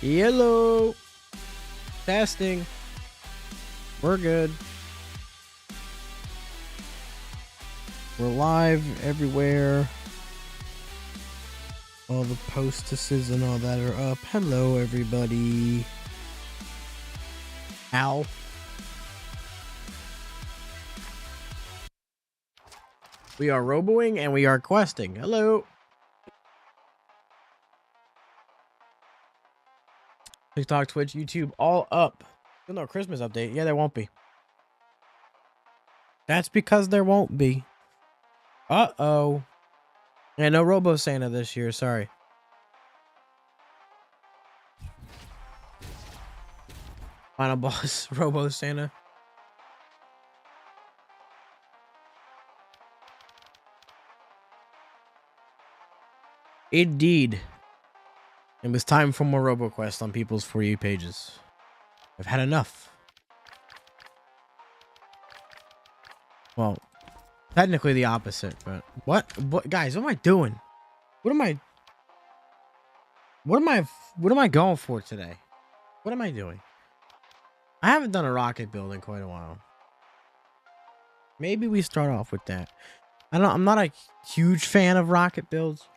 Yellow. Testing. We're good. We're live everywhere. All the postesses and all that are up. Hello, everybody. Ow. We are roboing and we are questing. Hello. TikTok, Twitch, YouTube, all up. Still no Christmas update. Yeah, there won't be. That's because there won't be. Uh-oh. Yeah, no Robo Santa this year. Sorry. Final boss, Robo Santa. Indeed. It was time for more RoboQuest on people's For You pages. I've had enough. Well, technically the opposite, but what guys, what am I doing? What am I going for today? What am I doing? I haven't done a rocket build in quite a while. Maybe we start off with that. I'm not a huge fan of rocket builds.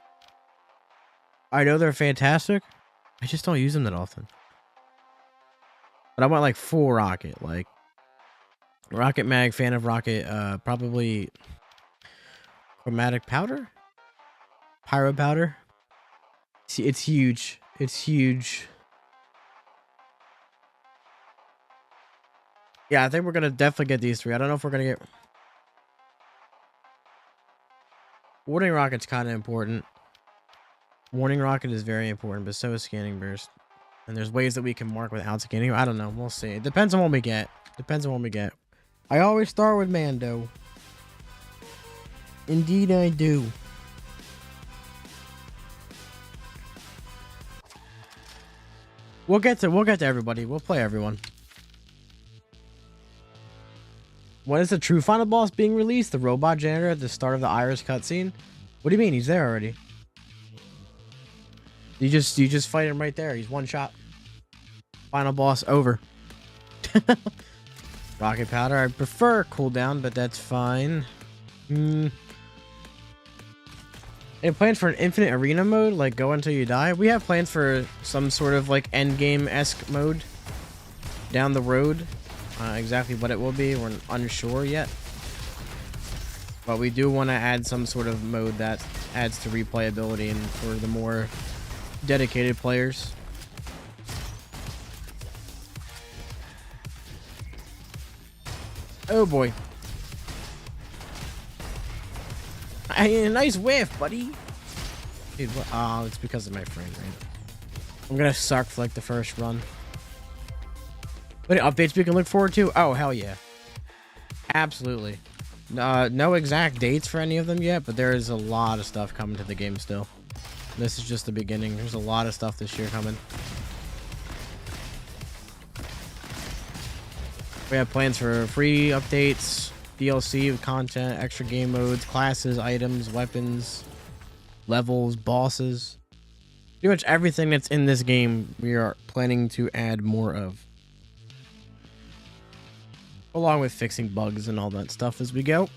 I know they're fantastic. I just don't use them that often. But I want like full rocket, like rocket mag, fan of rocket, probably chromatic powder, pyro powder. See, it's huge. It's huge. Yeah, I think we're gonna definitely get these three. I don't know if we're gonna get warning rocket's kind of important. Warning rocket is very important, but so is scanning burst. And there's ways that we can mark without scanning. I don't know. We'll see. It depends on what we get. Depends on what we get. I always start with Mando. Indeed, I do. We'll get to everybody. We'll play everyone. When is the true final boss being released? The robot janitor at the start of the Iris cutscene? What do you mean? He's there already. You just fight him right there. He's one shot. Final boss over. Rocket powder. I prefer cooldown, but that's fine. Any plans for an infinite arena mode, like go until you die? We have plans for some sort of like endgame-esque mode down the road. Exactly what it will be, we're unsure yet. But we do want to add some sort of mode that adds to replayability and for the more dedicated players. Oh boy. Nice whiff, buddy. Dude, what? Oh, it's because of my frame rate. I'm gonna suck for like the first run. What updates we can look forward to? Oh, hell yeah. Absolutely. No exact dates for any of them yet, but there is a lot of stuff coming to the game still. This is just the beginning. There's a lot of stuff this year coming. We have plans for free updates, DLC content, extra game modes, classes, items, weapons, levels, bosses. Pretty much everything that's in this game we are planning to add more of. Along with fixing bugs and all that stuff as we go.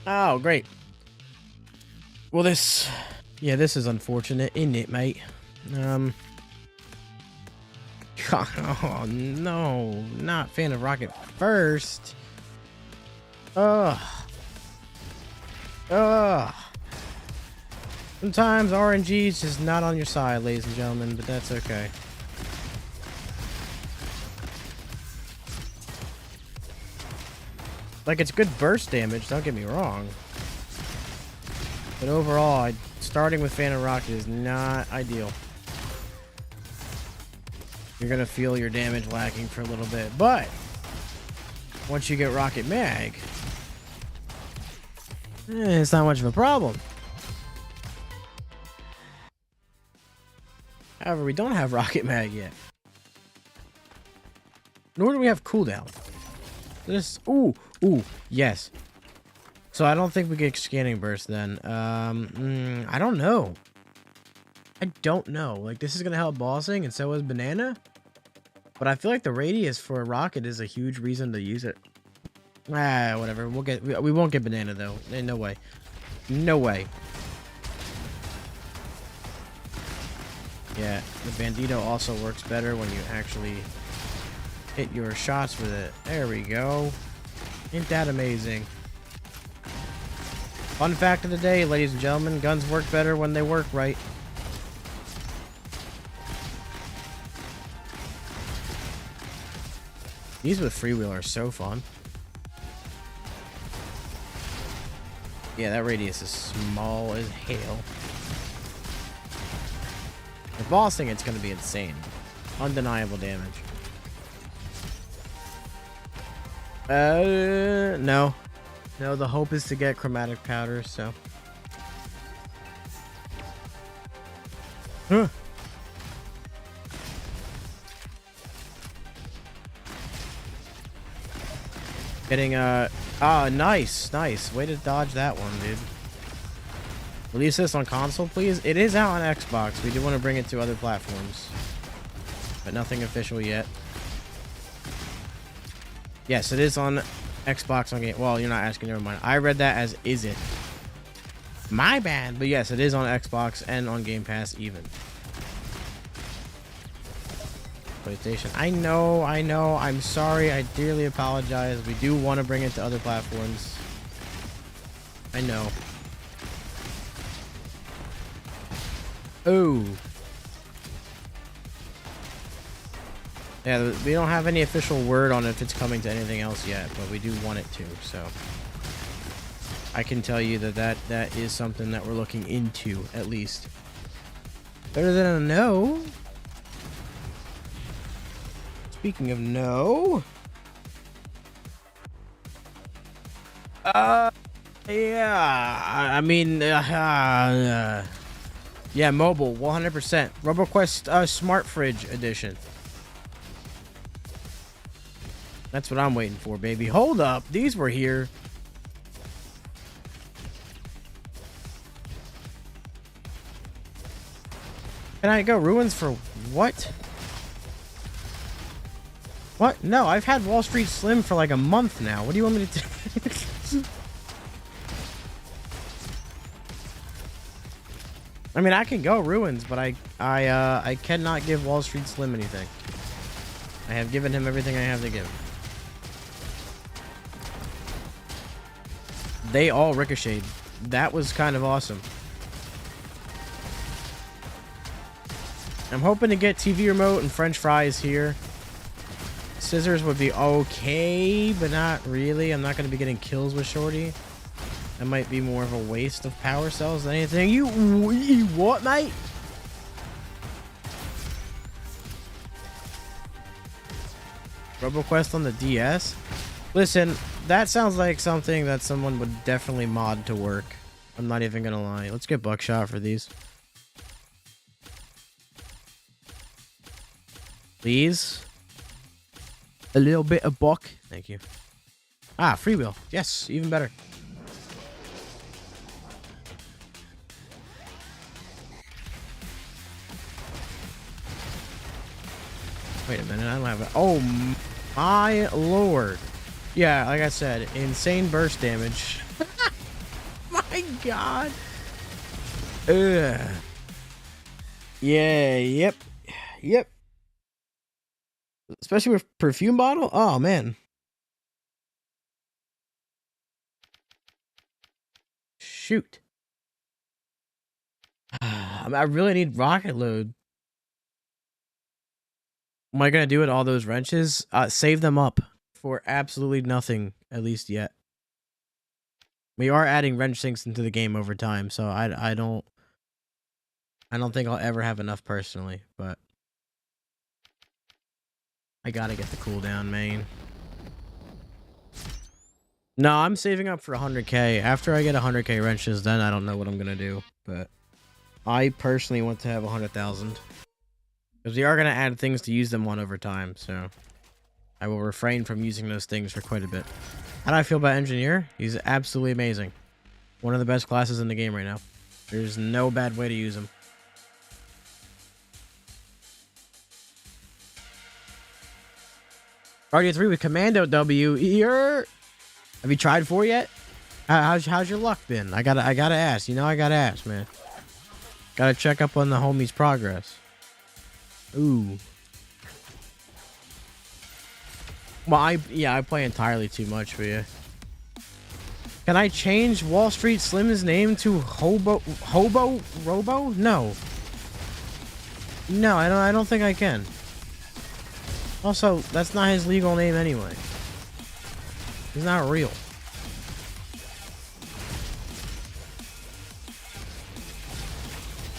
Oh, great. Well, this is unfortunate, isn't it, mate? Oh, no. Not fan of rocket first. Ugh. Sometimes RNG is just not on your side, ladies and gentlemen, but that's okay. Like, it's good burst damage, don't get me wrong. But overall, starting with Phantom Rocket is not ideal. You're gonna feel your damage lacking for a little bit, but once you get Rocket Mag, it's not much of a problem. However, we don't have Rocket Mag yet. Nor do we have cooldown. This, ooh, yes. So I don't think we get scanning burst then. I don't know. I don't know. Like, this is gonna help bossing, and so is banana. But I feel like the radius for a rocket is a huge reason to use it. Ah, whatever. We won't get banana though. Ain't no way. No way. Yeah, the bandito also works better when you actually hit your shots with it. There we go. Ain't that amazing? Fun fact of the day, ladies and gentlemen, guns work better when they work right. These with freewheel are so fun. Yeah, that radius is small as hell. The bossing, it's gonna be insane. Undeniable damage. No. No, the hope is to get chromatic powder, so. Huh. Getting, nice. Way to dodge that one, dude. Release this on console, please. It is out on Xbox. We do want to bring it to other platforms, but nothing official yet. Yes, it is on Xbox on game. Well, you're not asking, never mind. I read that as is it. My bad. But yes, it is on Xbox and on Game Pass even. PlayStation. I know. I'm sorry. I dearly apologize. We do want to bring it to other platforms. I know. Oh. Yeah, we don't have any official word on if it's coming to anything else yet, but we do want it to, so. I can tell you that is something that we're looking into, at least. Better than a no. Speaking of no. Yeah. I mean, yeah, mobile, 100%. RoboQuest Smart Fridge Edition. That's what I'm waiting for, baby. Hold up. These were here. Can I go ruins for what? What? No, I've had Wall Street Slim for like a month now. What do you want me to do? I mean, I can go ruins, but I cannot give Wall Street Slim anything. I have given him everything I have to give. They all ricocheted. That was kind of awesome. I'm hoping to get TV remote and French fries here. Scissors would be okay, but not really. I'm not going to be getting kills with Shorty. That might be more of a waste of power cells than anything. You what, mate? RoboQuest on the DS? Listen, that sounds like something that someone would definitely mod to work. I'm not even gonna lie. Let's get Buckshot for these. Please. A little bit of buck. Thank you. Ah, freewheel. Yes, even better. Wait a minute, I don't have it. Oh my lord. Yeah, like I said, insane burst damage. My god. Ugh. Yeah, yep. Especially with perfume bottle. Oh man. Shoot. I really need rocket load. Am I gonna do it all those wrenches? Save them up for absolutely nothing, at least yet. We are adding wrench sinks into the game over time, so I don't think I'll ever have enough personally, but I gotta get the cooldown, man. No, I'm saving up for 100k. After I get 100k wrenches, then I don't know what I'm gonna do, but I personally want to have 100,000. Because we are going to add things to use them on over time, so I will refrain from using those things for quite a bit. How do I feel about Engineer? He's absolutely amazing. One of the best classes in the game right now. There's no bad way to use him. Guardian 3 with Commando W. Have you tried 4 yet? How's your luck been? I gotta ask. You know I gotta ask, man. Gotta check up on the homie's progress. Ooh. Well, I play entirely too much for you. Can I change Wall Street Slim's name to Hobo Robo? No. No, I don't think I can. Also, that's not his legal name anyway. He's not real.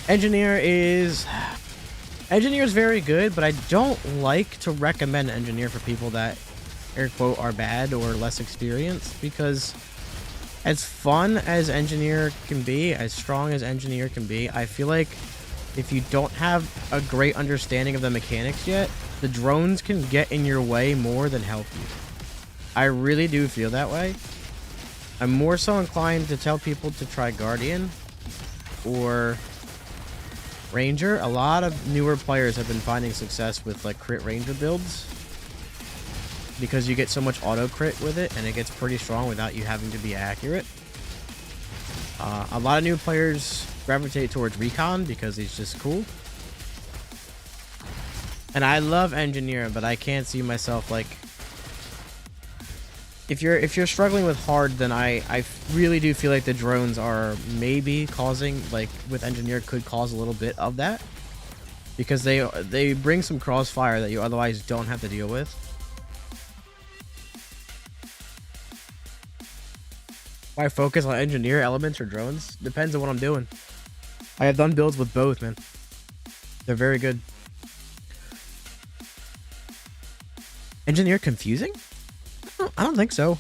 Engineer is very good, but I don't like to recommend Engineer for people that air quote are bad or less experienced, because as fun as Engineer can be, as strong as Engineer can be, I feel like if you don't have a great understanding of the mechanics yet, the drones can get in your way more than help you. I really do feel that way. I'm more so inclined to tell people to try Guardian or Ranger. A lot of newer players have been finding success with like crit Ranger builds because you get so much auto crit with it and it gets pretty strong without you having to be accurate. A lot of new players gravitate towards Recon because he's just cool. And I love Engineer, but I can't see myself like, if you're struggling with hard, then I really do feel like the drones are maybe causing, like with Engineer, could cause a little bit of that, because they bring some crossfire that you otherwise don't have to deal with. If I focus on Engineer elements or drones, depends on what I'm doing. I have done builds with both, man. They're very good. Engineer confusing? I don't think so.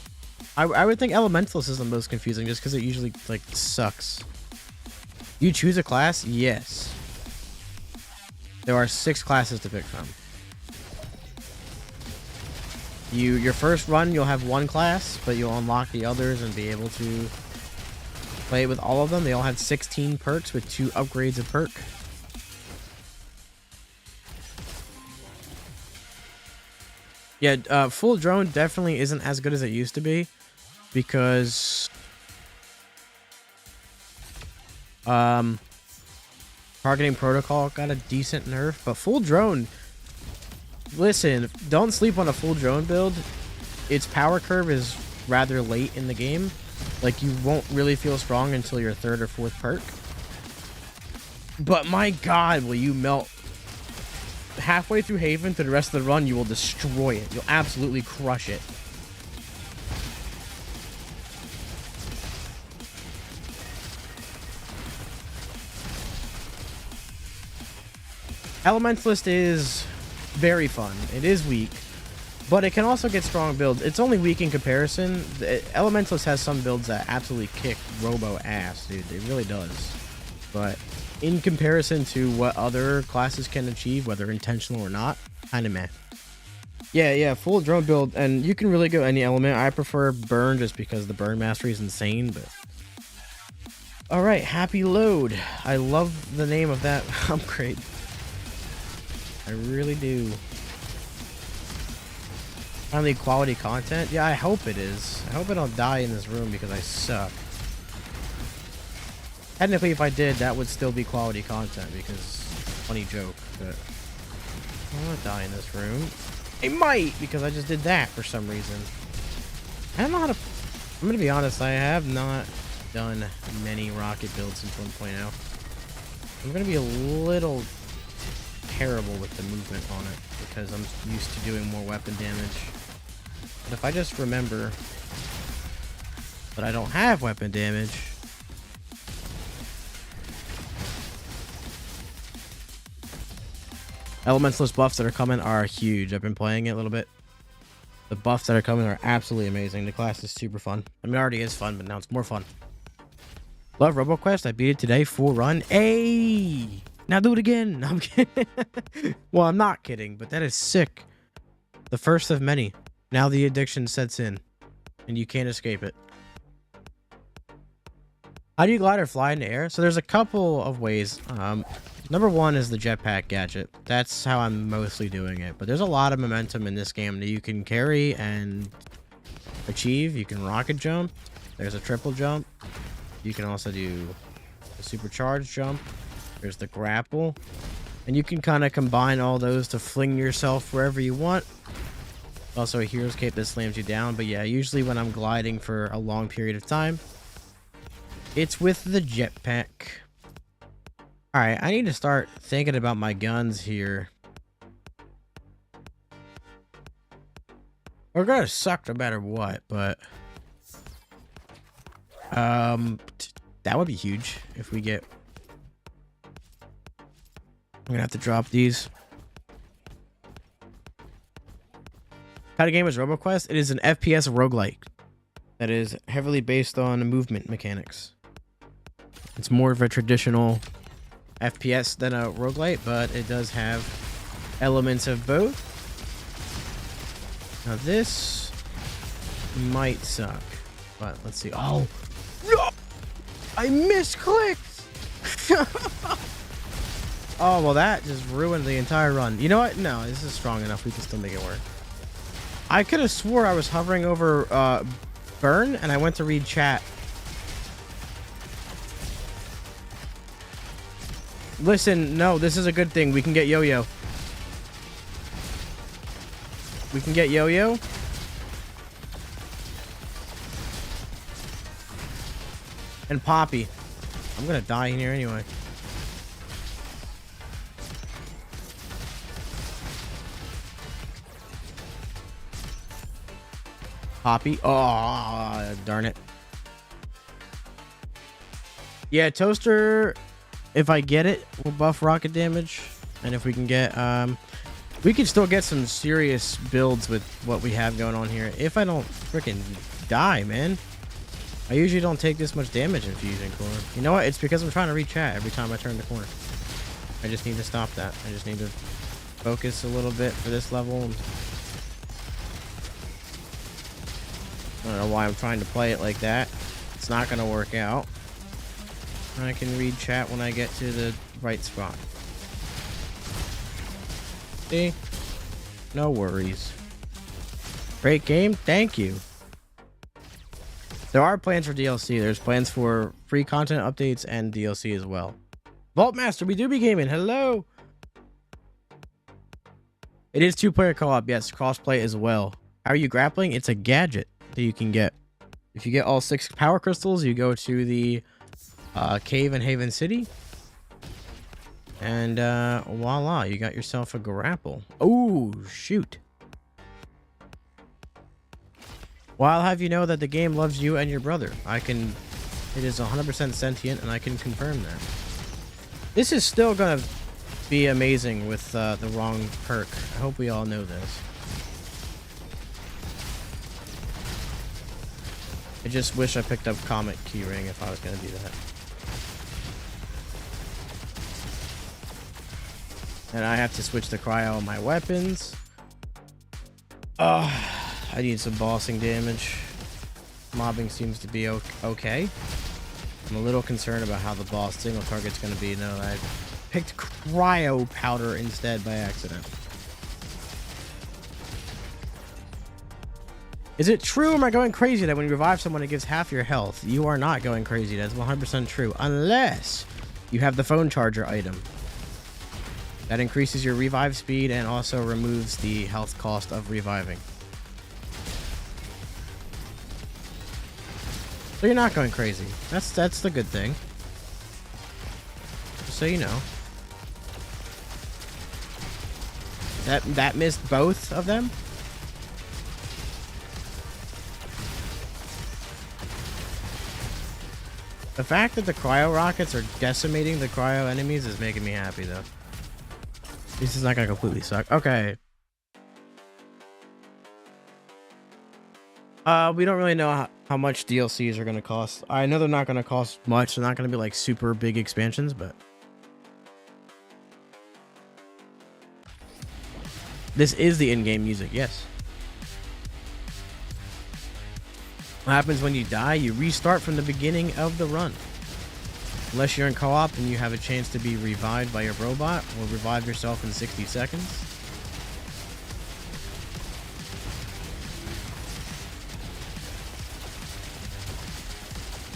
I would think Elementalist is the most confusing just because it usually like sucks. You choose a class? Yes. There are 6 classes to pick from. Your first run you'll have 1 class, but you'll unlock the others and be able to play with all of them. They all have 16 perks with 2 upgrades a perk. Yeah, full drone definitely isn't as good as it used to be, because targeting protocol got a decent nerf, but full drone, listen, don't sleep on a full drone build. Its power curve is rather late in the game. Like, you won't really feel strong until your 3rd or 4th perk. But my god, will you melt. Halfway through Haven to the rest of the run, you will destroy it. You'll absolutely crush it. Elementalist is very fun. It is weak, but it can also get strong builds. It's only weak in comparison. Elementalist has some builds that absolutely kick Robo ass, dude. It really does. But in comparison to what other classes can achieve, whether intentional or not, kind of meh. Yeah, full drone build, and you can really go any element. I prefer burn just because the burn mastery is insane, but all right, happy load. I love the name of that upgrade. I really do. Finally, quality content. Yeah, I hope it is. I hope I don't die in this room because I suck. Technically, if I did, that would still be quality content, because funny joke, but I don't want to die in this room. I might, because I just did that for some reason. I don't know how to... I'm going to be honest, I have not done many rocket builds since 1.0. I'm going to be a little terrible with the movement on it, because I'm used to doing more weapon damage. But if I just remember that I don't have weapon damage... Elementalist buffs that are coming are huge. I've been playing it a little bit. The buffs that are coming are absolutely amazing. The class is super fun. I mean, it already is fun, but now it's more fun. Love RoboQuest. I beat it today. Full run. Hey! Now do it again. No, I'm kidding. Well, I'm not kidding, but that is sick. The first of many. Now the addiction sets in, and you can't escape it. How do you glide or fly in the air? So there's a couple of ways. Number one is the jetpack gadget. That's how I'm mostly doing it. But there's a lot of momentum in this game that you can carry and achieve. You can rocket jump. There's a triple jump. You can also do a supercharged jump. There's the grapple. And you can kind of combine all those to fling yourself wherever you want. Also a hero's cape that slams you down. But yeah, usually when I'm gliding for a long period of time, it's with the jetpack. Alright, I need to start thinking about my guns here. We're gonna suck no matter what, but that would be huge if we get. I'm gonna have to drop these. What kind of game is RoboQuest? It is an FPS roguelike that is heavily based on movement mechanics. It's more of a traditional FPS than a roguelite, but it does have elements of both. Now this might suck, but let's see. Oh, no! I misclicked. Oh, well, that just ruined the entire run. You know what? No, this is strong enough. We can still make it work. I could have swore I was hovering over burn, and I went to read chat. Listen, no, this is a good thing. We can get Yo-Yo. We can get Yo-Yo. And Poppy. I'm gonna die in here anyway. Poppy. Oh, darn it. Yeah, Toaster, if I get it, will buff rocket damage. And if we can get, we can still get some serious builds with what we have going on here. If I don't freaking die, man. I usually don't take this much damage in Fusion Core. You know what? It's because I'm trying to read chat every time I turn the corner. I just need to stop that. I just need to focus a little bit for this level. I don't know why I'm trying to play it like that. It's not going to work out. I can read chat when I get to the right spot. See? No worries. Great game. Thank you. There are plans for DLC. There's plans for free content updates and DLC as well. Vaultmaster, we do be gaming. Hello. It is 2-player co-op. Yes, crossplay as well. How are you grappling? It's a gadget that you can get. If you get all 6 power crystals, you go to the cave in Haven City. And voila, you got yourself a grapple. Oh, shoot. Well, I'll have you know that the game loves you and your brother. It is 100% sentient, and I can confirm that. This is still gonna be amazing with the wrong perk. I hope we all know this. I just wish I picked up Comet Keyring if I was gonna do that. And I have to switch to cryo on my weapons. I need some bossing damage. Mobbing seems to be okay. I'm a little concerned about how the boss single target's going to be. No, I picked cryo powder instead by accident. Is it true or am I going crazy that when you revive someone it gives half your health? You are not going crazy. That's 100% true. Unless you have the phone charger item. That increases your revive speed and also removes the health cost of reviving. So you're not going crazy. That's the good thing. Just so you know. That missed both of them? The fact that the cryo rockets are decimating the cryo enemies is making me happy though. This is not gonna completely suck. Okay. We don't really know how much DLCs are going to cost. I know they're not going to cost much. They're not going to be like super big expansions, but this is the in-game music. Yes. What happens when you die? You restart from the beginning of the run. Unless you're in co-op and you have a chance to be revived by your robot or revive yourself in 60 seconds.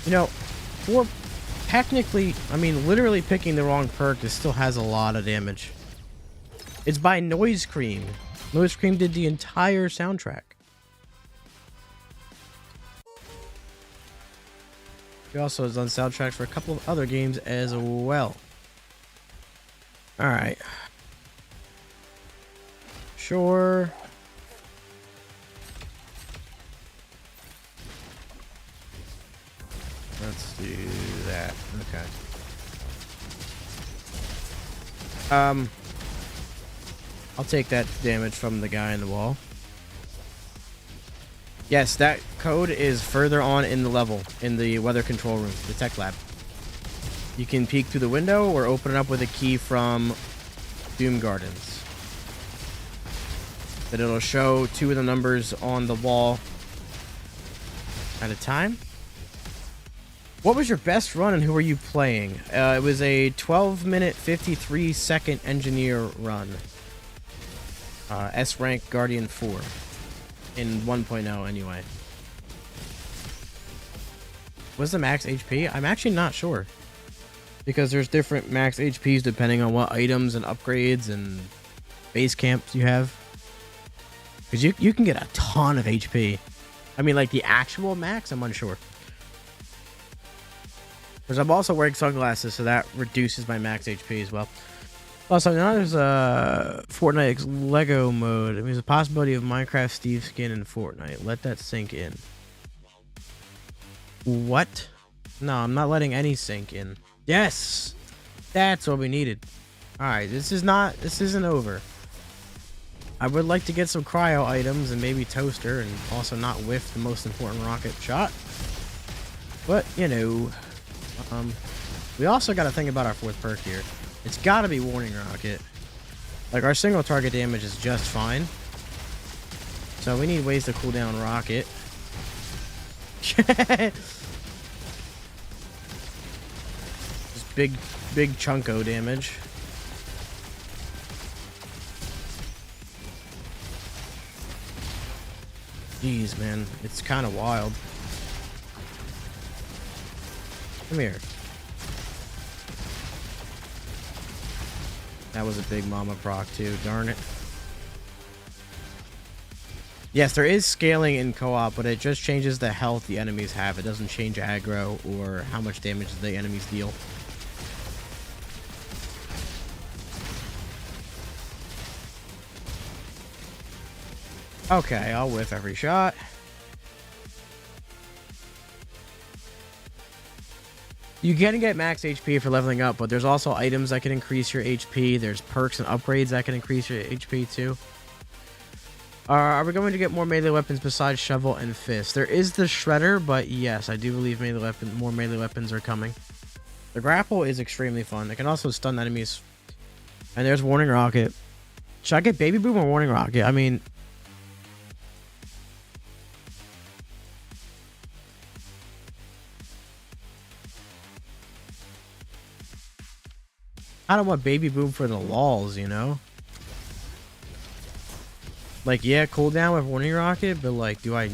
You know, for technically, I mean, literally picking the wrong perk, it still has a lot of damage. It's by Noise Cream. Noise Cream did the entire soundtrack. He also has done soundtracks for a couple of other games as well. Alright. Sure. Let's do that. Okay. I'll take that damage from the guy in the wall. Yes, that code is further on in the level, in the weather control room, the tech lab. You can peek through the window or open it up with a key from Doom Gardens. But it'll show 2 of the numbers on the wall at a time. What was your best run and who were you playing? It was a 12-minute, 53-second engineer run. S rank Guardian 4. In 1.0 anyway. What's the max HP? I'm actually not sure. Because there's different max HPs depending on what items and upgrades and base camps you have. Because you can get a ton of HP. I mean, like the actual max, I'm unsure. Because I'm also wearing sunglasses, so that reduces my max HP as well. Also, now there's a Fortnite Lego mode. There's a possibility of Minecraft Steve skin in Fortnite. Let that sink in. What? No, I'm not letting any sink in. Yes! That's what we needed. Alright, this isn't over. I would like to get some cryo items and maybe toaster and also not whiff the most important rocket shot. But, you know. We also got to think about our 4th perk here. It's got to be Warning Rocket. Like, our single target damage is just fine. So we need ways to cool down Rocket. Just big chunko damage. Jeez, man. It's kind of wild. Come here. That was a big mama proc too, darn it. Yes, there is scaling in co-op, but it just changes the health the enemies have. It doesn't change aggro or how much damage the enemies deal. Okay, I'll whiff every shot. You can get max HP for leveling up, but there's also items that can increase your HP. There's perks and upgrades that can increase your HP too. Are we going to get more melee weapons besides shovel and fist? There is the shredder, but yes, I do believe more melee weapons are coming. The grapple is extremely fun. It can also stun enemies. And there's Warning Rocket. Should I get Baby Boom or Warning Rocket? I mean, I don't want Baby Boom for the lols, you know? Like, yeah, cooldown with Warning Rocket, but like, do I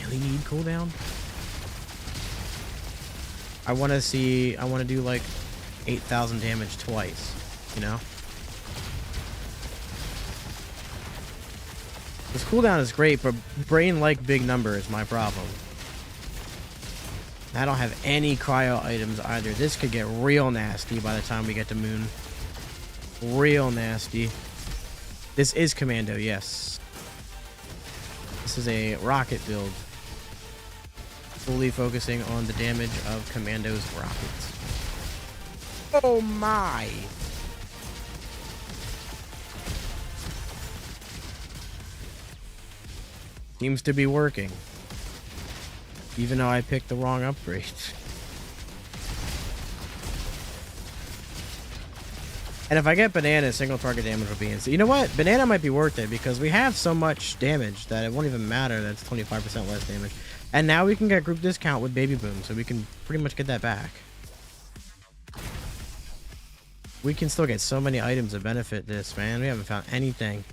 really need cooldown? I want to do like 8,000 damage twice, you know? This cooldown is great, but brain like big number is my problem. I don't have any cryo items either. This could get real nasty by the time we get to Moon. Real nasty. This is Commando, yes. This is a rocket build. Fully focusing on the damage of Commando's rockets. Oh my! Seems to be working. Even though I picked the wrong upgrade. And if I get Banana, single target damage will be insane. You know what? Banana might be worth it because we have so much damage that it won't even matter that it's 25% less damage. And now we can get group discount with Baby Boom, so we can pretty much get that back. We can still get so many items that benefit this, man. We haven't found anything.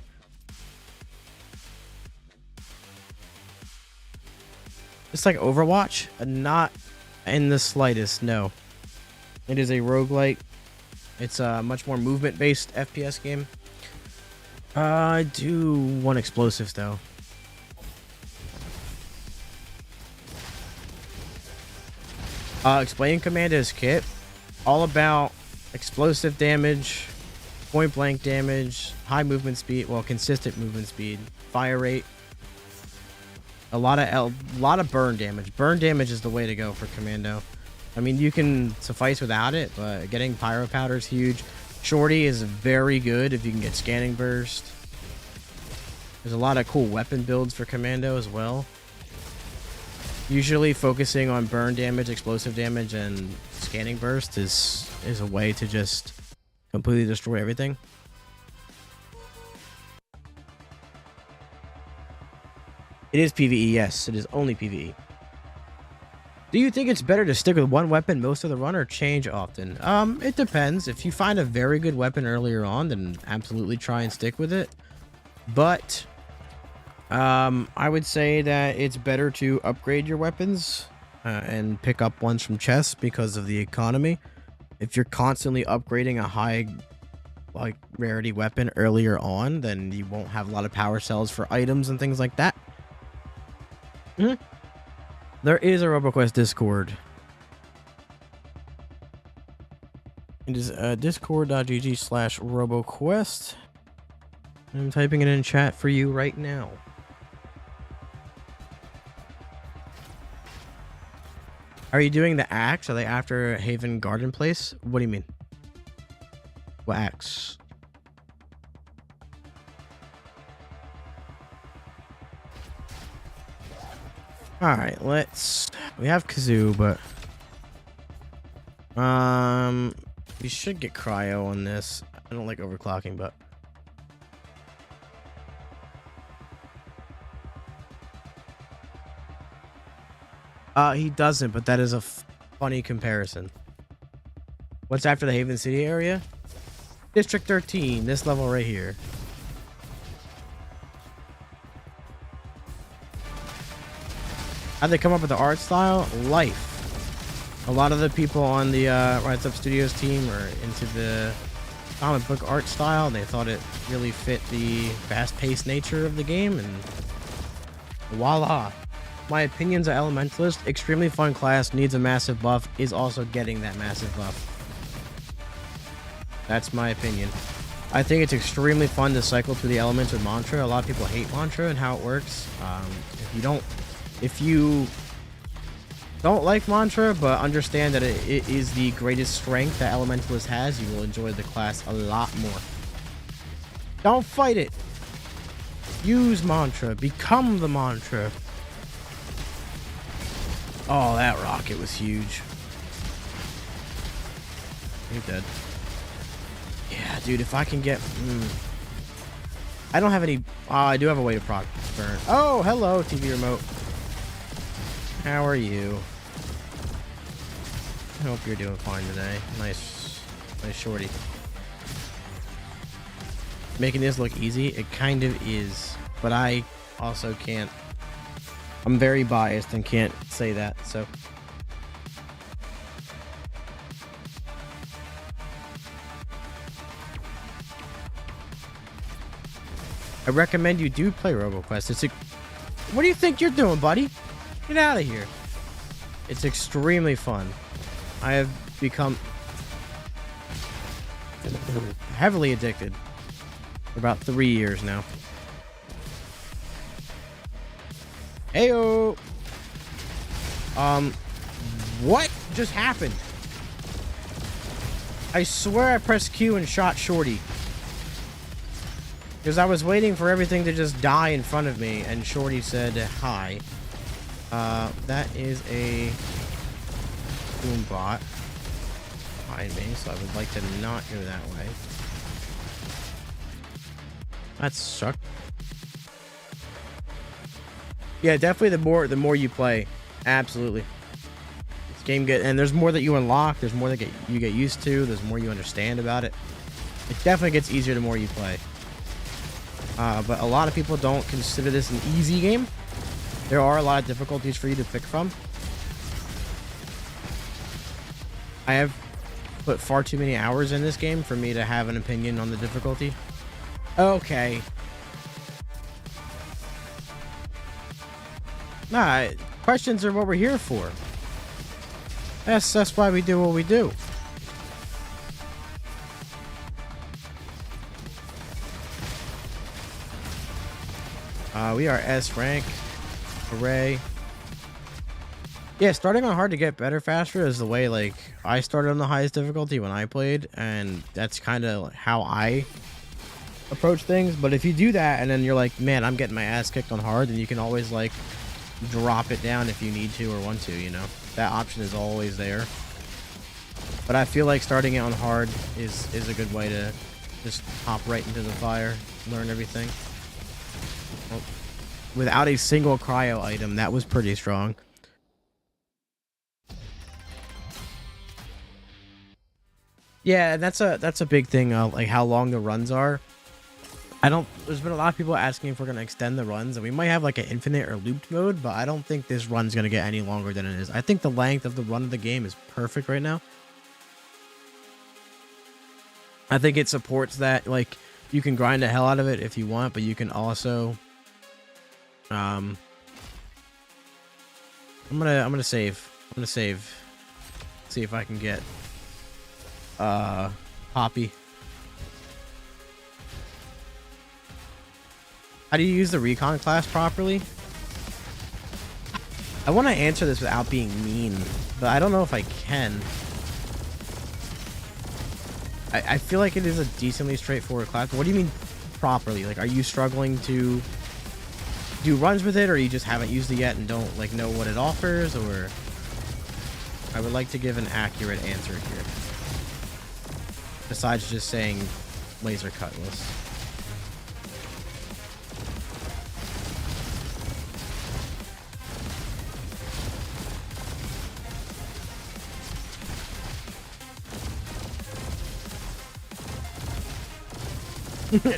It's like Overwatch, not in the slightest, no. It is a roguelite. It's a much more movement-based FPS game. I do want explosives, though. Explaining Commando's kit. All about explosive damage, point-blank damage, high movement speed, well, consistent movement speed, fire rate. A lot of burn damage. Burn damage is the way to go for Commando. I mean, you can suffice without it, but getting pyro powder is huge. Shorty is very good if you can get scanning burst. There's a lot of cool weapon builds for Commando as well. Usually focusing on burn damage, explosive damage, and scanning burst is a way to just completely destroy everything. It is PvE, yes. It is only PvE. Do you think it's better to stick with one weapon most of the run or change often? It depends. If you find a very good weapon earlier on, then absolutely try and stick with it. But I would say that it's better to upgrade your weapons and pick up ones from chests because of the economy. If you're constantly upgrading a high rarity weapon earlier on, then you won't have a lot of power cells for items and things like that. There is a RoboQuest Discord. It is discord.gg/RoboQuest. I'm typing it in chat for you right now. Are you doing the axe? Are they after Haven Garden Place? What do you mean? What axe? Alright, we have Kazoo, but we should get cryo on this. I don't like overclocking, but he doesn't, but that is a funny comparison. What's after the Haven City area? District 13, this level right here. How'd they come up with the art style? Life. A lot of the people on the Rise Up Studios team are into the comic book art style. They thought it really fit the fast-paced nature of the game, and voila. My opinions are Elementalist. Extremely fun class, needs a massive buff, is also getting that massive buff. That's my opinion. I think it's extremely fun to cycle through the elements with Mantra. A lot of people hate Mantra and how it works. If you don't like Mantra, but understand that it is the greatest strength that Elementalist has, you will enjoy the class a lot more. Don't fight it. Use Mantra. Become the Mantra. Oh, that rocket was huge. You're dead. Yeah, dude, if I can get... I don't have any... I do have a way to proc burn. Oh, hello, TV remote. How are you? I hope you're doing fine today. Nice shorty. Making this look easy? It kind of is. But I also can't... I'm very biased and can't say that, so... I recommend you do play RoboQuest. What do you think you're doing, buddy? Get out of here. It's extremely fun. I have become heavily addicted for about 3 years now. Heyo. What just happened? I swear I pressed Q and shot Shorty. Because I was waiting for everything to just die in front of me, and Shorty said hi. That is a Boombot behind me, so I would like to not go that way. That sucked. Yeah, definitely the more you play. Absolutely. It's and there's more that you unlock. There's more that you get used to. There's more you understand about it. It definitely gets easier the more you play. But a lot of people don't consider this an easy game. There are a lot of difficulties for you to pick from. I have put far too many hours in this game for me to have an opinion on the difficulty. Okay. Nah, questions are what we're here for. That's why we do what we do. We are S rank. Hooray. Yeah, starting on hard to get better faster is the way, like, I started on the highest difficulty when I played, and that's kind of how I approach things. But if you do that and then you're like, man, I'm getting my ass kicked on hard, then you can always, like, drop it down if you need to or want to, you know? That option is always there. But I feel like starting it on hard is a good way to just hop right into the fire, learn everything. Well, without a single cryo item, that was pretty strong. Yeah, that's a big thing, like how long the runs are. There's been a lot of people asking if we're going to extend the runs, and we might have like an infinite or looped mode, but I don't think this run's going to get any longer than it is. I think the length of the run of the game is perfect right now. I think it supports that, like, you can grind the hell out of it if you want, but you can also, I'm gonna save. See if I can get, Poppy. How do you use the recon class properly? I want to answer this without being mean, but I don't know if I can. I feel like it is a decently straightforward class. What do you mean properly? Like, are you struggling to do runs with it, or you just haven't used it yet and don't, like, know what it offers? Or I would like to give an accurate answer here, besides just saying laser cutlass.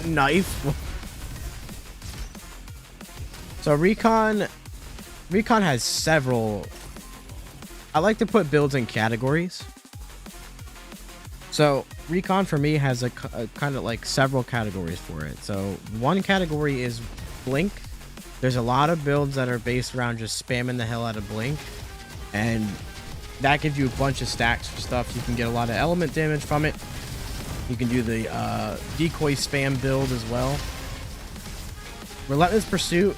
Knife. So recon has several. I like to put builds in categories. So recon for me has a kind of like several categories for it. So one category is blink. There's a lot of builds that are based around just spamming the hell out of blink, and that gives you a bunch of stacks for stuff. You can get a lot of element damage from it. You can do the decoy spam build as well. Relentless Pursuit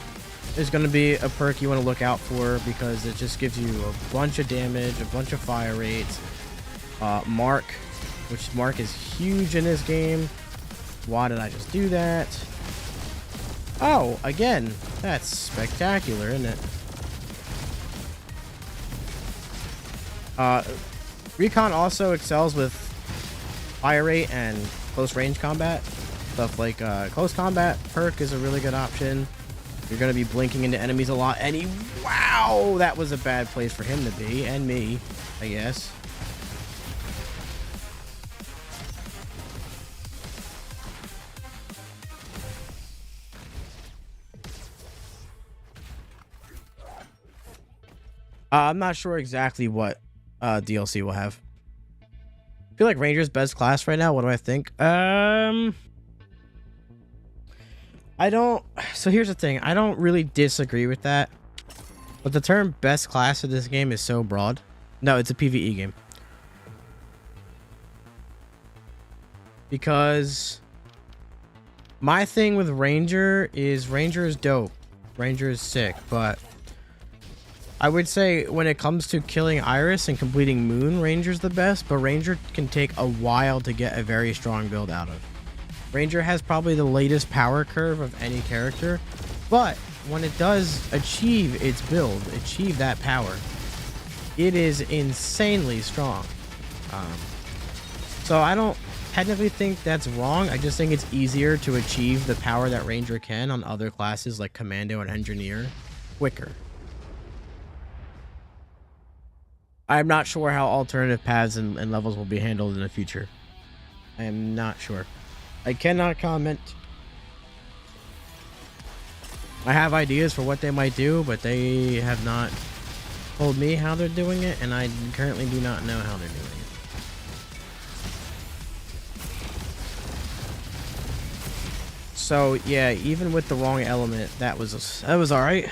is going to be a perk you want to look out for, because it just gives you a bunch of damage, a bunch of fire rates. Mark, which Mark is huge in this game. Why did I just do that? Oh, again, that's spectacular, isn't it? Recon also excels with fire rate and close range combat. Stuff like close combat perk is a really good option. You're going to be blinking into enemies a lot. And wow, that was a bad place for him to be, and me, I guess. I'm not sure exactly what DLC will have. I feel like Ranger's best class right now. What do I think? I don't. So here's the thing. I don't really disagree with that. But the term best class of this game is so broad. No, it's a PvE game. Because my thing with Ranger is dope. Ranger is sick, but I would say when it comes to killing Iris and completing Moon, Ranger's the best, but Ranger can take a while to get a very strong build out of. Ranger has probably the latest power curve of any character, but when it does achieve its build, achieve that power, it is insanely strong. So I don't technically think that's wrong. I just think it's easier to achieve the power that Ranger can on other classes like Commando and Engineer quicker. I'm not sure how alternative paths and levels will be handled in the future. I am not sure. I cannot comment. I have ideas for what they might do, but they have not told me how they're doing it, and I currently do not know how they're doing it. So yeah, even with the wrong element, that was all right.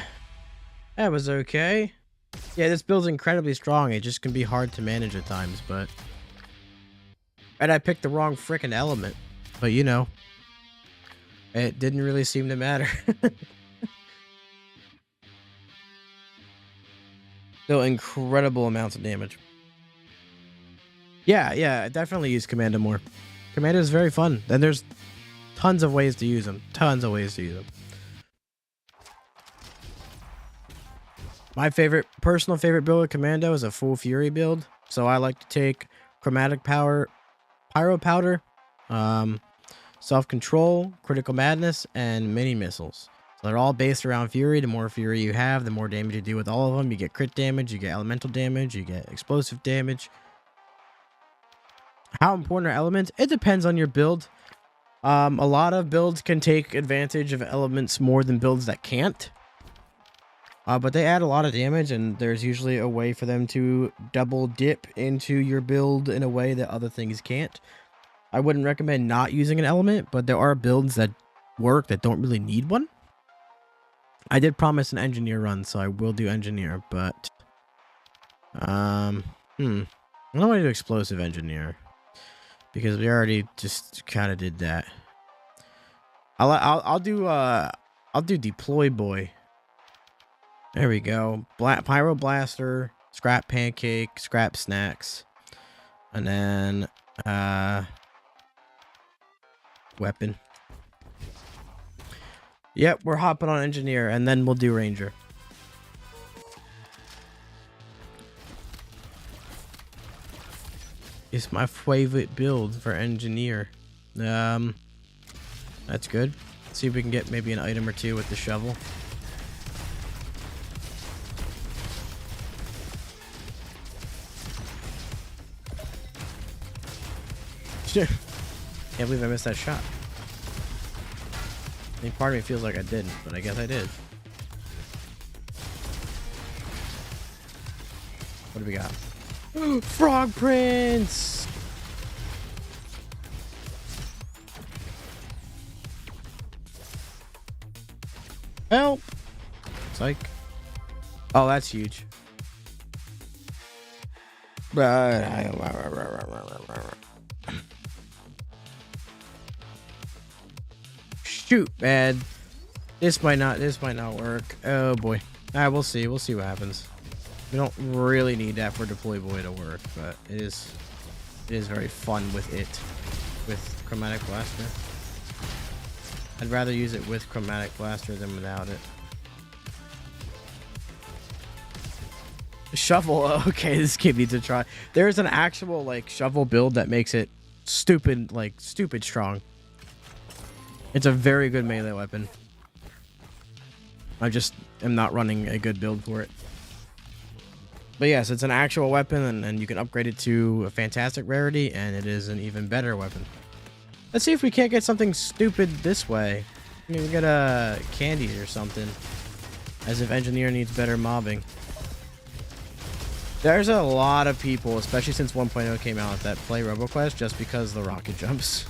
That was okay. Yeah, this build's incredibly strong. It just can be hard to manage at times, but and I picked the wrong freaking element, but you know, it didn't really seem to matter. Still incredible amounts of damage. Yeah, definitely use Commando more. Commando is very fun. And there's tons of ways to use them. Tons of ways to use them. My personal favorite build of Commando is a full Fury build. So I like to take Chromatic Power, Pyro Powder, Self-Control, Critical Madness, and Mini Missiles. So they're all based around Fury. The more Fury you have, the more damage you do with all of them. You get crit damage, you get elemental damage, you get explosive damage. How important are elements? It depends on your build. A lot of builds can take advantage of elements more than builds that can't. But they add a lot of damage, and there's usually a way for them to double dip into your build in a way that other things can't. I wouldn't recommend not using an element, but there are builds that work that don't really need one. I did promise an engineer run, so I will do engineer, but I don't want to do explosive engineer because we already just kind of did that. I'll do deploy boy. There we go. Pyro Blaster, Scrap Pancake, Scrap Snacks, and then weapon. Yep, we're hopping on engineer, and then we'll do ranger. It's my favorite build for engineer. That's good. Let's see if we can get maybe an item or two with the shovel. Can't believe I missed that shot. I mean, part of me feels like I didn't, but I guess I did. What do we got? Frog Prince! Help! Psych. Oh, that's huge. Shoot, man. This might not work. Oh boy. Alright, we'll see. We'll see what happens. We don't really need that for Deploy Boy to work, but it is very fun with it. With Chromatic Blaster. I'd rather use it with Chromatic Blaster than without it. Shovel, okay, this kid needs to try. There's an actual like shovel build that makes it stupid strong. It's a very good melee weapon. I just am not running a good build for it. But yes, it's an actual weapon, and you can upgrade it to a fantastic rarity, and it is an even better weapon. Let's see if we can't get something stupid this way. Maybe we get a candy or something. As if engineer needs better mobbing. There's a lot of people, especially since 1.0 came out, that play RoboQuest just because of the rocket jumps.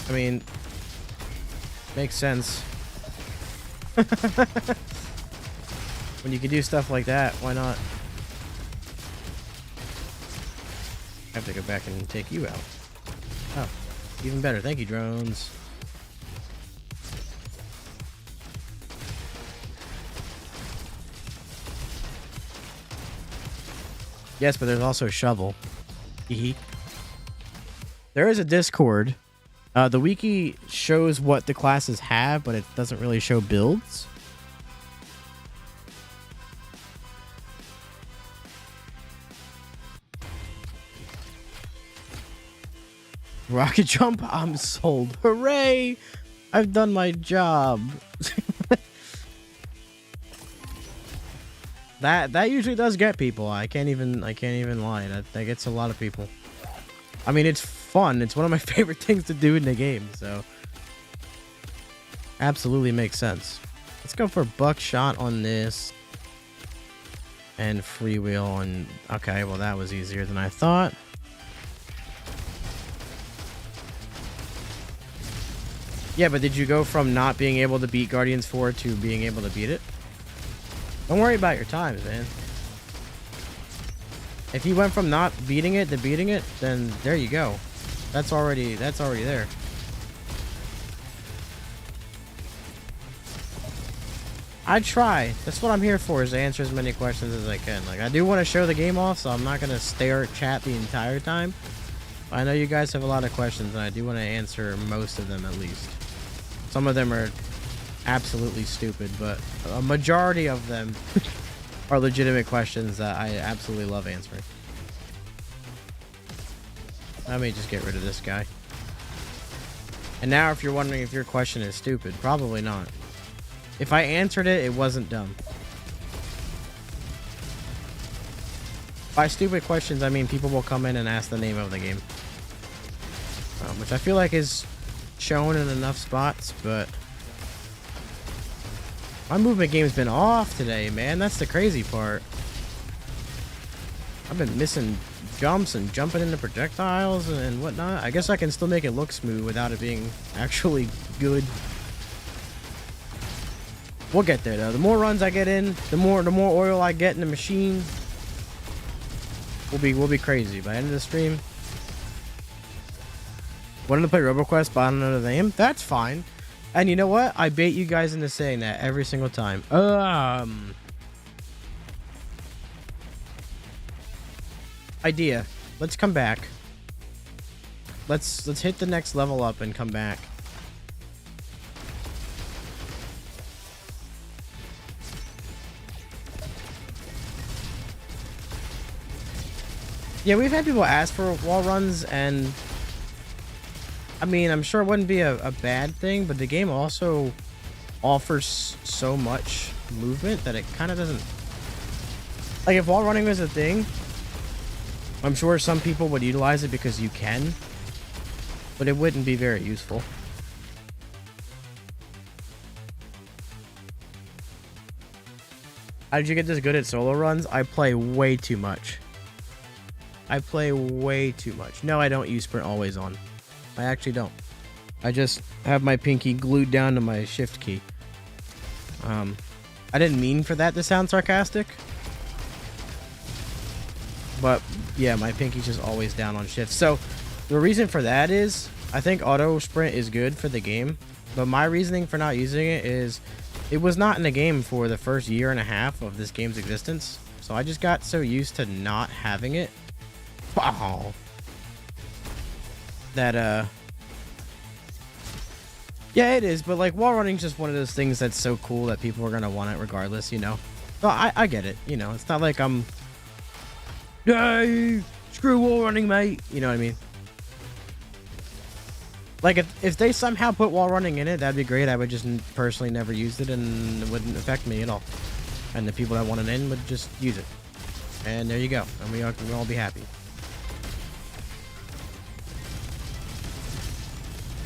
I mean, makes sense. When you can do stuff like that, why not? I have to go back and take you out. Oh, even better. Thank you, drones. Yes, but there's also a shovel. Hee. There is a Discord. The wiki shows what the classes have, but it doesn't really show builds. Rocket jump, I'm sold. Hooray! I've done my job. That usually does get people. I can't even lie. That gets a lot of people. I mean, it's fun. It's one of my favorite things to do in the game. So absolutely makes sense. Let's go for buckshot on this. And freewheel on... Okay, well that was easier than I thought. Yeah, but did you go from not being able to beat Guardians 4 to being able to beat it? Don't worry about your times, man. If you went from not beating it to beating it, then there you go. That's already there. I try. That's what I'm here for, is to answer as many questions as I can. Like, I do want to show the game off, so I'm not going to stare at chat the entire time. I know you guys have a lot of questions, and I do want to answer most of them at least. Some of them are absolutely stupid, but a majority of them are legitimate questions that I absolutely love answering. Let me just get rid of this guy. And now if you're wondering if your question is stupid, probably not. If I answered it, it wasn't dumb. By stupid questions, I mean people will come in and ask the name of the game. Which I feel like is shown in enough spots, but... My movement game's been off today, man. That's the crazy part. I've been missing jumps and jumping into projectiles and whatnot. I guess I can still make it look smooth without it being actually good. We'll get there though. The more runs I get in, the more oil I get in the machine, we'll be crazy by the end of the stream. Wanted to play RoboQuest, but I don't know the name. That's fine. And you know what? I bait you guys into saying that every single time. Idea. Let's come back. Let's hit the next level up and come back. Yeah, we've had people ask for wall runs, and I mean, I'm sure it wouldn't be a bad thing, but the game also offers so much movement that it kind of doesn't... Like, if wall running was a thing, I'm sure some people would utilize it because you can, but it wouldn't be very useful. How did you get this good at solo runs? I play way too much. I play way too much. No, I don't use sprint always on. I actually don't. I just have my pinky glued down to my shift key. I didn't mean for that to sound sarcastic. But yeah, my pinky's just always down on shift. So the reason for that is I think auto sprint is good for the game. But my reasoning for not using it is it was not in the game for the first year and a half of this game's existence. So I just got so used to not having it. Wow. That, yeah, it is, but like wall running's just one of those things that's so cool that people are gonna want it regardless, you know? So I get it, you know, it's not like I'm, hey, screw wall running, mate, you know what I mean? Like, if they somehow put wall running in it, that'd be great. I would just personally never use it, and it wouldn't affect me at all. And the people that want it in would just use it. And there you go, and we'll all be happy.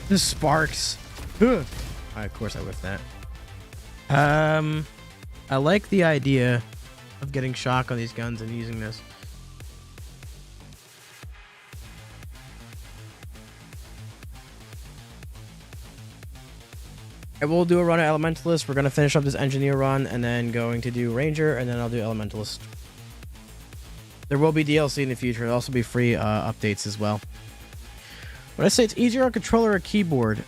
The sparks. Of course I whiffed that. I like the idea of getting shock on these guns and using this. I will do a run at Elementalist. We're going to finish up this Engineer run and then going to do Ranger, and then I'll do Elementalist. There will be DLC in the future. There'll also be free updates as well. When I say it's easier on controller or keyboard,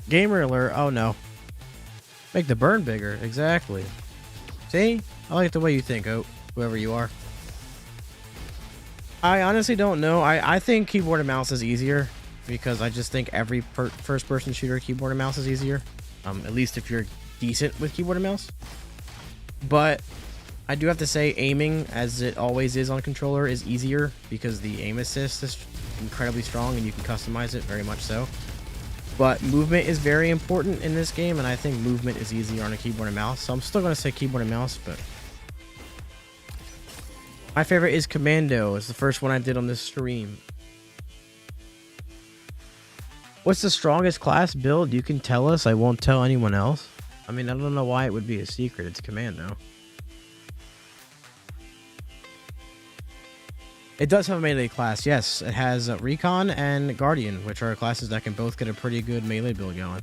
gamer alert. Oh no, make the burn bigger. Exactly. See, I like the way you think, whoever you are. I honestly don't know. I think keyboard and mouse is easier because I just think every first-person shooter keyboard and mouse is easier. At least if you're decent with keyboard and mouse. But I do have to say aiming, as it always is on controller, is easier because the aim assist is incredibly strong and you can customize it very much so. But movement is very important in this game, and I think movement is easier on a keyboard and mouse. So I'm still going to say keyboard and mouse, but my favorite is Commando. It's the first one I did on this stream. What's the strongest class build? You can tell us. I won't tell anyone else. I mean, I don't know why it would be a secret. It's Commando. It does have a melee class. Yes, it has Recon and Guardian, which are classes that can both get a pretty good melee build going.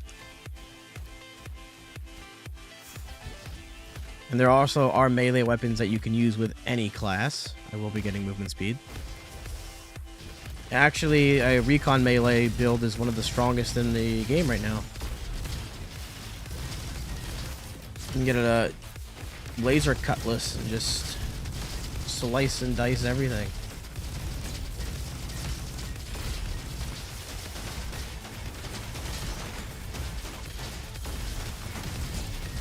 And there also are melee weapons that you can use with any class. I will be getting movement speed. Actually, a Recon melee build is one of the strongest in the game right now. You can get a laser cutlass and just slice and dice everything.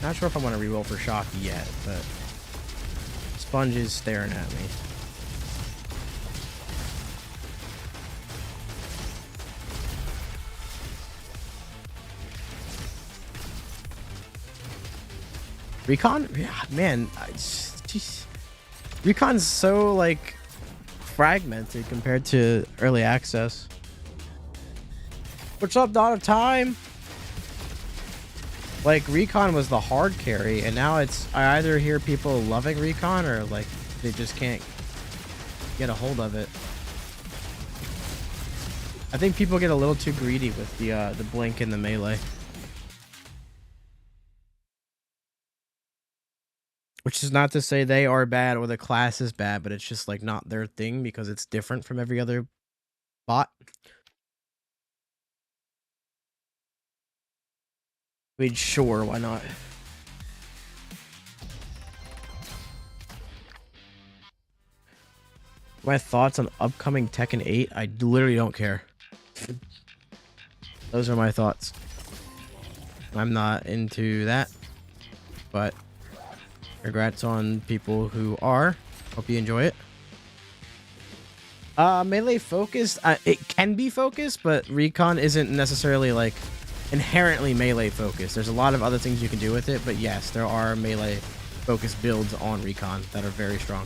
Not sure if I want to reroll for shock yet, but Sponge is staring at me. Recon? Yeah, man. Recon's so, like, fragmented compared to early access. What's up, Dawn of Time? Like, Recon was the hard carry, and now it's... I either hear people loving Recon, or, like, they just can't get a hold of it. I think people get a little too greedy with the blink and the melee. Which is not to say they are bad or the class is bad, but it's just, like, not their thing because it's different from every other bot. I mean, sure, why not? My thoughts on upcoming Tekken 8? I literally don't care. Those are my thoughts. I'm not into that, but congrats on people who are. Hope you enjoy it. Melee focused, it can be focused, but Recon isn't necessarily, like, inherently melee focused. There's a lot of other things you can do with it, but yes, there are melee focused builds on Recon that are very strong.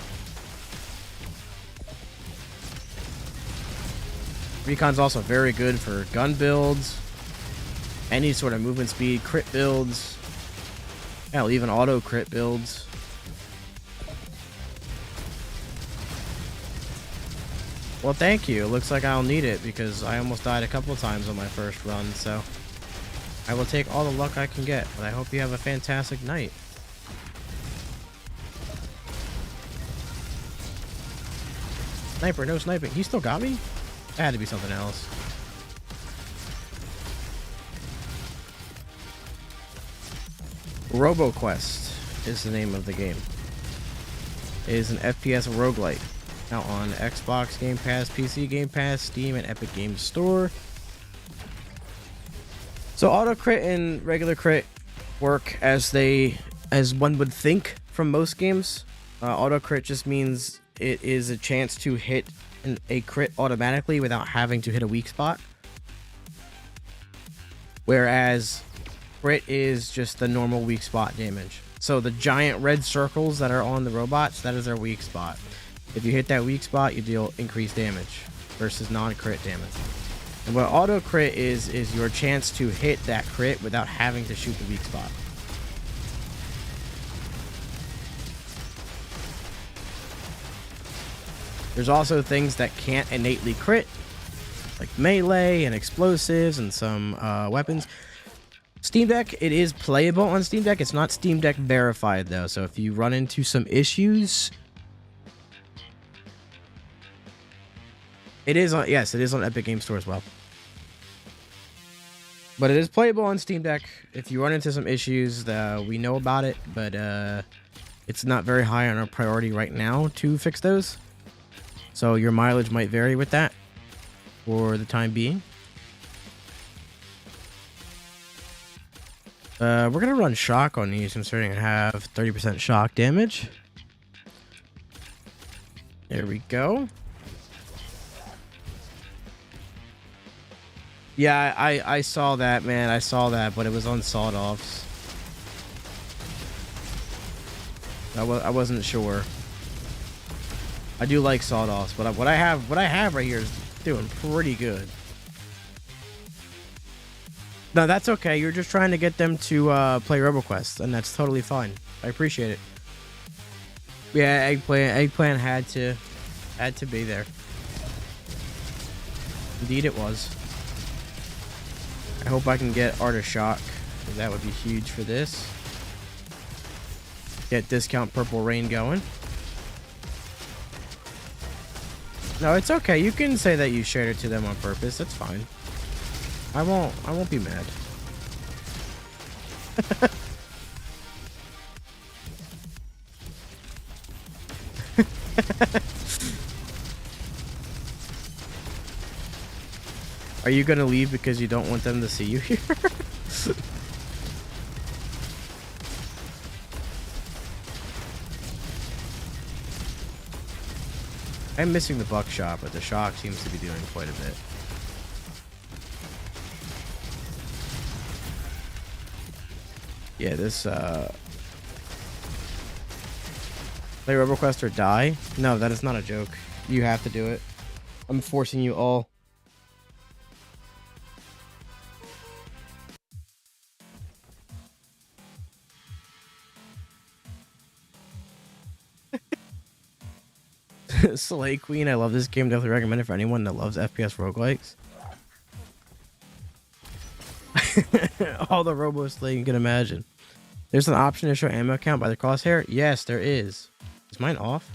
Recon's also very good for gun builds, any sort of movement speed, crit builds, hell, even auto crit builds. Well, thank you. It looks like I'll need it because I almost died a couple times on my first run, so I will take all the luck I can get, but I hope you have a fantastic night. Sniper, no sniping. He still got me? It had to be something else. RoboQuest is the name of the game. It is an FPS roguelite. Out on Xbox Game Pass, PC Game Pass, Steam, and Epic Games Store. So auto crit and regular crit work as one would think from most games. Auto crit just means it is a chance to hit a crit automatically without having to hit a weak spot. Whereas crit is just the normal weak spot damage. So the giant red circles that are on the robots, that is their weak spot. If you hit that weak spot, you deal increased damage versus non-crit damage. And what auto crit is your chance to hit that crit without having to shoot the weak spot. There's also things that can't innately crit, like melee and explosives and some weapons. Steam Deck, it is playable on Steam Deck. It's not Steam Deck verified though, so if you run into some issues, it is on, yes, it is on Epic Games Store as well. But it is playable on Steam Deck. If you run into some issues, we know about it, but it's not very high on our priority right now to fix those. So your mileage might vary with that for the time being. We're going to run shock on these, considering I have 30% shock damage. There we go. Yeah, I saw that, man. I saw that, but it was on sawed-offs. I wasn't sure. I do like sawed-offs, but what I have right here is doing pretty good. No, that's okay. You're just trying to get them to play RoboQuest, and that's totally fine. I appreciate it. Yeah, eggplant had to be there. Indeed, it was. I hope I can get Artishock, because that would be huge for this. Get discount Purple Rain going. No, it's okay. You can say that you shared it to them on purpose. That's fine. I won't be mad. Are you gonna leave because you don't want them to see you here? I'm missing the buckshot, but the shock seems to be doing quite a bit. Yeah, this play RoboQuest or die? No, that is not a joke. You have to do it. I'm forcing you all. Slay Queen, I love this game. Definitely recommend it for anyone that loves FPS roguelikes. All the Robo Slay you can imagine. There's an option to show ammo count by the crosshair. Yes, there is. Is mine off?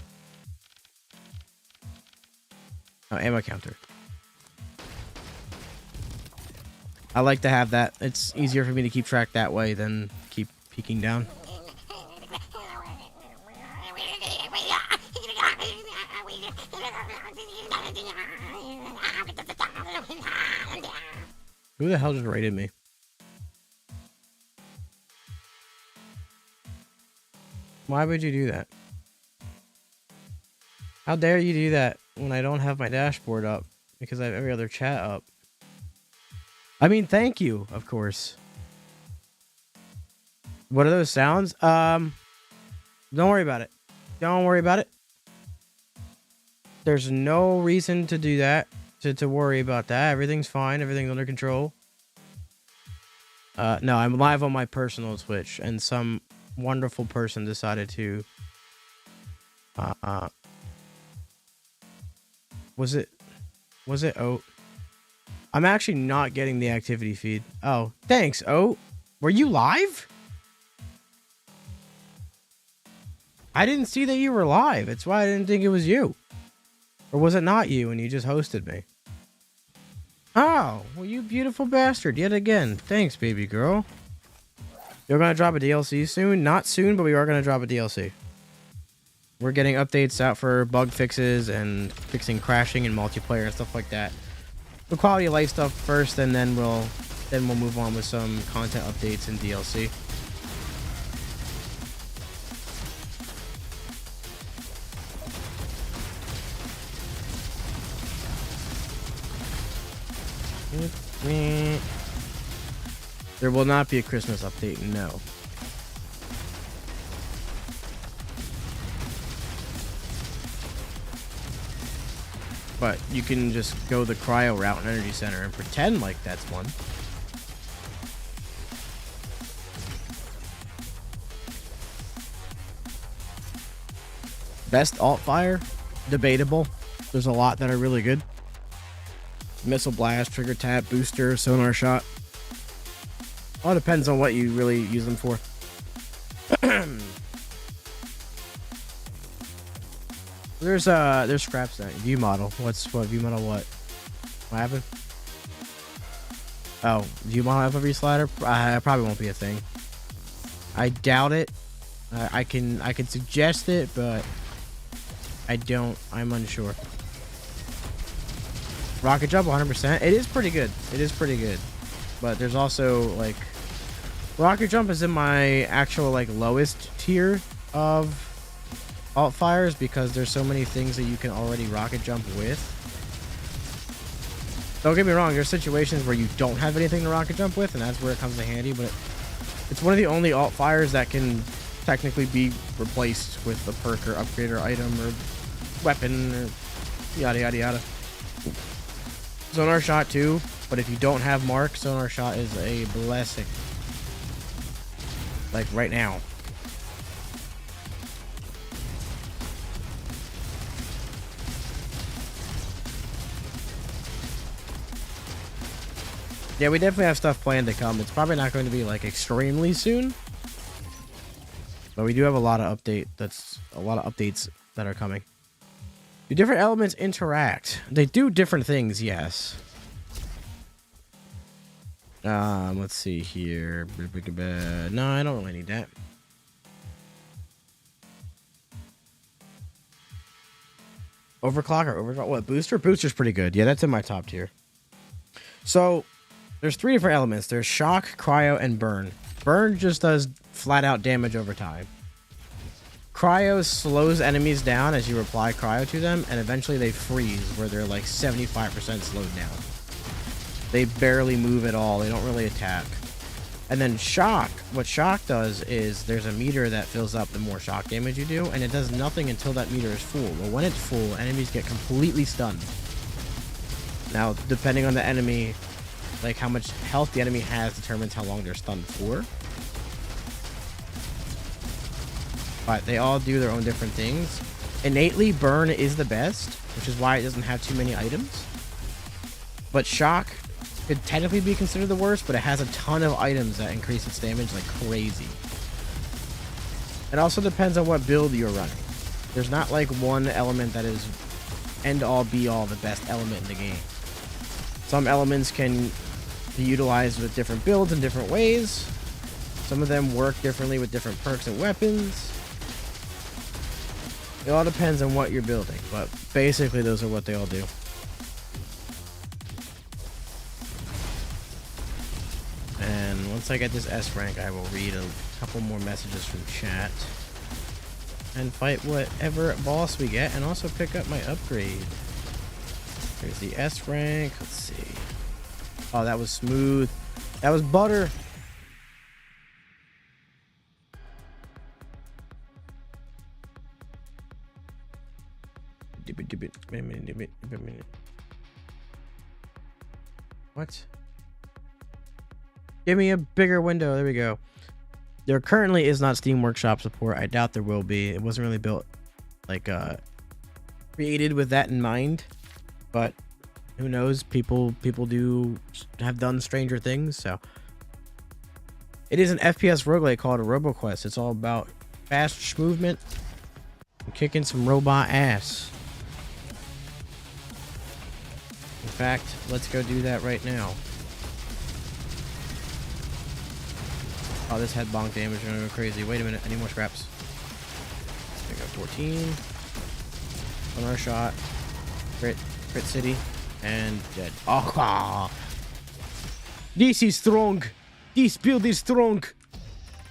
Oh, ammo counter. I like to have that. It's easier for me to keep track that way than keep peeking down. Who the hell just raided me? Why would you do that? How dare you do that when I don't have my dashboard up because I have every other chat up? I mean, thank you, of course. What are those sounds? Don't worry about it. Don't worry about it. There's no reason to do that. To worry about that. Everything's fine. Everything's under control. No, I'm live on my personal Twitch, and some wonderful person decided to was it Oat? I'm actually not getting the activity feed. Oh, thanks, Oat. Were you live? I didn't see that you were live. That's why I didn't think it was you. Or was it not you and you just hosted me? Oh, well, you beautiful bastard. Yet again. Thanks, baby girl. You're going to drop a DLC soon? Not soon, but we are going to drop a DLC. We're getting updates out for bug fixes and fixing crashing and multiplayer and stuff like that. The quality of life stuff first, and then we'll move on with some content updates and DLC. There will not be a Christmas update, no. But you can just go the cryo route and energy center and pretend like that's one. Best alt fire? Debatable. There's a lot that are really good. Missile blast, trigger tap, booster, sonar shot. All depends on what you really use them for. There's scraps that view model. What view model? What happened? Oh, view model FOV slider. Probably won't be a thing. I doubt it. I can suggest it, but I don't. I'm unsure. Rocket jump 100%. It is pretty good. It is pretty good. But there's also like rocket jump is in my actual like lowest tier of alt fires because there's so many things that you can already rocket jump with. Don't get me wrong, there's situations where you don't have anything to rocket jump with, and that's where it comes in handy, but it's one of the only alt fires that can technically be replaced with a perk or upgrade or item or weapon or yada yada yada. Sonar shot too, but if you don't have mark, sonar shot is a blessing. Like right now. Yeah, we definitely have stuff planned to come. It's probably not going to be like extremely soon, but we do have a lot of updates that are coming. Do different elements interact? They do different things, yes. Let's see here. No, I don't really need that. Overclock or overclock? What, booster? Booster's pretty good. Yeah, that's in my top tier. So there's 3 different elements. There's shock, cryo, and burn. Burn just does flat out damage over time. Cryo slows enemies down as you apply cryo to them, and eventually they freeze where they're like 75% slowed down. They barely move at all. They don't really attack. And then shock. What shock does is there's a meter that fills up the more shock damage you do, and it does nothing until that meter is full. Well, when it's full, enemies get completely stunned. Now, depending on the enemy, like how much health the enemy has determines how long they're stunned for. But they all do their own different things. Innately, burn is the best, which is why it doesn't have too many items. But shock could technically be considered the worst, but it has a ton of items that increase its damage like crazy. It also depends on what build you're running. There's not like one element that is end all be all the best element in the game. Some elements can be utilized with different builds in different ways. Some of them work differently with different perks and weapons. It all depends on what you're building, but basically those are what they all do. And once I get this S rank, I will read a couple more messages from chat and fight whatever boss we get, and also pick up my upgrade. Here's the S rank. Let's see. Oh, that was smooth. That was butter. What? Give me a bigger window. There we go. There currently is not Steam Workshop support. I doubt there will be. It wasn't really built like created with that in mind, but who knows? People do have done stranger things. So it is an FPS roguelike called a RoboQuest. It's all about fast movement and kicking some robot ass. In fact, let's go do that right now. Oh, this head bonk damage is gonna go crazy. Wait a minute, I need more scraps. There we go, 14. On our shot. Crit city. And dead. Oh, this is strong. This build is strong.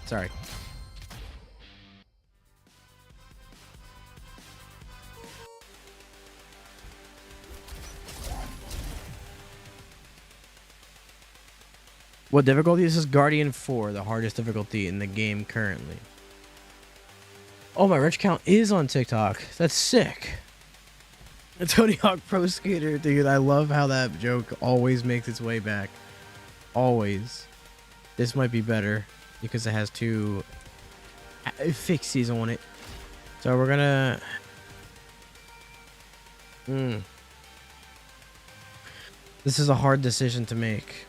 Sorry. What difficulty? This is Guardian 4, the hardest difficulty in the game currently. Oh, my rich count is on TikTok. That's sick. Tony Hawk Pro Skater, dude. I love how that joke always makes its way back. Always. This might be better because it has 2 fixies on it. So we're gonna... This is a hard decision to make.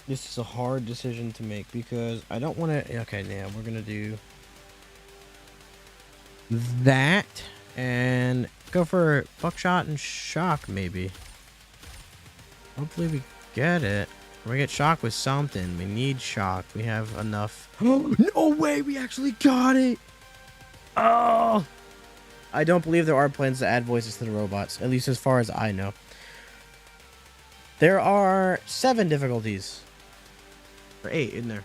This is a hard decision to make because I don't want to... Okay, yeah, we're going to do that and go for buckshot and shock, maybe. Hopefully we get it. We get shock with something. We need shock. We have enough. No way! We actually got it! Oh! I don't believe there are plans to add voices to the robots, at least as far as I know. There are 7 difficulties. Or 8 in there.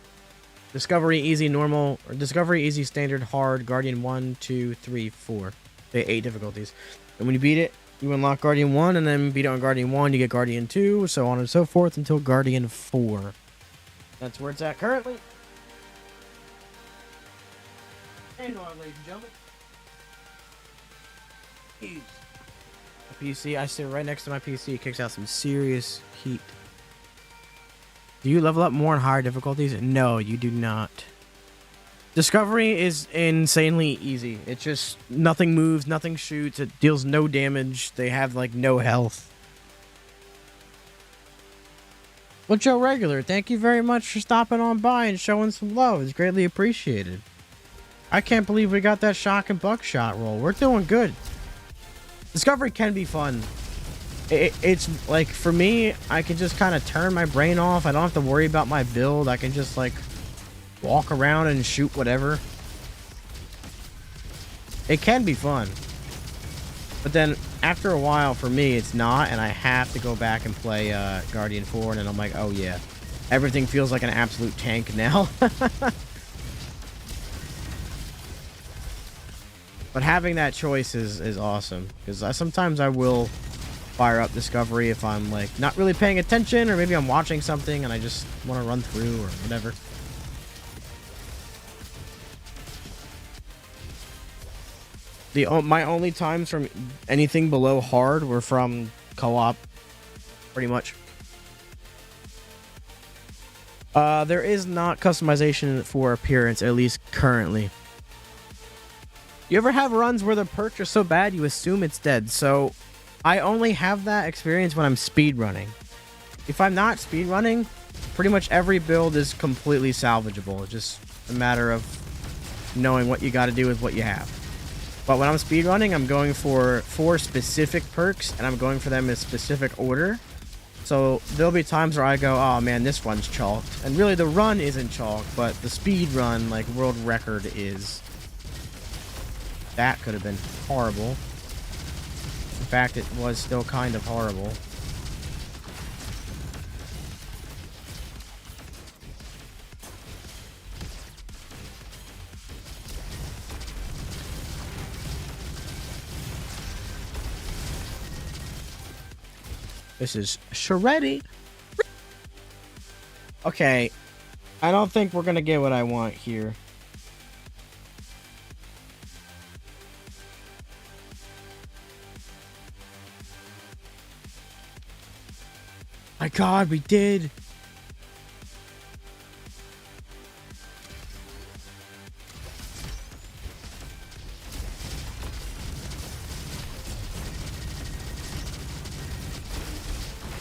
Discovery, easy, normal, or discovery, easy, standard, hard, guardian 1, 2, 3, 4. They 8 difficulties. And when you beat it, You unlock Guardian 1, and then beat on Guardian 1, you get Guardian 2, so on and so forth until Guardian 4. That's where it's at currently. And on, ladies and gentlemen. A PC, I sit right next to my PC, it kicks out some serious heat. Do you level up more on higher difficulties? No, you do not. Discovery is insanely easy. It's just nothing moves, nothing shoots, it deals no damage. They have like no health. Well, Joe Regular, thank you very much for stopping on by and showing some love. It's greatly appreciated. I can't believe we got that shock and buckshot roll. We're doing good. Discovery can be fun. It's like, for me, I can just kind of turn my brain off. I don't have to worry about my build. I can just like walk around and shoot whatever. It can be fun. But then after a while, for me, it's not, and I have to go back and play Guardian 4, and then I'm like, oh yeah, everything feels like an absolute tank now. But having that choice is awesome, because sometimes I will fire up Discovery if I'm like not really paying attention, or maybe I'm watching something and I just want to run through or whatever. My only times from anything below hard were from co-op, pretty much. There is not customization for appearance, at least currently. You ever have runs where the perks are so bad you assume it's dead? So I only have that experience when I'm speedrunning. If I'm not speedrunning, pretty much every build is completely salvageable. It's just a matter of knowing what you got to do with what you have. But when I'm speedrunning, I'm going for 4 specific perks, and I'm going for them in specific order. So there'll be times where I go, oh man, this one's chalked. And really the run isn't chalked, but the speed run, like world record, is. That could have been horrible. In fact, it was still kind of horrible. This is Shreddy. Okay. I don't think we're gonna get what I want here. My God, we did.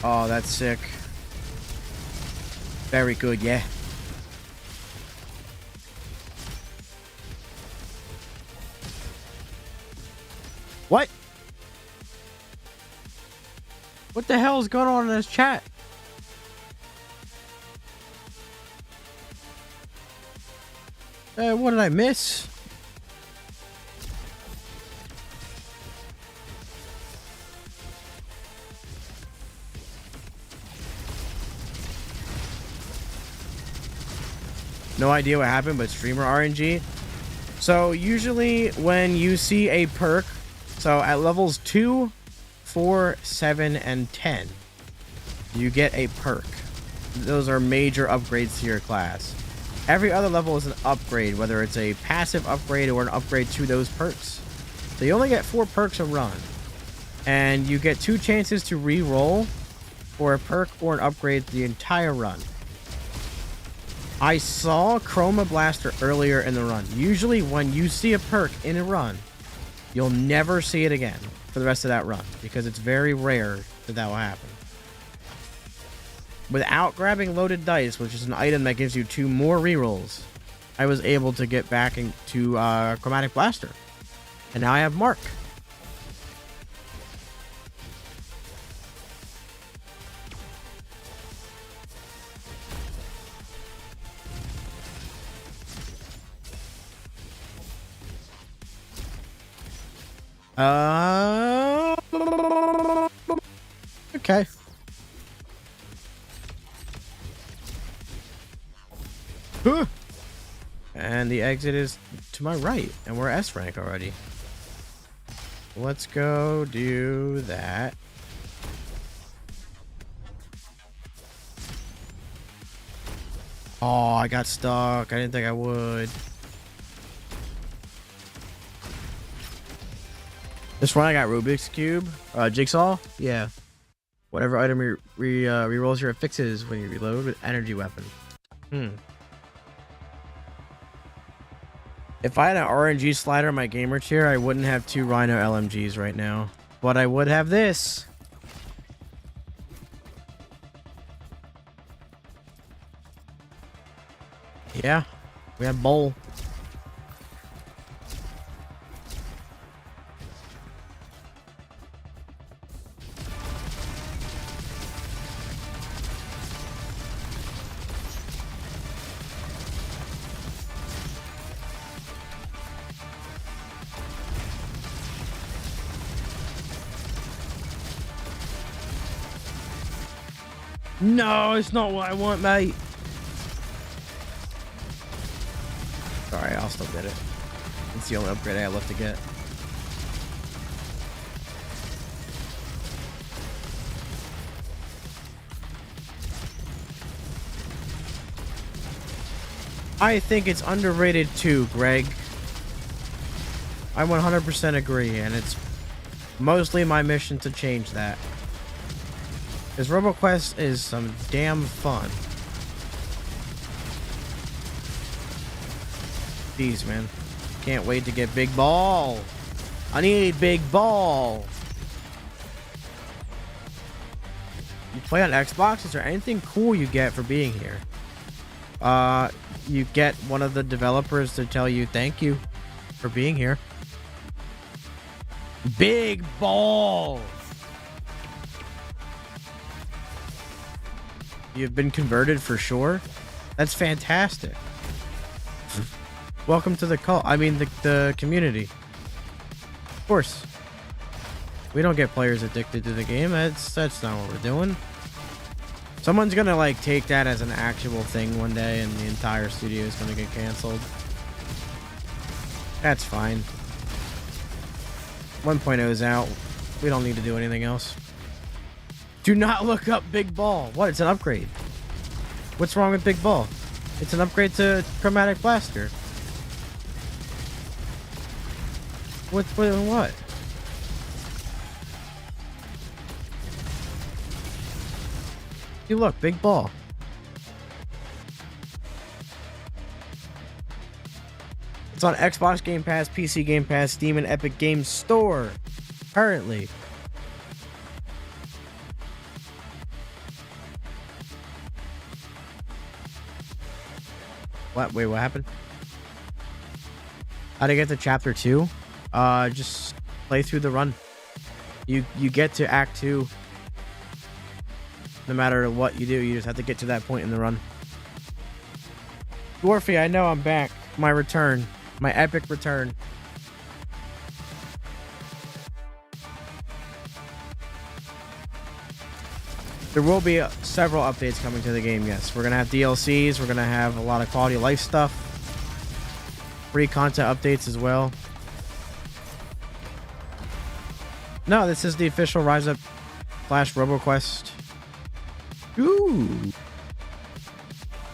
Oh, that's sick. Very good, yeah. What? What the hell is going on in this chat? What did I miss? No idea what happened, but streamer RNG. So usually when you see a perk, so at levels 2, 4, 7, and 10, you get a perk. Those are major upgrades to your class. Every other level is an upgrade, whether it's a passive upgrade or an upgrade to those perks. So you only get 4 perks a run. And you get 2 chances to re-roll for a perk or an upgrade the entire run. I saw Chroma Blaster earlier in the run. Usually when you see a perk in a run, you'll never see it again for the rest of that run, because it's very rare that will happen. Without grabbing Loaded Dice, which is an item that gives you 2 more rerolls, I was able to get back into Chromatic Blaster. And now I have Mark. Okay. And the exit is to my right, and we're S rank already. Let's go do that. Oh, I got stuck. I didn't think I would. This one I got Rubik's Cube. Jigsaw? Yeah. Whatever item rerolls your fixes when you reload with energy weapon. If I had an RNG slider in my gamer chair, I wouldn't have 2 Rhino LMGs right now. But I would have this. Yeah, we have bowl. No, it's not what I want, mate. Sorry, I'll still get it. It's the only upgrade I have left to get. I think it's underrated too, Greg. I 100% agree, and it's mostly my mission to change that. Because RoboQuest is some damn fun. Jeez, man. Can't wait to get big ball. I need big ball. You play on Xbox? Is there anything cool you get for being here? You get one of the developers to tell you thank you for being here. Big ball. You've been converted for sure. That's fantastic. Welcome to the cult. I mean, the community. Of course. We don't get players addicted to the game. That's not what we're doing. Someone's gonna like take that as an actual thing one day, and the entire studio is gonna get canceled. That's fine. 1.0 is out. We don't need to do anything else. Do not look up Big Ball. What? It's an upgrade. What's wrong with Big Ball? It's an upgrade to Chromatic Blaster. What? You look, Big Ball. It's on Xbox Game Pass, PC Game Pass, Steam, and Epic Games Store. Currently. What? Wait, what happened? How to get to chapter 2? Just play through the run. You get to act 2. No matter what you do, you just have to get to that point in the run. Dwarfy, I know I'm back. My return. My epic return. There will be several updates coming to the game, yes. We're going to have DLCs. We're going to have a lot of quality of life stuff. Free content updates as well. No, this is the official Rise Up / RoboQuest. Ooh.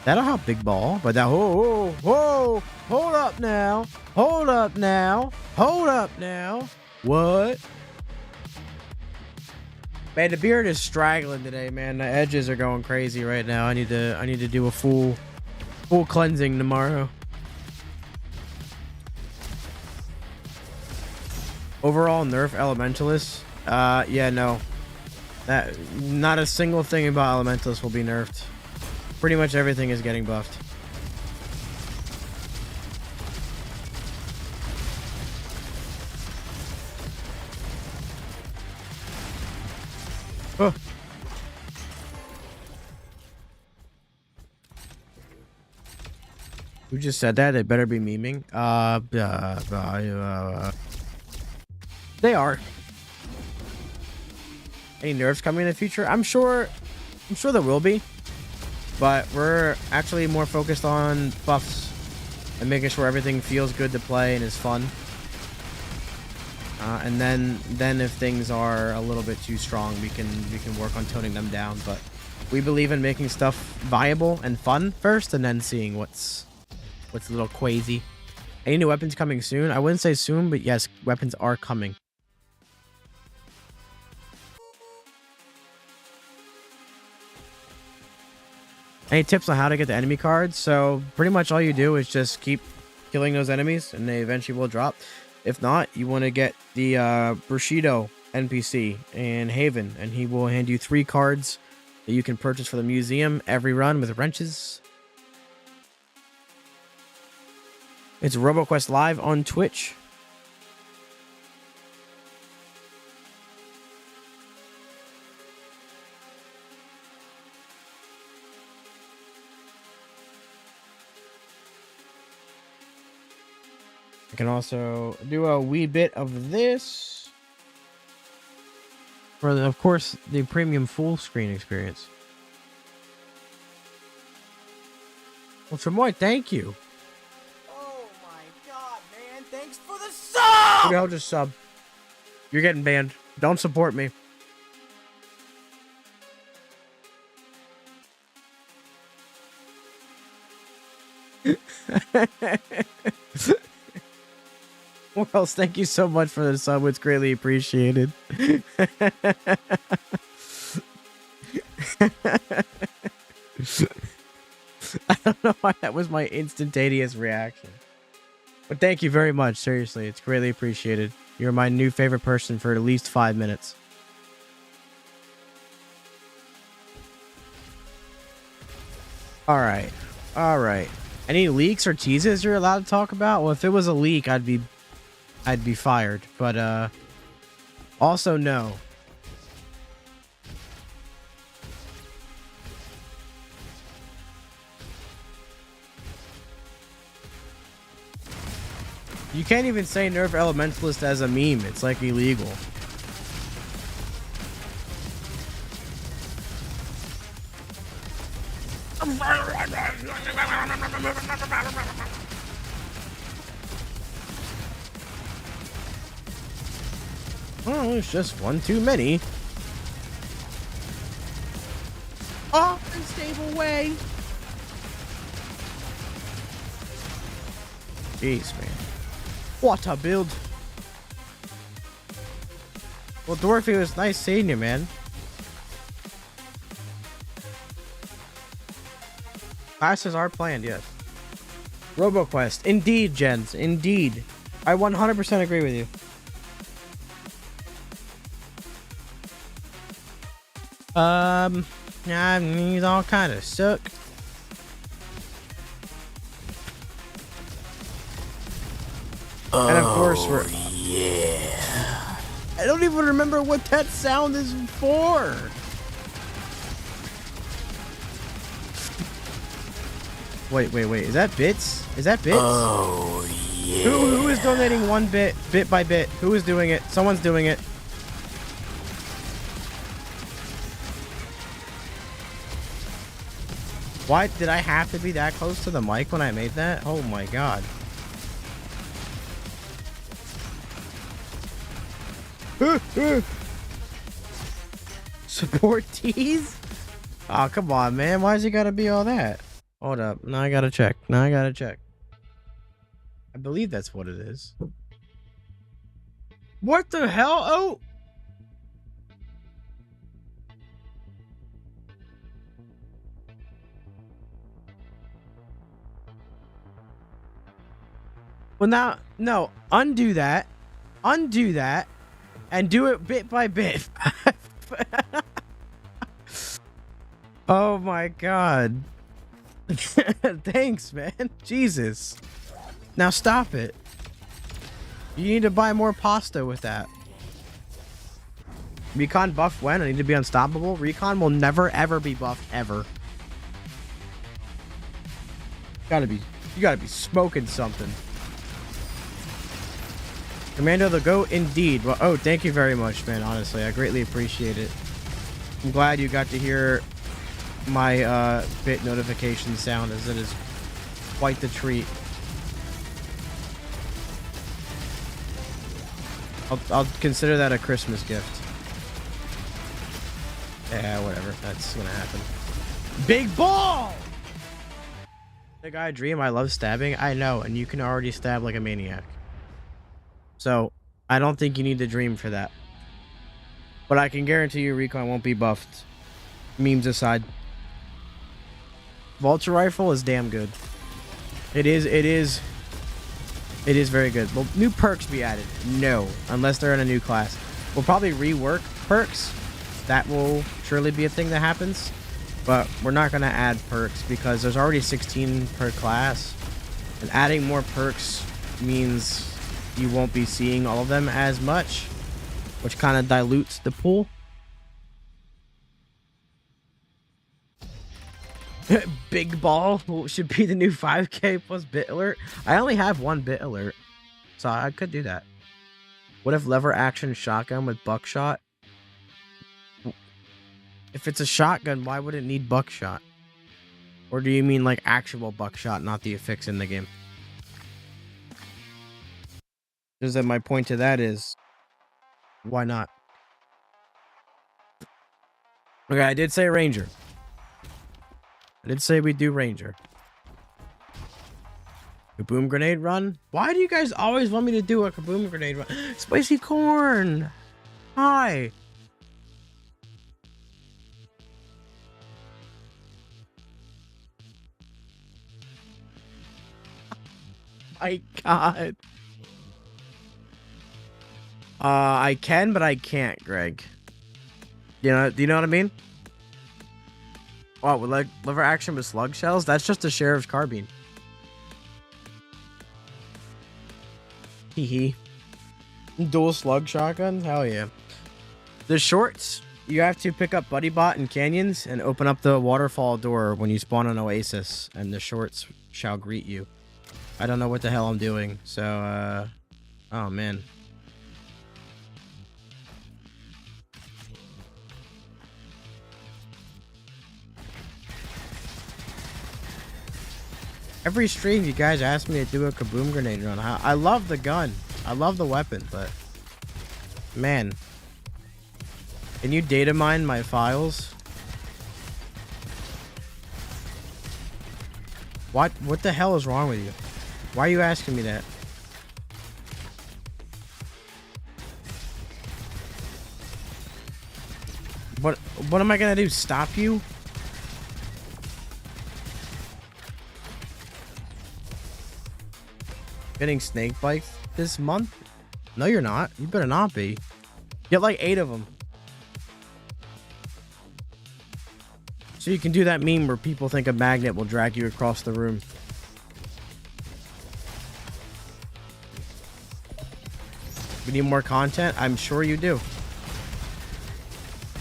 That'll help Big Ball, but that whoa, hold up now. Hold up now. Hold up now. What? Man, the beard is straggling today, man. The edges are going crazy right now. I need to do a full cleansing tomorrow. Overall nerf Elementalists. Yeah, no. That not a single thing about Elementalists will be nerfed. Pretty much everything is getting buffed. Oh. Who just said that? They better be memeing. They are. Any nerfs coming in the future? I'm sure there will be. But we're actually more focused on buffs and making sure everything feels good to play and is fun. And then if things are a little bit too strong, we can work on toning them down. But we believe in making stuff viable and fun first, and then seeing what's a little crazy. Any new weapons coming soon? I wouldn't say soon, but yes, weapons are coming. Any tips on how to get the enemy cards? So pretty much all you do is just keep killing those enemies and they eventually will drop. If not, you want to get the Bushido NPC in Haven, and he will hand you 3 cards that you can purchase for the museum every run with wrenches. It's RoboQuest Live on Twitch. I can also do a wee bit of this for, of course, the premium full screen experience. Well, Tremoy, thank you. Oh my god, man. Thanks for the sub! Who the hell just sub? You're getting banned. Don't support me. Wells, thank you so much for the sub. It's greatly appreciated. I don't know why that was my instantaneous reaction. But thank you very much. Seriously, it's greatly appreciated. You're my new favorite person for at least 5 minutes. Alright. Alright. Any leaks or teases you're allowed to talk about? Well, if it was a leak, I'd be fired. But also no. You can't even say Nerf Elementalist as a meme. It's like illegal. Oh, it's just one too many. Oh, unstable way. Jeez, man. What a build. Well, Dorothy, it was nice seeing you, man. Classes are planned, yes. RoboQuest. Indeed, Jens. Indeed. I 100% agree with you. Yeah, these all kind of suck. And of course we're... yeah. I don't even remember what that sound is for. Wait. Is that bits? Is that bits? Oh, yeah. Who is donating 1 bit by bit? Who is doing it? Someone's doing it. Why did I have to be that close to the mic when I made that? Oh my god. Support tees? Oh, come on, man. Why's it gotta be all that? Hold up. Now I gotta check. I believe that's what it is. What the hell? Oh! Well, now, no. Undo that. Undo that. And do it bit by bit. Oh my god. Thanks, man. Jesus. Now stop it. You need to buy more pasta with that. Recon buff when? I need to be unstoppable? Recon will never ever be buffed ever. You gotta be smoking something. Commando the GOAT, indeed. Well, oh, thank you very much, man. Honestly, I greatly appreciate it. I'm glad you got to hear my bit notification sound, as it is quite the treat. I'll consider that a Christmas gift. Yeah, whatever. That's gonna happen. Big ball! The guy dream, I love stabbing. I know, and you can already stab like a maniac. So, I don't think you need the dream for that. But I can guarantee you Recon won't be buffed. Memes aside. Vulture Rifle is damn good. It is very good. Will new perks be added? No, unless they're in a new class. We'll probably rework perks. That will surely be a thing that happens. But we're not going to add perks because there's already 16 per class. And adding more perks means you won't be seeing all of them as much, which kind of dilutes the pool. Big ball should be the new 5k plus bit alert. I only have one bit alert, so I could do that. What if lever action shotgun with buckshot? If it's a shotgun, why would it need buckshot? Or do you mean like actual buckshot, not the affix in the game? Just that my point to that is, why not? Okay, I did say Ranger. I did say we do Ranger. Kaboom grenade run? Why do you guys always want me to do a kaboom grenade run? Spicy corn! Hi! My God. I can, but I can't, Greg. You know, do you know what I mean? Oh, with like lever action with slug shells? That's just a sheriff's carbine. Hee. Dual slug shotgun? Hell yeah. The shorts, you have to pick up Buddy Bot in canyons and open up the waterfall door when you spawn an oasis, and the shorts shall greet you. I don't know what the hell I'm doing, so, oh man. Every stream you guys ask me to do a kaboom grenade run. I love the gun. I love the weapon, but man, can you data mine my files? What the hell is wrong with you? Why are you asking me that? What am I gonna do? Stop you? Getting snake bites this month? No, you're not. You better not be. Get like 8 of them. So you can do that meme where people think a magnet will drag you across the room. We need more content? I'm sure you do.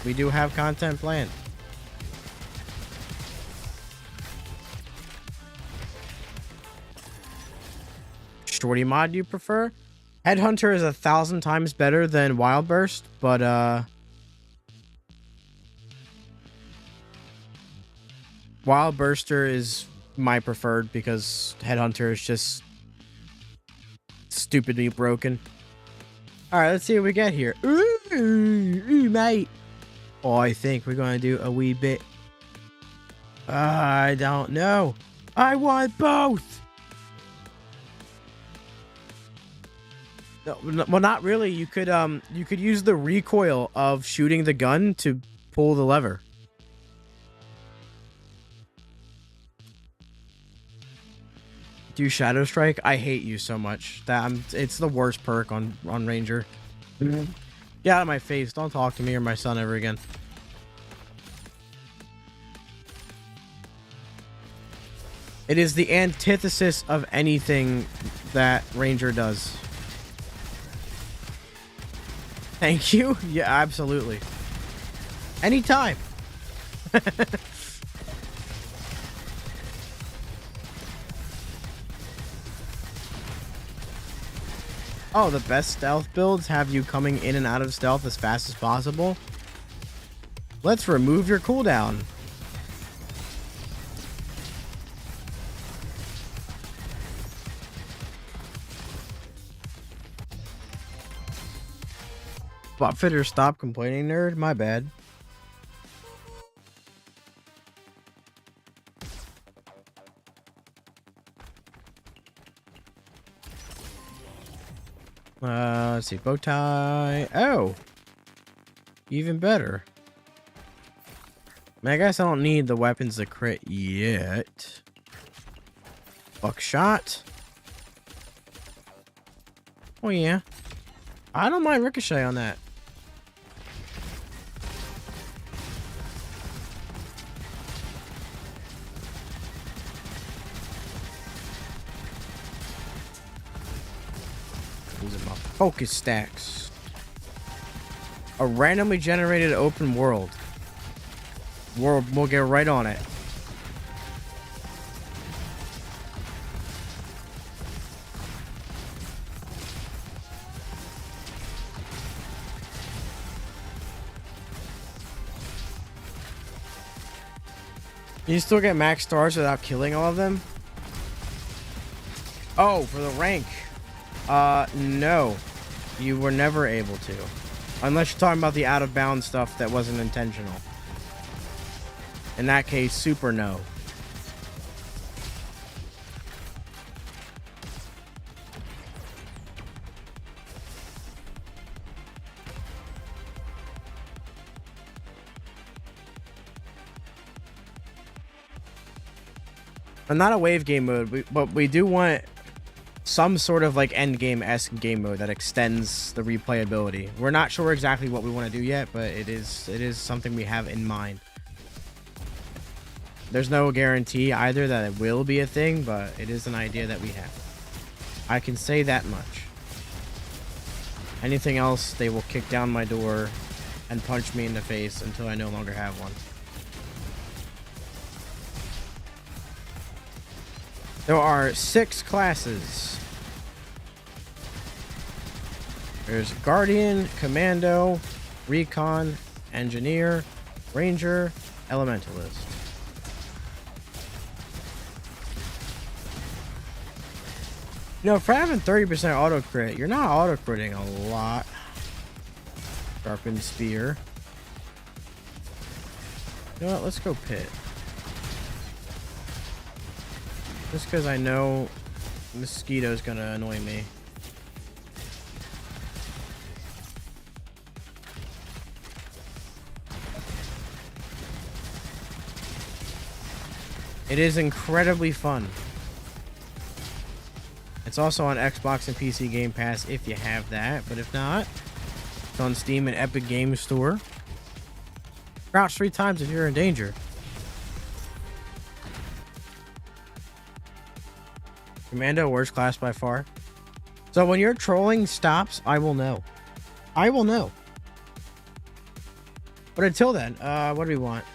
We do have content planned. Shorty mod do you prefer? Headhunter is 1,000 times better than Wild Burst, but Wild Burster is my preferred because Headhunter is just stupidly broken. Alright, let's see what we get here. Ooh, mate. Oh, I think we're gonna do a wee bit. I don't know. I want both. No, well, not really. You could use the recoil of shooting the gun to pull the lever. Do Shadow Strike? I hate you so much. It's the worst perk on Ranger. Get out of my face. Don't talk to me or my son ever again. It is the antithesis of anything that Ranger does. Thank you. Yeah, absolutely. Anytime. Oh, the best stealth builds have you coming in and out of stealth as fast as possible. Let's remove your cooldown. Spot fitter, stop complaining, nerd. My bad. Let's see. Bow tie. Oh. Even better. I mean, I guess I don't need the weapons to crit yet. Buckshot. Oh, yeah. I don't mind ricochet on that. These are my focus stacks. A randomly generated open world. We'll get right on it. You still get max stars without killing all of them? Oh, for the rank. No. You were never able to. Unless you're talking about the out of bounds stuff that wasn't intentional. In that case, super no. But not a wave game mode, but we do want some sort of like end game-esque game mode that extends the replayability. We're not sure exactly what we want to do yet, but it is something we have in mind. There's no guarantee either that it will be a thing, but it is an idea that we have. I can say that much. Anything else, they will kick down my door and punch me in the face until I no longer have one. There are 6 classes. There's Guardian, Commando, Recon, Engineer, Ranger, Elementalist. You know, for having 30% auto crit, you're not auto critting a lot. Sharpened Spear. You know what? Let's go Pit. Just because I know Mosquito's gonna annoy me. It is incredibly fun. It's also on Xbox and PC Game Pass if you have that, but if not, it's on Steam and Epic Games Store. Crouch 3 times if you're in danger. Commando, worst class by far. So when your trolling stops, I will know. I will know. But until then, what do we want?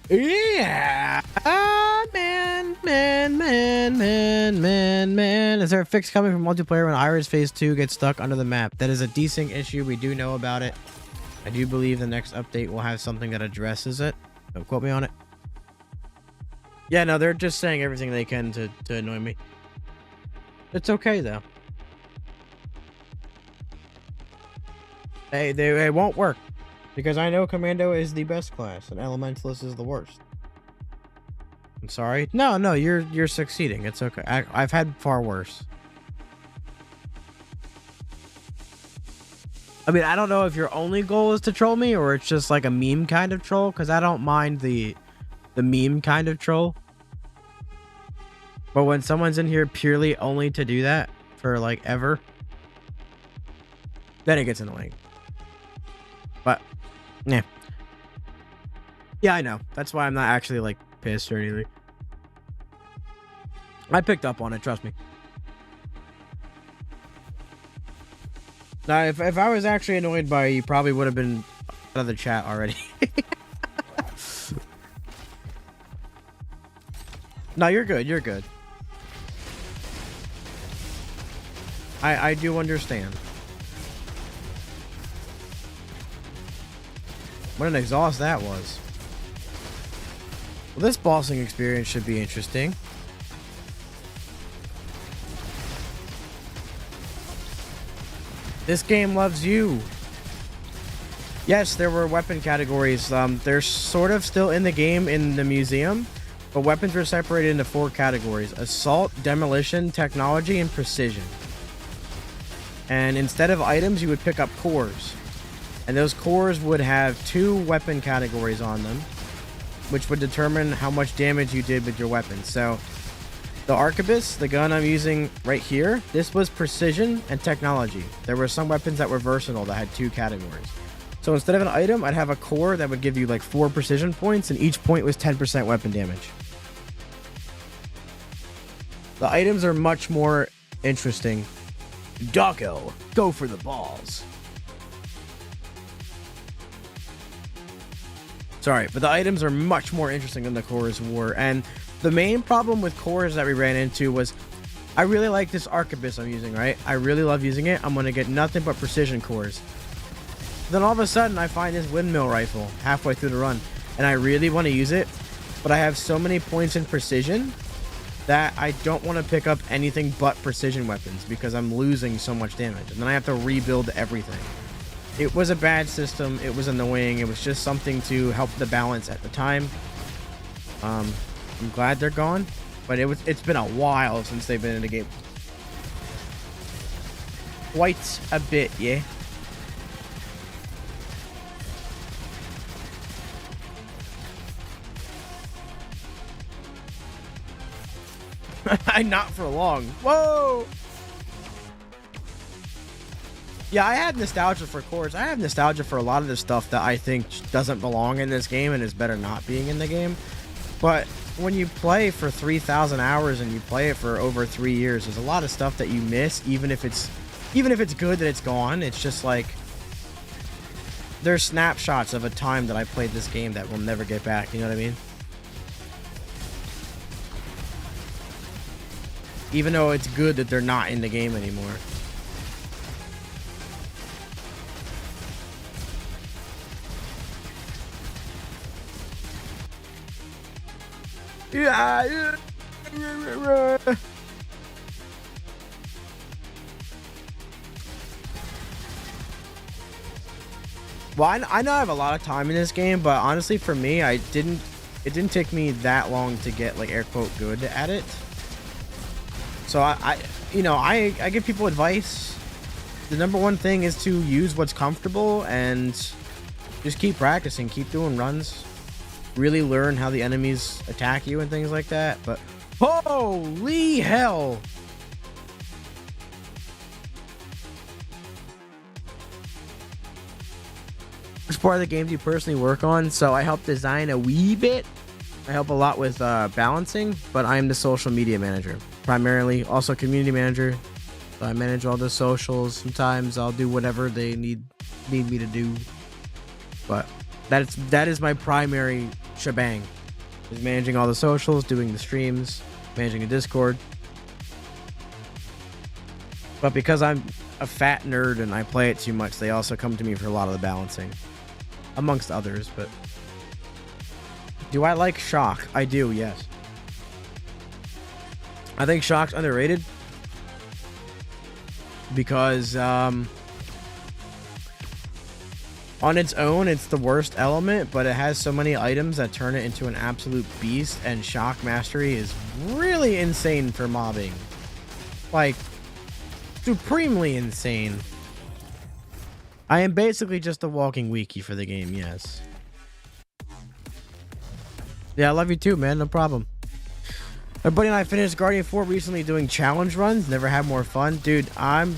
Yeah! Man. Is there a fix coming from multiplayer when Iris Phase 2 gets stuck under the map? That is a decent issue. We do know about it. I do believe the next update will have something that addresses it. Don't quote me on it. Yeah, no, they're just saying everything they can to annoy me. It's okay, though. They won't work. Because I know Commando is the best class, and Elementalist is the worst. I'm sorry. No, you're succeeding. It's okay. I've had far worse. I mean, I don't know if your only goal is to troll me, or it's just like a meme kind of troll, because I don't mind the meme kind of troll. But when someone's in here purely only to do that for like ever, then it gets annoying. But yeah, I know. That's why I'm not actually like pissed or anything. I picked up on it, trust me. Now, if I was actually annoyed by you, probably would have been out of the chat already. No, you're good. You're good. I do understand. What an exhaust that was. Well, this bossing experience should be interesting. This game loves you. Yes, there were weapon categories. They're sort of still in the game in the museum, but weapons were separated into 4 categories: assault, demolition, technology, and precision. And instead of items, you would pick up cores. And those cores would have 2 weapon categories on them, which would determine how much damage you did with your weapon. So the Arquebus, the gun I'm using right here, this was precision and technology. There were some weapons that were versatile that had 2 categories. So instead of an item, I'd have a core that would give you like 4 precision points, and each point was 10% weapon damage. The items are much more interesting. Doggo, go for the balls. Sorry, but the items are much more interesting than the cores were. And the main problem with cores that we ran into was, I really like this Arquebus I'm using, right? I really love using it. I'm going to get nothing but precision cores. Then all of a sudden, I find this windmill rifle halfway through the run, and I really want to use it, but I have so many points in precision that I don't want to pick up anything but precision weapons because I'm losing so much damage, and then I have to rebuild everything. It was a bad system. It was annoying. It was just something to help the balance at the time. I'm glad they're gone, but it's been a while since they've been in the game. Quite a bit, yeah. Not for long. Whoa! Yeah, I had nostalgia for cores. I have nostalgia for a lot of the stuff that I think doesn't belong in this game and is better not being in the game. But when you play for 3,000 hours and you play it for over 3 years, there's a lot of stuff that you miss, even if it's good that it's gone. It's just like there's snapshots of a time that I played this game that we'll never get back. You know what I mean? Even though it's good that they're not in the game anymore. Yeah. Well, I know I have a lot of time in this game, but honestly, for me, it didn't take me that long to get like air quote good at it. So I give people advice. The number one thing is to use what's comfortable and just keep practicing, keep doing runs, really learn how the enemies attack you and things like that. But holy hell! Which part of the game do you personally work on? So I help design a wee bit. I help a lot with balancing, but I'm the social media manager primarily, also community manager. So I manage all the socials. Sometimes I'll do whatever they need me to do, but that is my primary shebang, is managing all the socials, doing the streams, managing a Discord. But because I'm a fat nerd and I play it too much, they also come to me for a lot of the balancing, amongst others. But do I like Shock? I do, yes. I think Shock's underrated because on its own, it's the worst element, but it has so many items that turn it into an absolute beast, and Shock Mastery is really insane for mobbing. Like, supremely insane. I am basically just a walking wiki for the game, yes. Yeah, I love you too, man. No problem. My buddy and I finished Guardian 4 recently doing challenge runs. Never had more fun. Dude, I've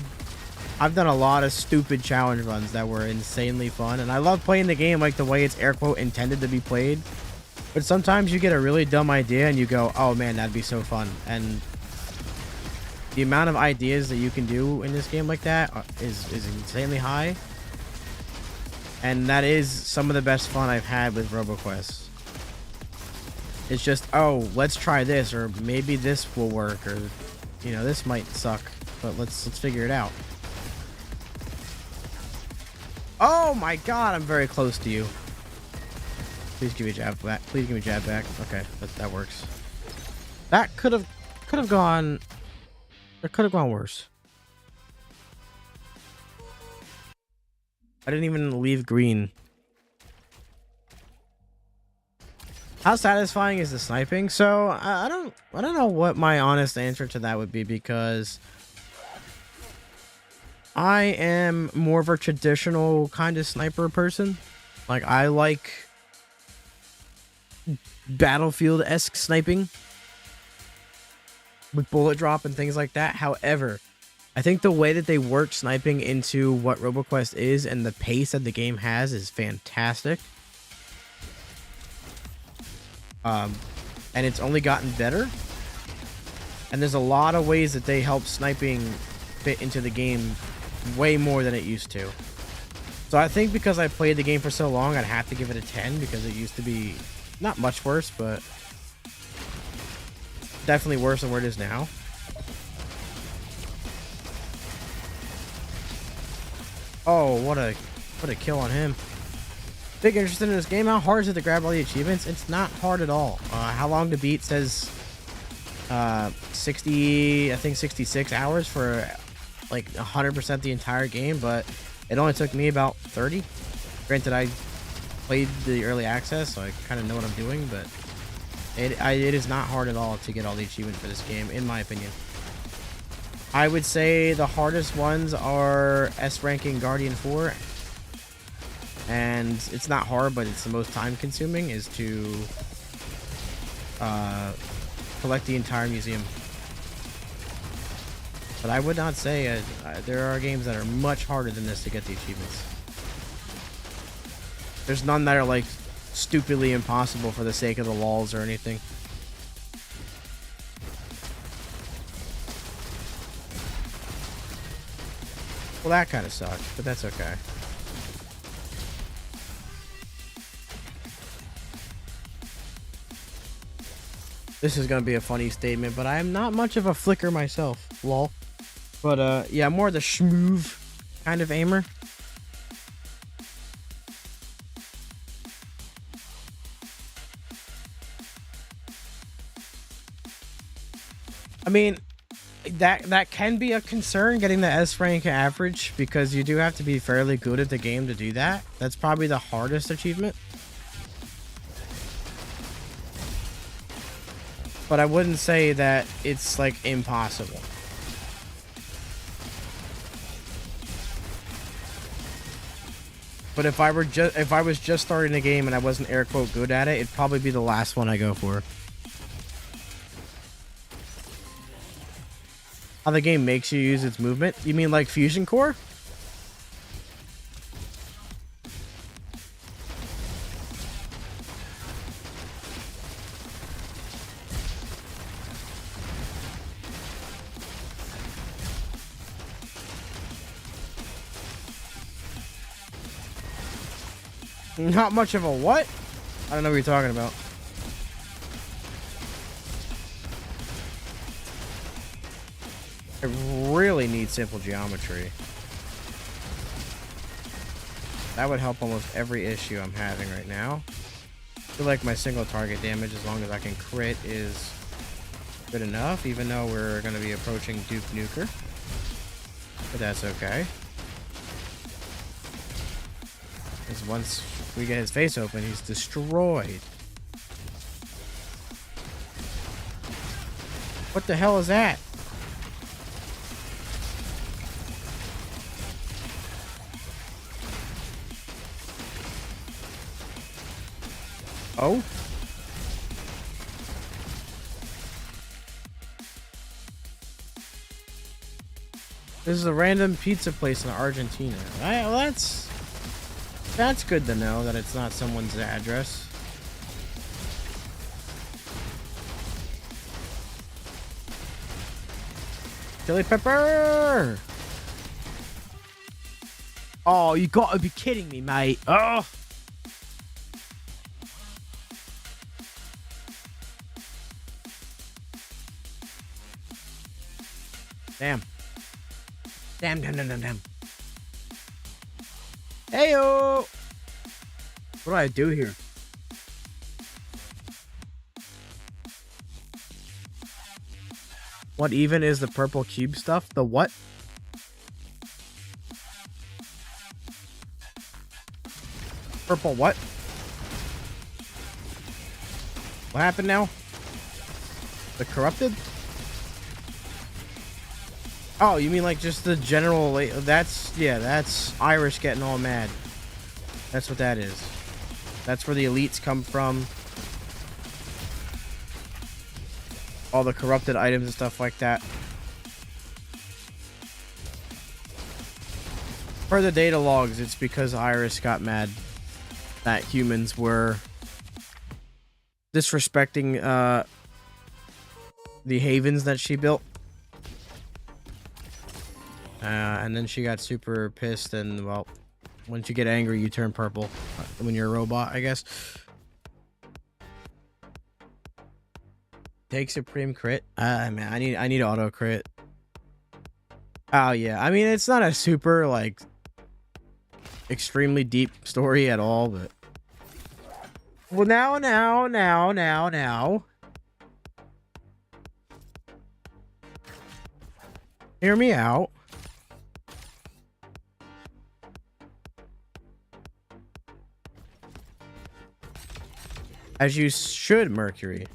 done a lot of stupid challenge runs that were insanely fun. And I love playing the game like the way it's air quote intended to be played. But sometimes you get a really dumb idea and you go, oh man, that'd be so fun. And the amount of ideas that you can do in this game like that is insanely high. And that is some of the best fun I've had with RoboQuest. It's just, oh, let's try this, or maybe this will work, or, you know, this might suck, but let's figure it out. Oh my god, I'm very close to you. Please give me a jab back. Please give me a jab back. Okay, that works. That could have gone. It could have gone worse. I didn't even leave green. How satisfying is the sniping? So I don't know what my honest answer to that would be, because I am more of a traditional kind of sniper person. Like, I like Battlefield-esque sniping with bullet drop and things like that. However, I think the way that they work sniping into what RoboQuest is and the pace that the game has is fantastic. And it's only gotten better. And there's a lot of ways that they help sniping fit into the game way more than it used to. So I think because I played the game for so long, I'd have to give it a 10, because it used to be not much worse, but definitely worse than where it is now. Oh, what a kill on him. Big interested in this game. How hard is it to grab all the achievements? It's not hard at all. How long to beat says 60, I think 66 hours for like 100% the entire game, but it only took me about 30. Granted, I played the early access, so I kind of know what I'm doing, but it is not hard at all to get all the achievements for this game, in my opinion. I would say the hardest ones are S ranking Guardian 4, and it's not hard, but it's the most time consuming, is to collect the entire museum. But I would not say there are games that are much harder than this to get the achievements. There's none that are like stupidly impossible for the sake of the lulz or anything. Well, that kind of sucked, but that's okay. This is gonna be a funny statement, but I am not much of a flicker myself, lol. But yeah, more the schmoove kind of aimer. I mean, that can be a concern, getting the S rank average, because you do have to be fairly good at the game to do that. That's probably the hardest achievement. But I wouldn't say that it's like impossible. But if I was just starting the game and I wasn't air quote good at it, it'd probably be the last one I go for. How the game makes you use its movement? You mean like Fusion Core? Not much of a what? I don't know what you're talking about. I really need simple geometry. That would help almost every issue I'm having right now. I feel like my single target damage, as long as I can crit, is good enough, even though we're going to be approaching Duke Nuker. But that's okay. Because once we get his face open, he's destroyed. What the hell is that? Oh? This is a random pizza place in Argentina. Well, that's good to know that it's not someone's address. Chili pepper! Oh, you gotta be kidding me, mate. Oh! Damn. Damn. Heyo! What do I do here? What even is the purple cube stuff? The what? Purple what? What happened now? The corrupted? Oh, you mean like just the general... That's... Yeah, that's Iris getting all mad. That's what that is. That's where the elites come from. All the corrupted items and stuff like that. Per the data logs, it's because Iris got mad that humans were disrespecting the havens that she built. And then she got super pissed, and well, once you get angry, you turn purple when you're a robot, I guess. Take supreme crit. Man, I need auto crit. Oh yeah, I mean it's not a super like extremely deep story at all, but well now. Hear me out. As you should, Mercury.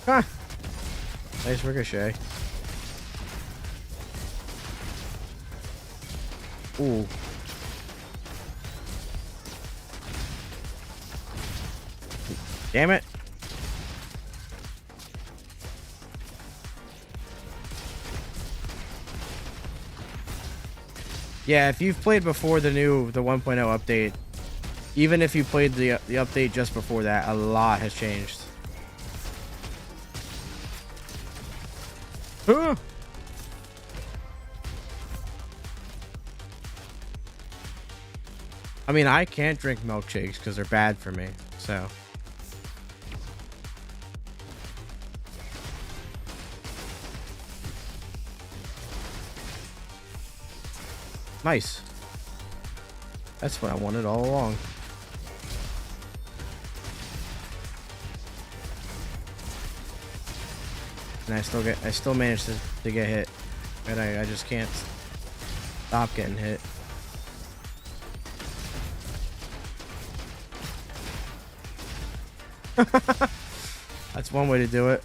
Huh. Nice ricochet. Ooh. Damn it. Yeah, if you've played before the 1.0 update, even if you played the update just before that, a lot has changed. Huh. I mean, I can't drink milkshakes because they're bad for me, so. Nice. That's what I wanted all along. And I still managed to get hit. And I just can't stop getting hit. That's one way to do it.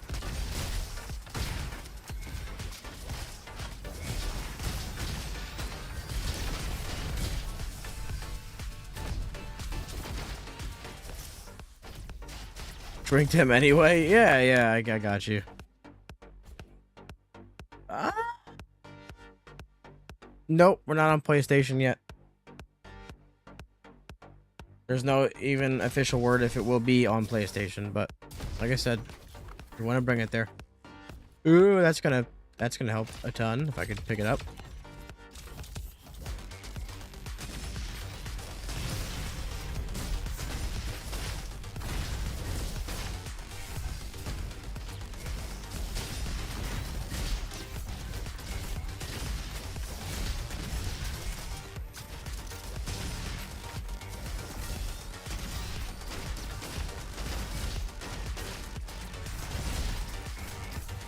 Drink him anyway? Yeah, I got you. Nope, we're not on PlayStation yet. There's no even official word if it will be on PlayStation, but like I said, if you want to bring it there. Ooh, that's gonna help a ton if I could pick it up.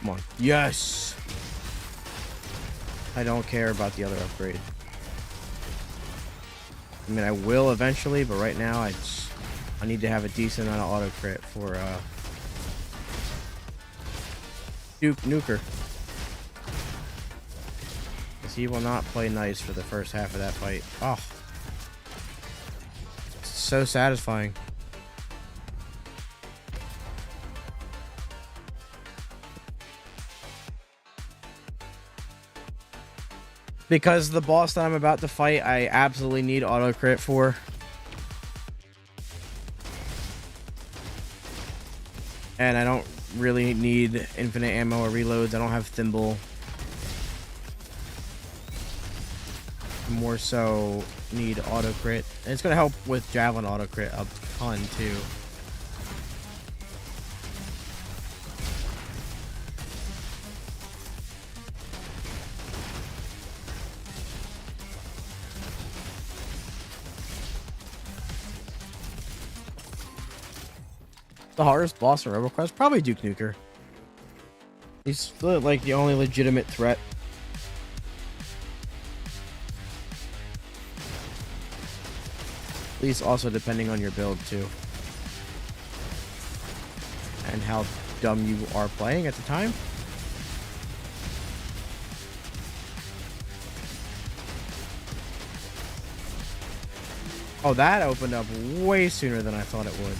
Come on. Yes! I don't care about the other upgrade. I mean, I will eventually, but right now I need to have a decent amount of auto crit for Duke Nuker. Because he will not play nice for the first half of that fight. Oh. It's so satisfying. Because the boss that I'm about to fight, I absolutely need auto crit for. And I don't really need infinite ammo or reloads. I don't have Thimble. More so need auto crit. And it's going to help with Javelin auto crit a ton too. The hardest boss in RoboQuest? Probably Duke Nuker. He's like the only legitimate threat. At least also depending on your build too. And how dumb you are playing at the time. Oh, that opened up way sooner than I thought it would.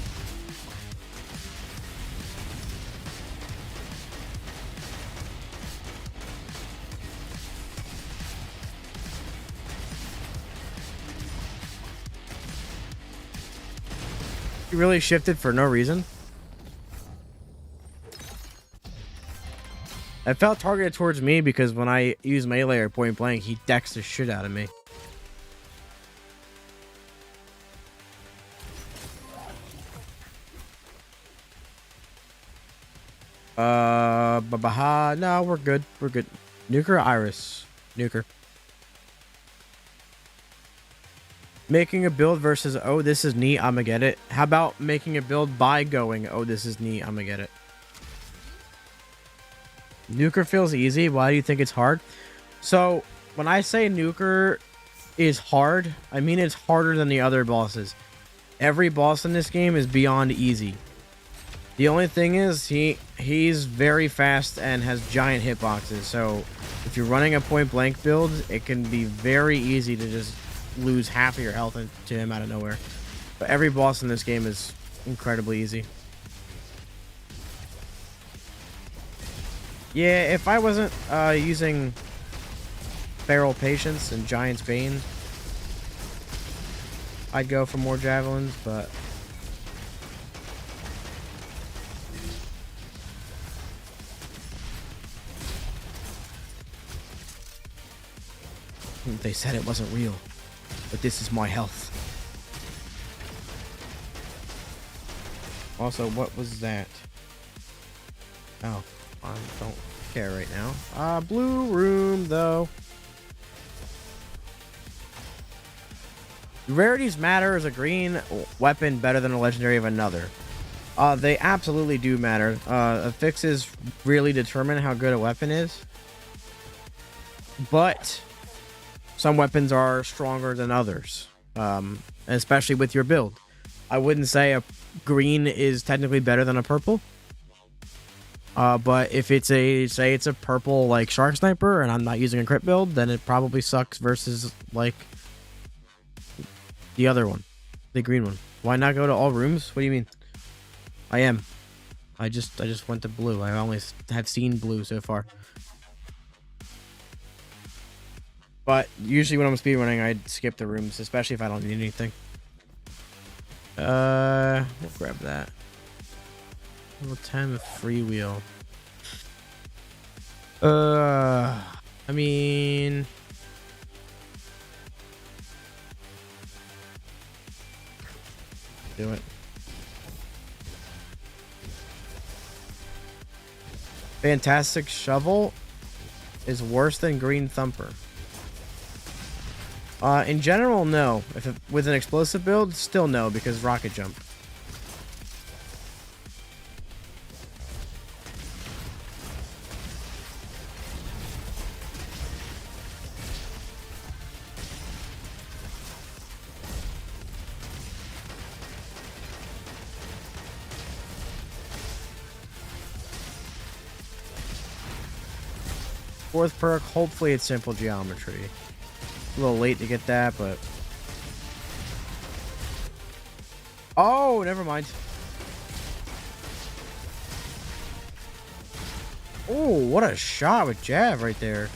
He really shifted for no reason. I felt targeted towards me because when I use melee or point blank, he decks the shit out of me. No, we're good. We're good. Nuker or Iris? Nuker. Making a build versus, oh, this is neat, I'ma get it. How about making a build by going, oh, this is neat, I'ma get it. Nuker feels easy. Why do you think it's hard? So, when I say Nuker is hard, I mean it's harder than the other bosses. Every boss in this game is beyond easy. The only thing is, he's very fast and has giant hitboxes. So, if you're running a point blank build, it can be very easy to just lose half of your health to him out of nowhere. But every boss in this game is incredibly easy. Yeah, if I wasn't using Feral Patience and Giant's Bane, I'd go for more javelins, but they said it wasn't real, but this is my health. Also, what was that? Oh, I don't care right now. Blue room, though. Rarities matter. Is a green weapon better than a legendary of another? They absolutely do matter. Affixes really determine how good a weapon is. But some weapons are stronger than others, especially with your build. I wouldn't say a green is technically better than a purple. But if it's say it's a purple like Shark Sniper and I'm not using a crit build, then it probably sucks versus like the other one, the green one. Why not go to all rooms? What do you mean? I am. I just went to blue. I only have seen blue so far. But usually when I'm speedrunning, I'd skip the rooms, especially if I don't need anything. We'll grab that. Level 10 freewheel. I mean, do it. Fantastic Shovel is worse than Green Thumper. In general, no. With an explosive build, still no, because rocket jump. Fourth perk, hopefully it's simple geometry. A little late to get that, but... Oh, never mind. Oh, what a shot with Jav right there.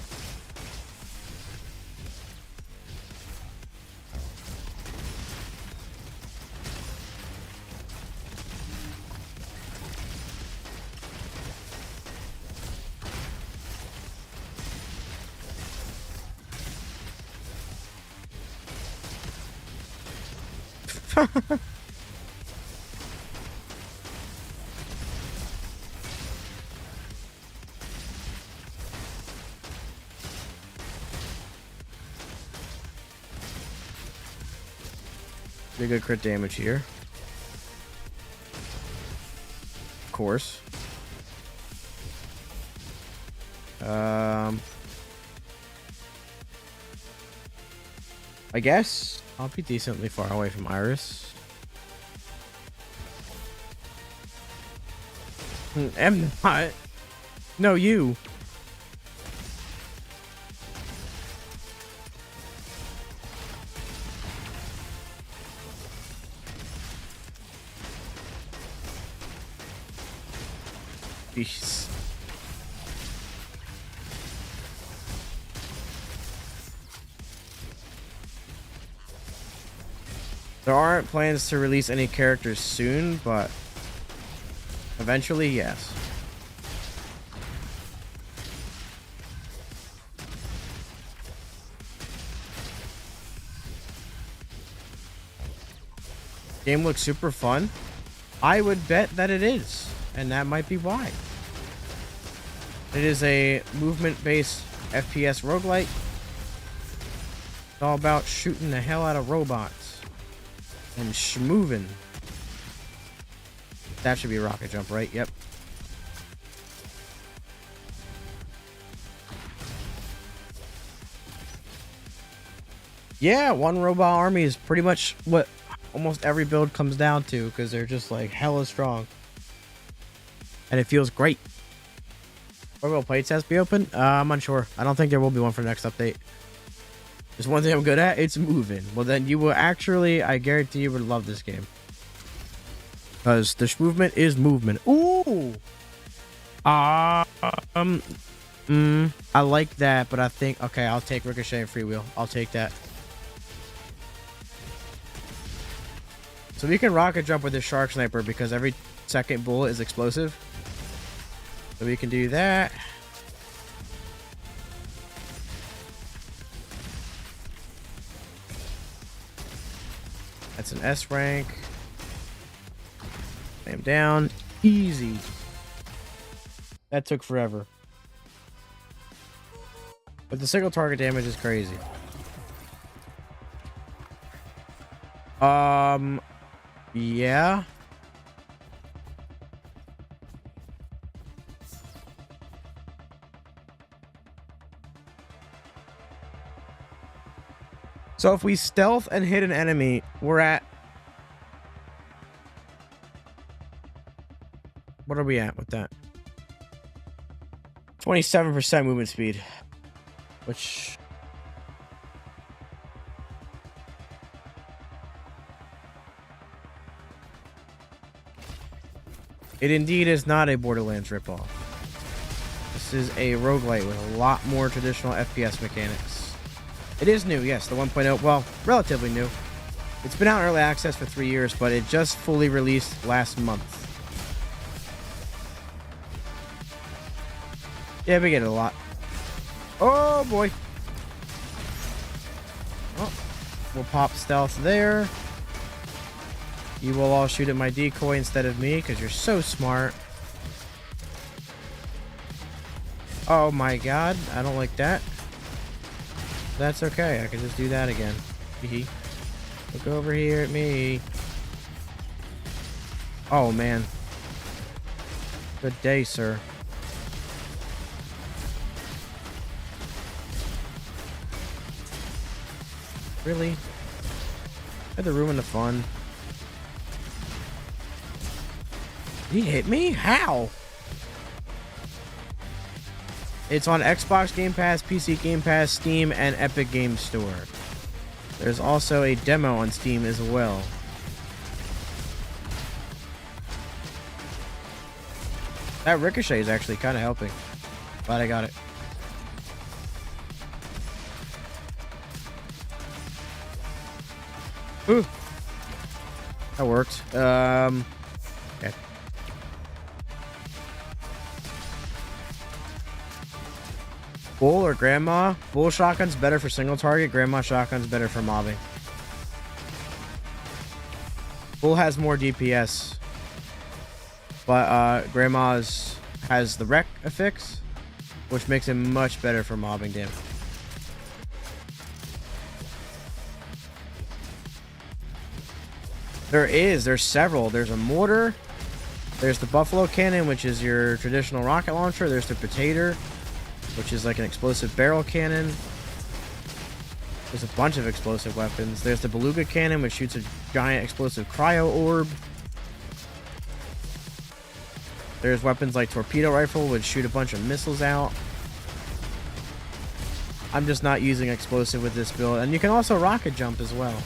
Pretty good crit damage here. course. I guess I'll be decently far away from Iris. Am not. No, you. Jeez. There aren't plans to release any characters soon, but eventually, yes. Game looks super fun. I would bet that it is, and that might be why. It is a movement-based FPS roguelike. It's all about shooting the hell out of robots and schmoovin'. That should be a rocket jump, right? Yep. Yeah, one robot army is pretty much what almost every build comes down to, because they're just like hella strong. And it feels great. Where will play test be open? I'm unsure. I don't think there will be one for the next update. There's one thing I'm good at, it's moving. Well, then you will actually, I guarantee you would love this game. Because the movement is movement. Ooh! I like that, but I think, okay, I'll take Ricochet and Freewheel. I'll take that. So we can rocket jump with this Shark Sniper because every second bullet is explosive. So we can do that. That's an S rank. Lay him down. Easy. That took forever. But the single target damage is crazy. Yeah. So if we stealth and hit an enemy, we're at... What are we at with that? 27% movement speed. Which... It indeed is not a Borderlands ripoff. This is a roguelite with a lot more traditional FPS mechanics. It is new, yes, the 1.0, well, relatively new. It's been out in early access for 3 years, but it just fully released last month. Yeah, we get it a lot. Oh, boy. Oh, we'll pop stealth there. You will all shoot at my decoy instead of me, because you're so smart. Oh my god, I don't like that. That's okay, I can just do that again. Look over here at me. Oh man. Good day, sir. Really? Had to ruin the fun. He hit me? How? It's on Xbox Game Pass, PC Game Pass, Steam, and Epic Games Store. There's also a demo on Steam as well. That Ricochet is actually kind of helping. Glad I got it. Ooh. That worked. Okay. Bull or Grandma? Bull shotgun's better for single target. Grandma shotgun's better for mobbing. Bull has more DPS. But Grandma's has the wreck affix, which makes it much better for mobbing damage. There's several. There's a mortar. There's the Buffalo Cannon, which is your traditional rocket launcher. There's the Potato, which is like an explosive barrel cannon. There's a bunch of explosive weapons. There's the Beluga Cannon, which shoots a giant explosive cryo orb. There's weapons like Torpedo Rifle, which shoot a bunch of missiles out. I'm just not using explosive with this build. And you can also rocket jump as well.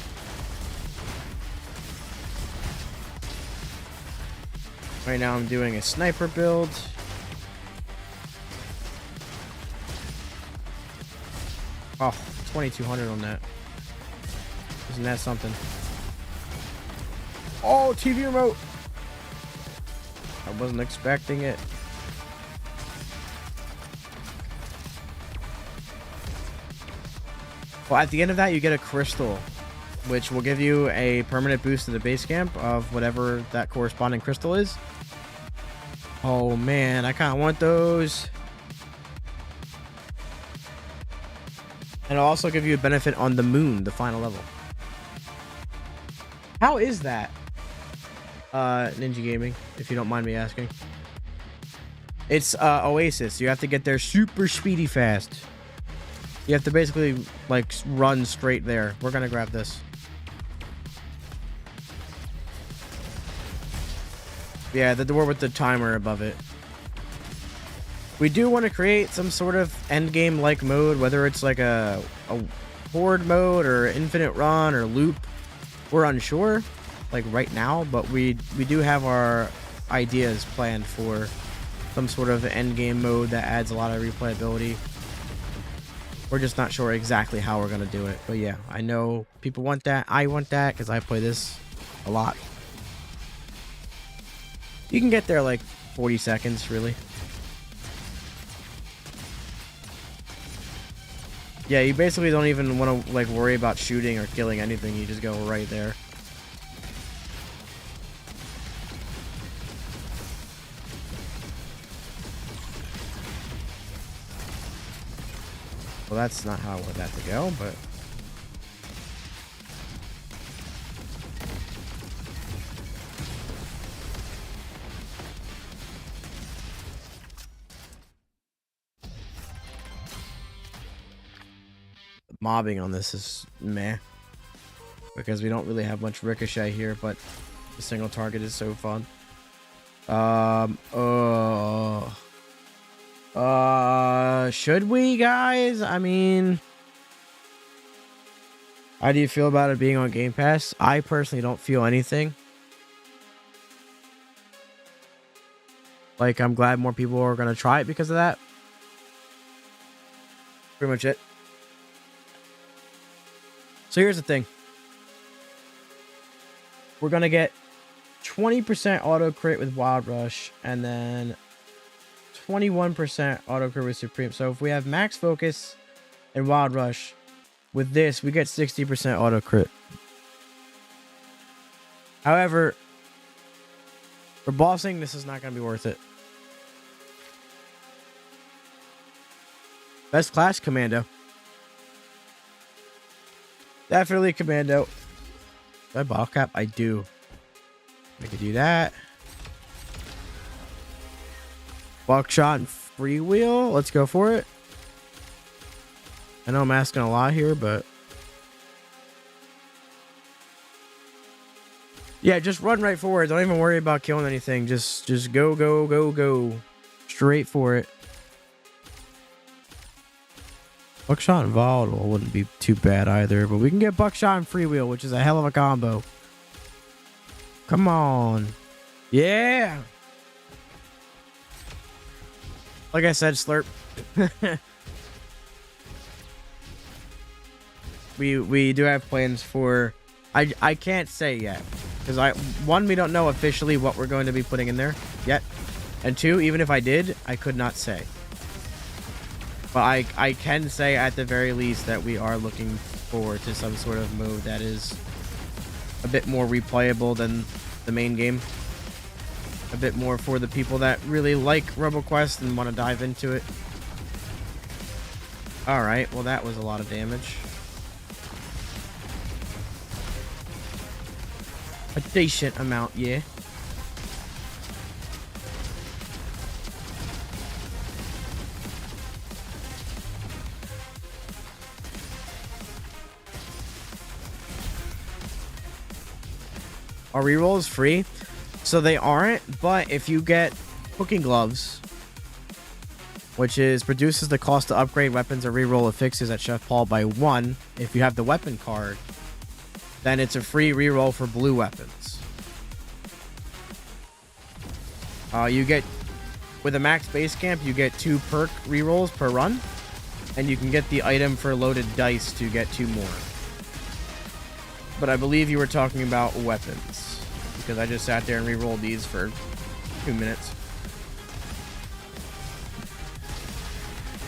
Right now I'm doing a sniper build. Oh, 2200 on that. Isn't that something? Oh, TV remote! I wasn't expecting it. Well, at the end of that, you get a crystal, which will give you a permanent boost to the base camp of whatever that corresponding crystal is. Oh man, I kind of want those. And it'll also give you a benefit on the moon, the final level. How is that? Ninja Gaming, if you don't mind me asking. It's Oasis. You have to get there super speedy fast. You have to basically like run straight there. We're gonna grab this. Yeah, the door with the timer above it. We do want to create some sort of end game like mode, whether it's like a horde mode or infinite run or loop. We're unsure like right now, but we do have our ideas planned for some sort of end game mode that adds a lot of replayability. We're just not sure exactly how we're gonna do it, but yeah, I know people want that. I want that because I play this a lot. You can get there like 40 seconds, really. Yeah, you basically don't even want to like worry about shooting or killing anything. You just go right there. Well, that's not how I want that to go, but mobbing on this is meh, because we don't really have much ricochet here, but the single target is so fun. Should we, guys? I mean, how do you feel about it being on Game Pass? I personally don't feel anything. Like, I'm glad more people are gonna try it because of that. Pretty much it. So here's the thing. We're going to get 20% auto crit with Wild Rush and then 21% auto crit with Supreme. So if we have max focus and Wild Rush, with this, we get 60% auto crit. However, for bossing, this is not going to be worth it. Best class, Commando. Definitely Commando. Do I bottle cap? I do. I could do that. Buckshot and freewheel. Let's go for it. I know I'm asking a lot here, but yeah, just run right forward. Don't even worry about killing anything. Just go, go, go, go. Straight for it. Buckshot and Volatile wouldn't be too bad either, but we can get Buckshot and Freewheel, which is a hell of a combo. Come on. Yeah. Like I said, Slurp. we do have plans for... I can't say yet. Because one, we don't know officially what we're going to be putting in there yet. And two, even if I did, I could not say. But I can say at the very least that we are looking forward to some sort of mode that is a bit more replayable than the main game. A bit more for the people that really like RoboQuest and want to dive into it. Alright, well that was a lot of damage. A decent amount, yeah. Our reroll is free, so they aren't. But if you get cooking gloves, which is reduces the cost to upgrade weapons or reroll affixes at Chef Paul by 1, if you have the weapon card, then it's a free reroll for blue weapons. You get, with a max base camp, you get 2 perk rerolls per run, and you can get the item for loaded dice to get 2 more. But I believe you were talking about weapons, because I just sat there and rerolled these for 2 minutes.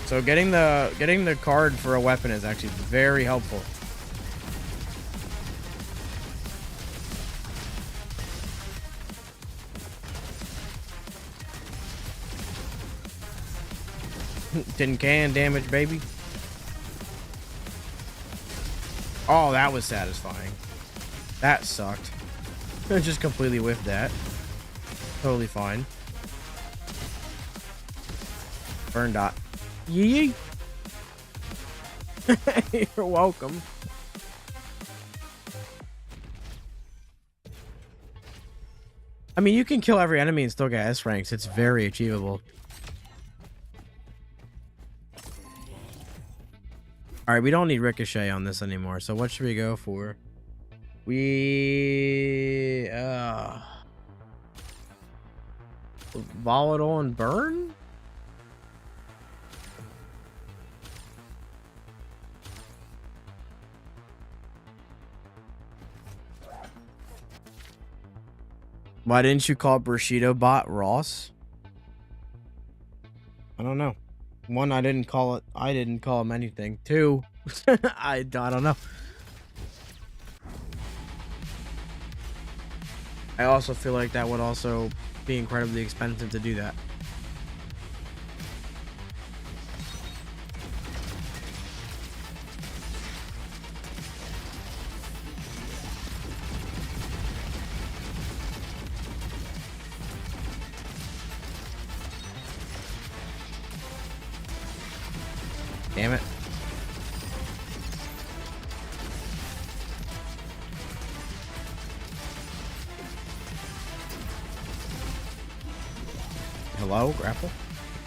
So getting the card for a weapon is actually very helpful. Tin can damage, baby. Oh, that was satisfying. That sucked. I just completely whiffed that. Totally fine. Burn dot. Yee. You're welcome. I mean, you can kill every enemy and still get S ranks. It's very achievable. All right, we don't need Ricochet on this anymore. So what should we go for? We Volatile and Burn? Why didn't you call Bushido bot Ross? I don't know. 1, I didn't call him anything. 2, I don't know. I also feel like that would also be incredibly expensive to do that. Damn it. Hello, grapple.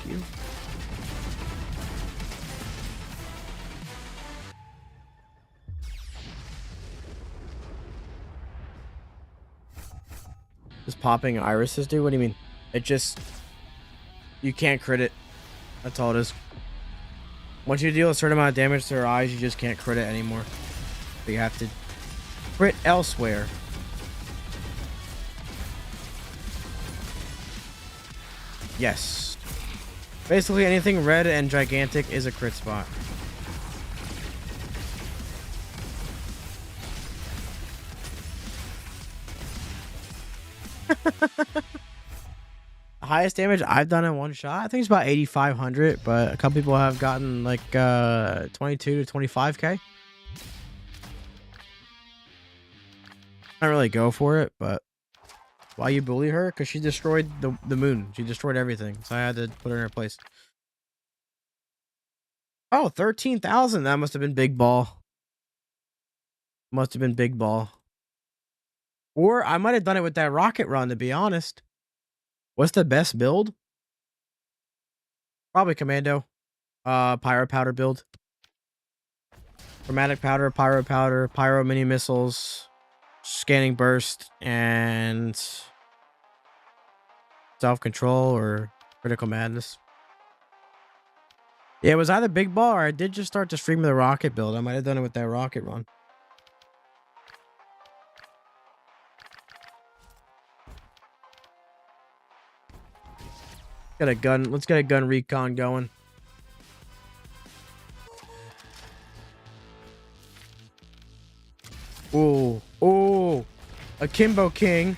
Thank you. Just popping irises, dude? What do you mean? It just... You can't crit it. That's all it is. Once you deal a certain amount of damage to her eyes, you just can't crit it anymore. So you have to crit elsewhere. Yes. Basically anything red and gigantic is a crit spot. Highest damage I've done in one shot, I think it's about 8,500, but a couple people have gotten like 22 to 25k. I don't really go for it, but why you bully her? Because she destroyed the moon. She destroyed everything, so I had to put her in her place. Oh, 13,000. That must have been big ball. Must have been big ball. Or I might have done it with that rocket run, to be honest. What's the best build? Probably commando. Pyro powder build. Chromatic powder, pyro mini missiles, scanning burst, and self-control or critical madness. Yeah, it was either big ball or I did just start to stream the rocket build. I might have done it with that rocket run. Got a gun. Let's get a gun recon going. Ooh, ooh, Akimbo King.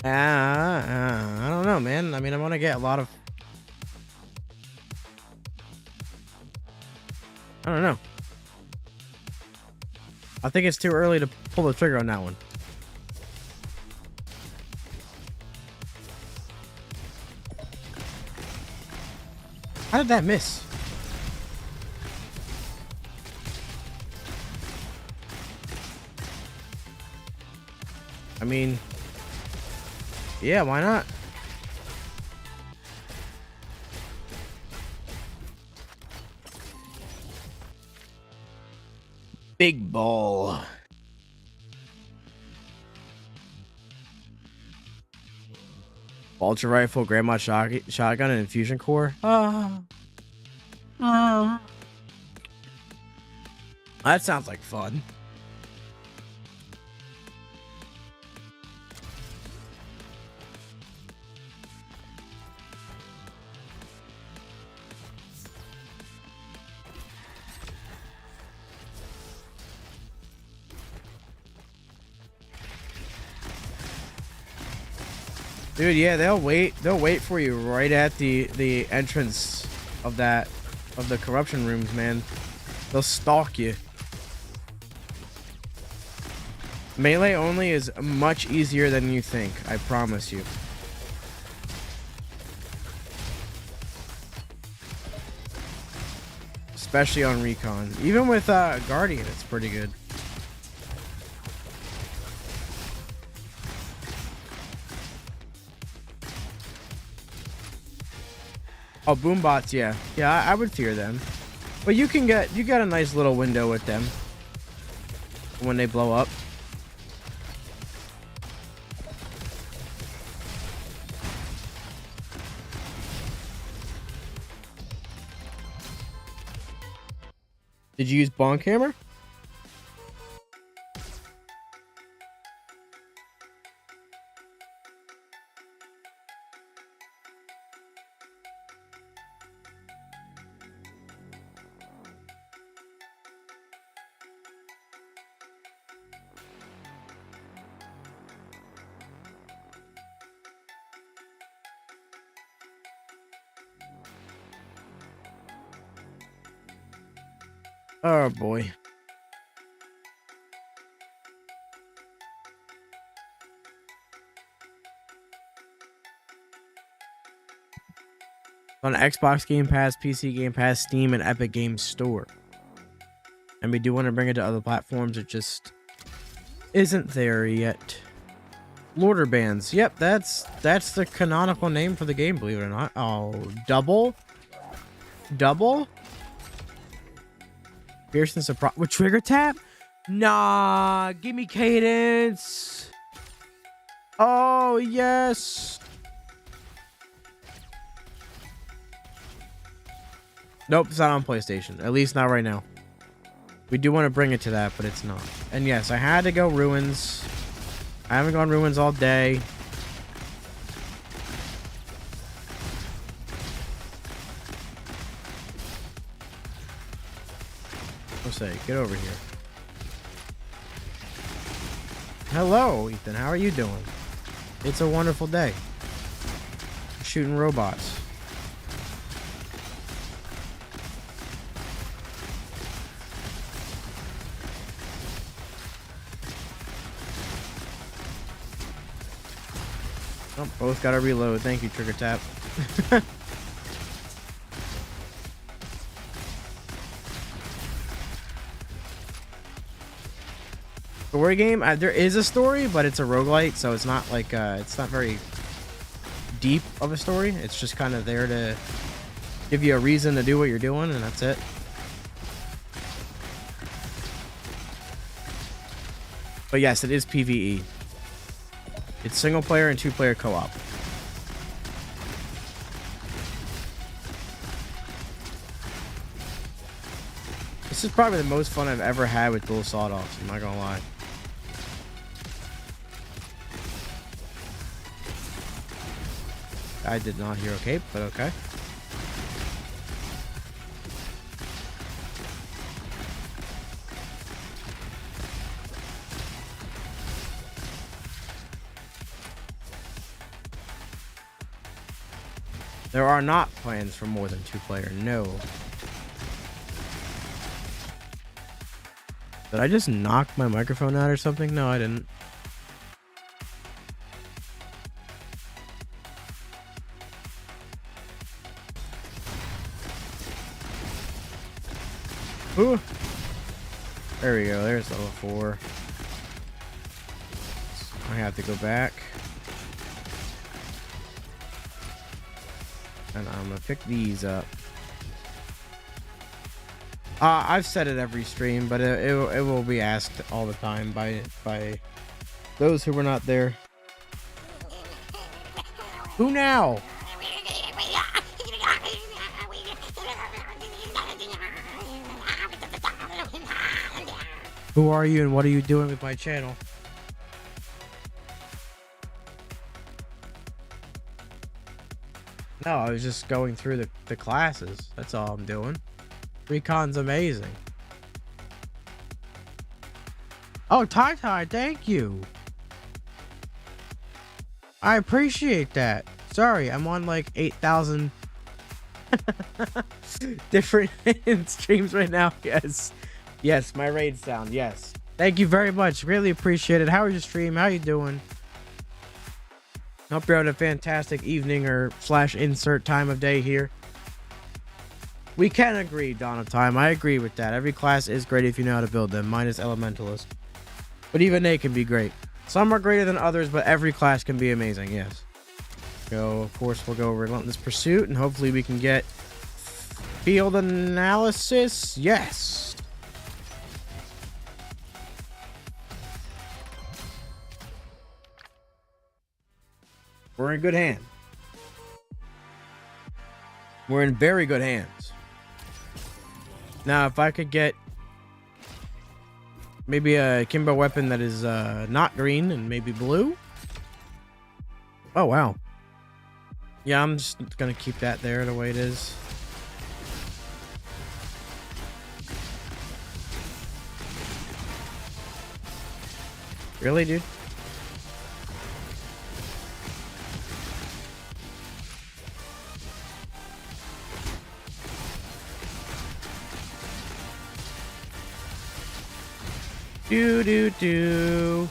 I don't know, man. I mean, I want to get a lot of. I don't know. I think it's too early to pull the trigger on that one. How did that miss? I mean, yeah, why not? Big ball. Ultra rifle, grandma shotgun, and infusion core. That sounds like fun. Dude, yeah, they'll wait for you right at the entrance of the corruption rooms, man. They'll stalk you. Melee only is much easier than you think, I promise you. Especially on Recon. Even with Guardian, it's pretty good. Oh, boombots, yeah. Yeah, I would fear them. But you get a nice little window with them when they blow up. Did you use Bonk Hammer? Oh boy. On Xbox Game Pass, PC Game Pass, Steam, and Epic Games Store. And we do want to bring it to other platforms. It just isn't there yet. Lorder Bands. Yep, that's the canonical name for the game, believe it or not. Oh, double? Pearson surprise with trigger tap? Nah, give me cadence. Oh, yes. Nope, it's not on PlayStation. At least not right now. We do want to bring it to that, but it's not. And yes, I had to go Ruins. I haven't gone Ruins all day. Say, get over here. Hello, Ethan. How are you doing? It's a wonderful day. Shooting robots. Oh, both gotta reload. Thank you, Trigger Tap. Story game, there is a story, but it's a roguelite, so it's not like it's not very deep of a story. It's just kind of there to give you a reason to do what you're doing, and that's it. But yes, it is PvE. It's single player and 2-player co-op. This is probably the most fun I've ever had with dual sawed-offs, I'm not gonna lie. I did not hear okay, but okay. There are not plans for more than 2-player, no. Did I just knock my microphone out or something? No, I didn't. Ooh. There we go, there's level 4. I have to go back. And I'm gonna pick these up. I've said it every stream, but it will be asked all the time by those who were not there. Who now? Who are you and what are you doing with my channel? No, I was just going through the classes. That's all I'm doing. Recon's amazing. Oh, Tai, thank you. I appreciate that. Sorry, I'm on like 8,000 different streams right now. Yes, my raid's down. Yes. Thank you very much. Really appreciate it. How was your stream? How you doing? Hope you're having a fantastic evening or / insert time of day here. We can agree, Dawn of Time. I agree with that. Every class is great if you know how to build them, minus Elementalist. But even they can be great. Some are greater than others, but every class can be amazing, yes. So, of course, we'll go Relentless Pursuit, and hopefully we can get Field Analysis. Yes! We're in good hands. We're in very good hands. Now, if I could get maybe a Kimbo weapon that is not green and maybe blue. Oh, wow. Yeah, I'm just going to keep that there the way it is. Really, dude? Do do do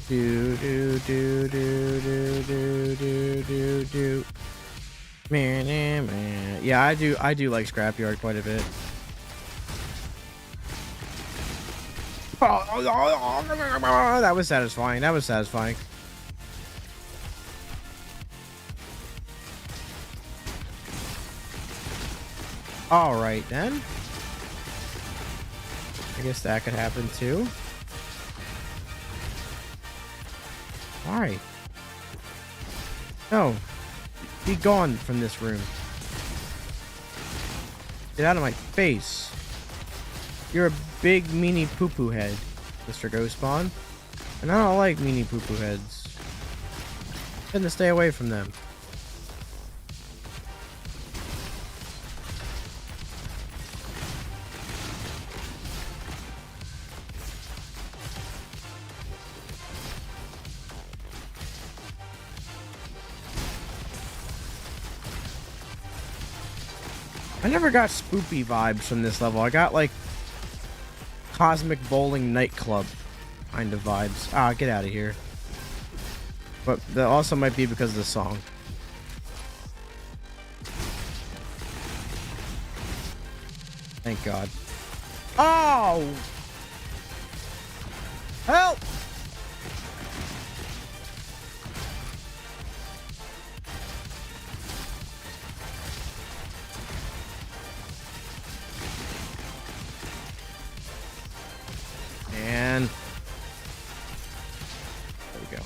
do do do do do do do do. Man. Yeah, I do like Scrapyard quite a bit. That was satisfying. That was satisfying. All right then. I guess that could happen too. Why? No. Be gone from this room. Get out of my face. You're a big meanie poo-poo head, Mr. Ghostbond. And I don't like meanie poo-poo heads. Tend to stay away from them. I never got spoopy vibes from this level. I got like Cosmic Bowling Nightclub kind of vibes. Ah, get out of here. But that also might be because of the song. Thank God. Oh! Help! And there we go.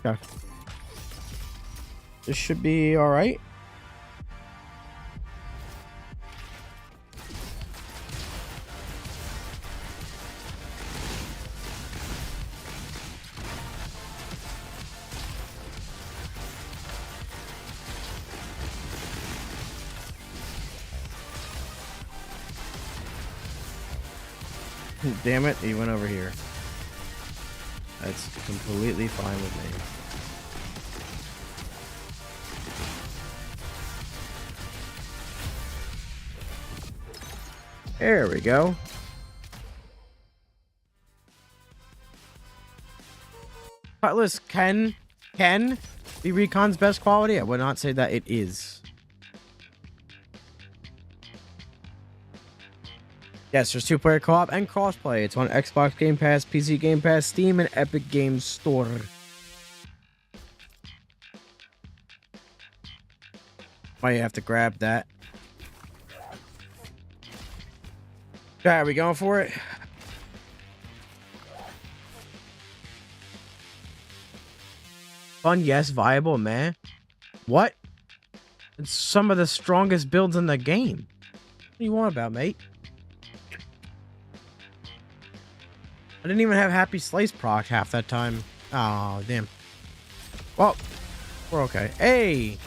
Okay. This should be all right. Damn it, he went over here. That's completely fine with me. There we go. Cutlass can be Recon's best quality. I would not say that it is. Yes, there's 2-player co-op and crossplay. It's on Xbox Game Pass, PC Game Pass, Steam, and Epic Games Store. Might have to grab that. Alright, are we going for it? Fun, yes. Viable, man. What? It's some of the strongest builds in the game. What do you want about, mate? I didn't even have Happy Slice proc half that time. Oh, damn. Well, we're okay. Hey!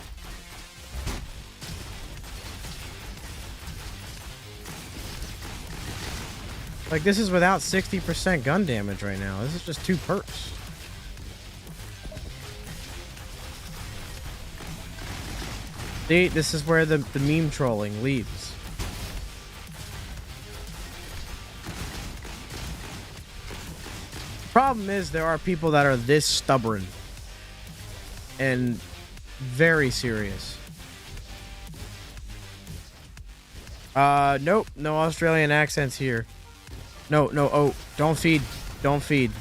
Like, this is without 60% gun damage right now. This is just 2 perks. See, this is where the meme trolling leads. Problem is, there are people that are this stubborn and very serious. Nope, no Australian accents here. No, oh, don't feed. Don't feed.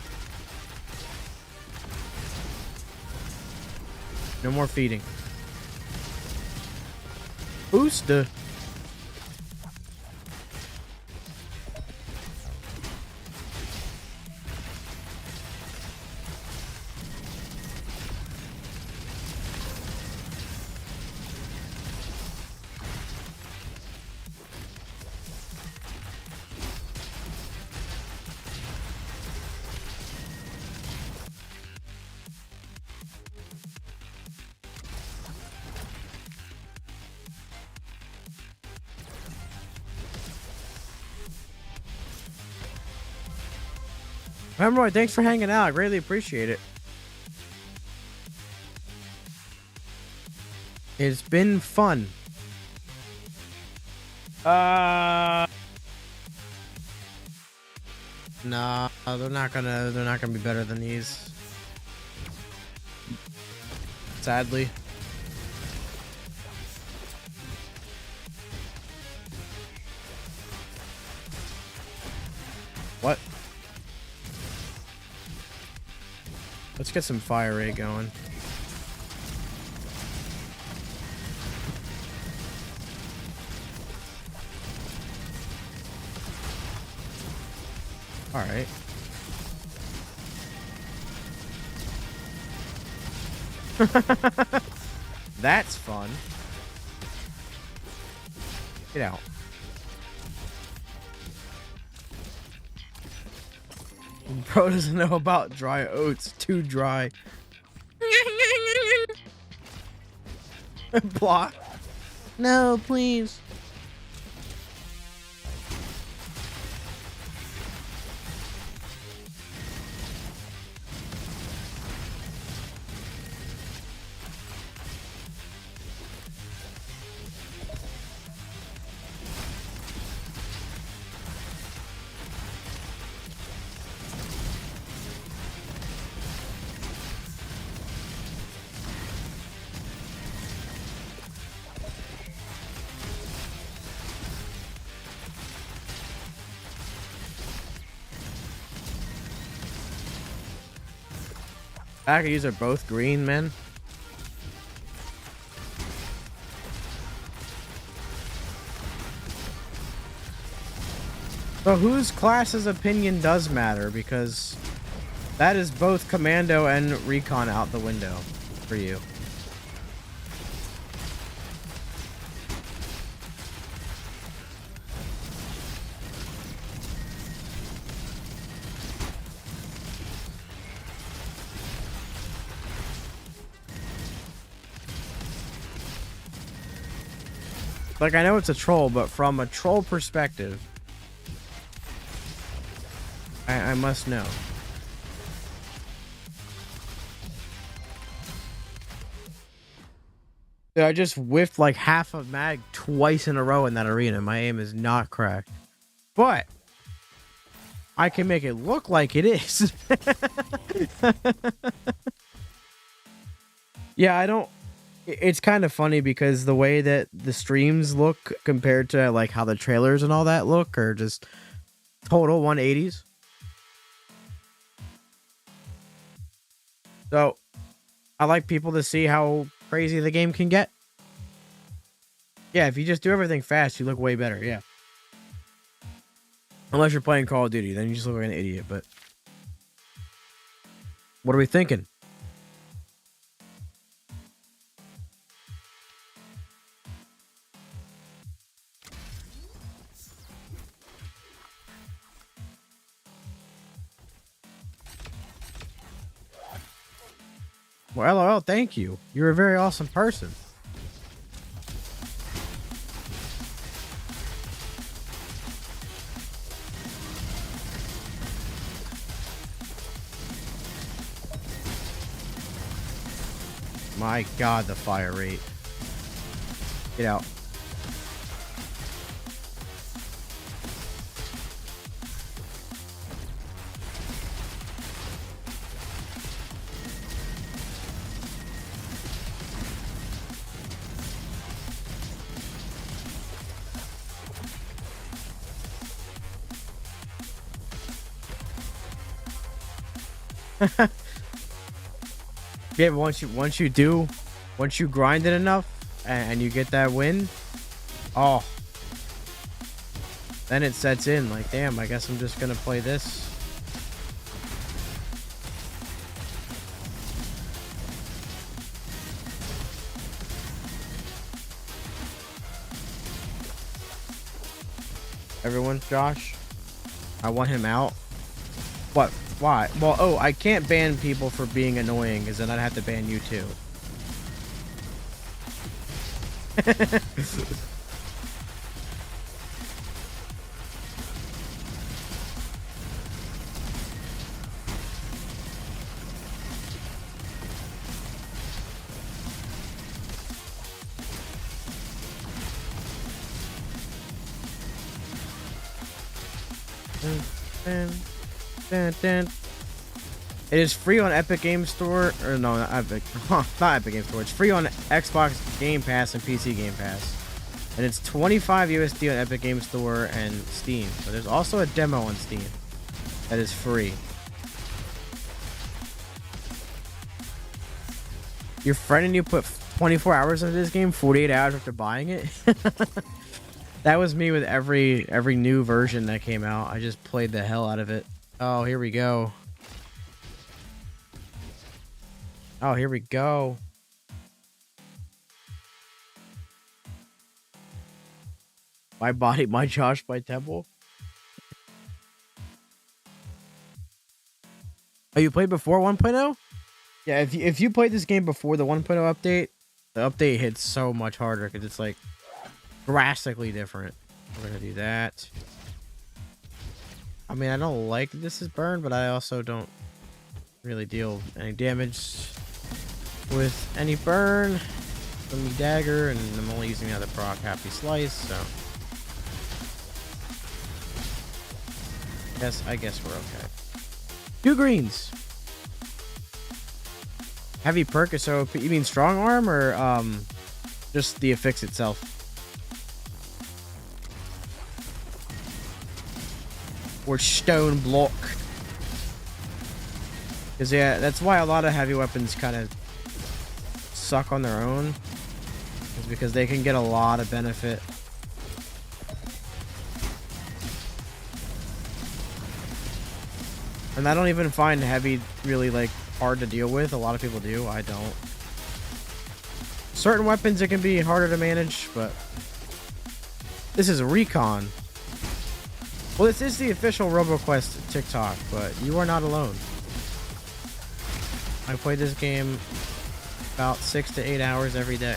No more feeding. Booster. Hemroy, thanks for hanging out. I greatly appreciate it. It's been fun. Nah, they're not gonna be better than these. Sadly. What? Let's get some fire rate going. All right. That's fun. Get out. Bro doesn't know about dry oats. Too dry. Block. No, please. These are both green, man. So whose class's opinion does matter, because that is both Commando and Recon out the window for you. Like, I know it's a troll, but from a troll perspective, I must know. Dude, I just whiffed like half a mag twice in a row in that arena. My aim is not cracked. But I can make it look like it is. Yeah, I don't... It's kind of funny because the way that the streams look compared to like how the trailers and all that look are just total 180s. So I like people to see how crazy the game can get. Yeah, if you just do everything fast, you look way better. Yeah. Unless you're playing Call of Duty, then you just look like an idiot. But what are we thinking? Well, LOL, thank you. You're a very awesome person. My God, the fire rate. Get out. Yeah, but once you grind it enough and you get that win, oh, then it sets in like, damn, I guess I'm just gonna play this. Everyone's Josh. I want him out. What? Why? Well, oh, I can't ban people for being annoying, because then I'd have to ban you too. It is free on Epic Game Store, or no, not Epic, not Epic Game Store. It's free on Xbox Game Pass and PC Game Pass, and it's 25 USD on Epic Game Store and Steam. But there's also a demo on Steam that is free. Your friend and you put 24 hours into this game, 48 hours after buying it. That was me with every new version that came out. I just played the hell out of it. Oh, here we go. Oh, here we go. My body, my Josh, my temple. Oh, you played before 1.0? Yeah, if you played this game before the 1.0 update, the update hits so much harder because it's like drastically different. We're gonna do that. I mean, I don't like this is burned, but I also don't really deal any damage with any burn from the dagger, and I'm only using the other proc Happy Slice, so I guess we're okay. 2 greens. Heavy perk is so OP. You mean strong arm or just the affix itself? Or stone block? Because yeah, that's why a lot of heavy weapons kind of suck on their own, is because they can get a lot of benefit. And I don't even find heavy really like hard to deal with. A lot of people do. I don't. Certain weapons it can be harder to manage, but this is Recon. Well, this is the official RoboQuest TikTok, but you are not alone. I play this game about 6 to 8 hours every day.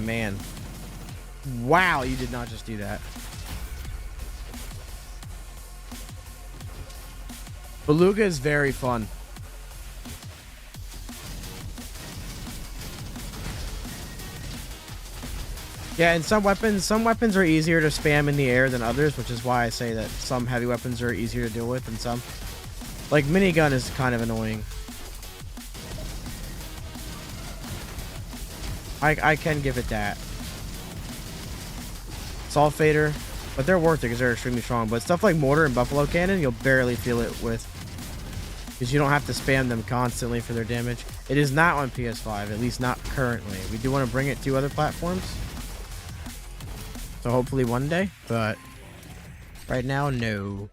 Man, Wow, you did not just do that. Beluga is very fun. Yeah, and some weapons are easier to spam in the air than others, which is why I say that some heavy weapons are easier to deal with than some. Like, minigun is kind of annoying. I can give it that. Sulfater, but they're worth it because they're extremely strong. But stuff like Mortar and Buffalo Cannon, you'll barely feel it with, because you don't have to spam them constantly for their damage. It is not on PS5, at least not currently. We do want to bring it to other platforms, so hopefully one day, but right now, no.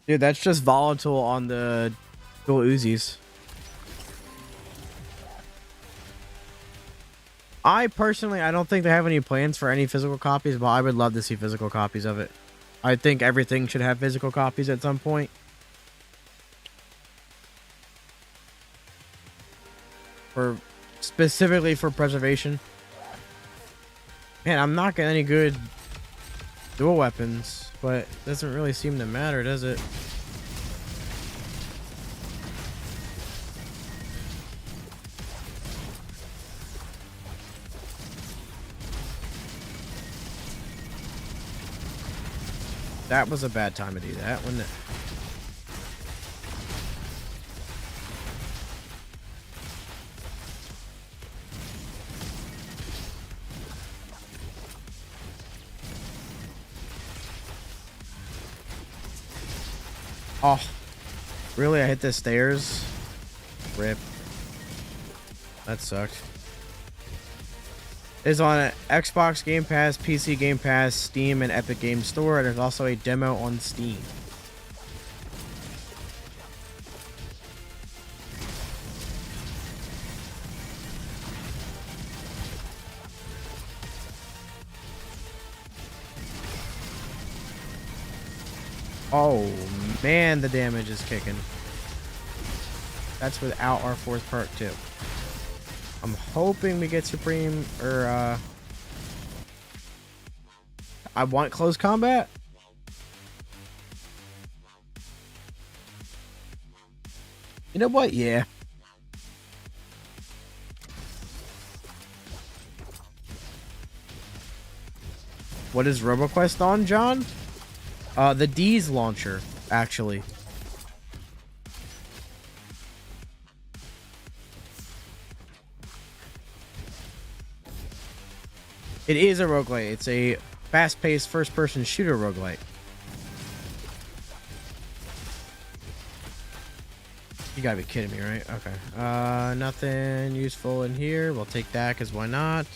Dude, that's just volatile on the dual Uzis. I don't think they have any plans for any physical copies, but I would love to see physical copies of it. I think everything should have physical copies at some point. Specifically for preservation. Man, I'm not getting any good dual weapons, but it doesn't really seem to matter, does it? That was a bad time to do that, wasn't it? Oh, really? I hit the stairs? Rip. That sucked. It's on Xbox Game Pass, PC Game Pass, Steam, and Epic Games Store, and there's also a demo on Steam. Oh man, the damage is kicking. That's without our fourth perk too. I'm hoping we get Supreme, or I want close combat. You know what? Yeah. What is RoboQuest on, John? The D's launcher, actually. It is a roguelite. It's a fast-paced first-person shooter roguelite. You gotta be kidding me, right? Okay. Nothing useful in here. We'll take that, because why not?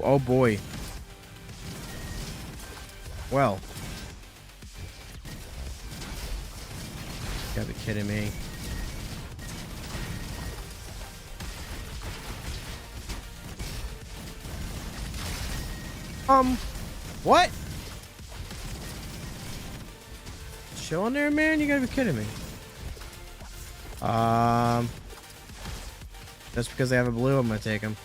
Oh boy. Well. You gotta be kidding me. What? Chilling there, man? You gotta be kidding me. Just because they have a blue, I'm gonna take them.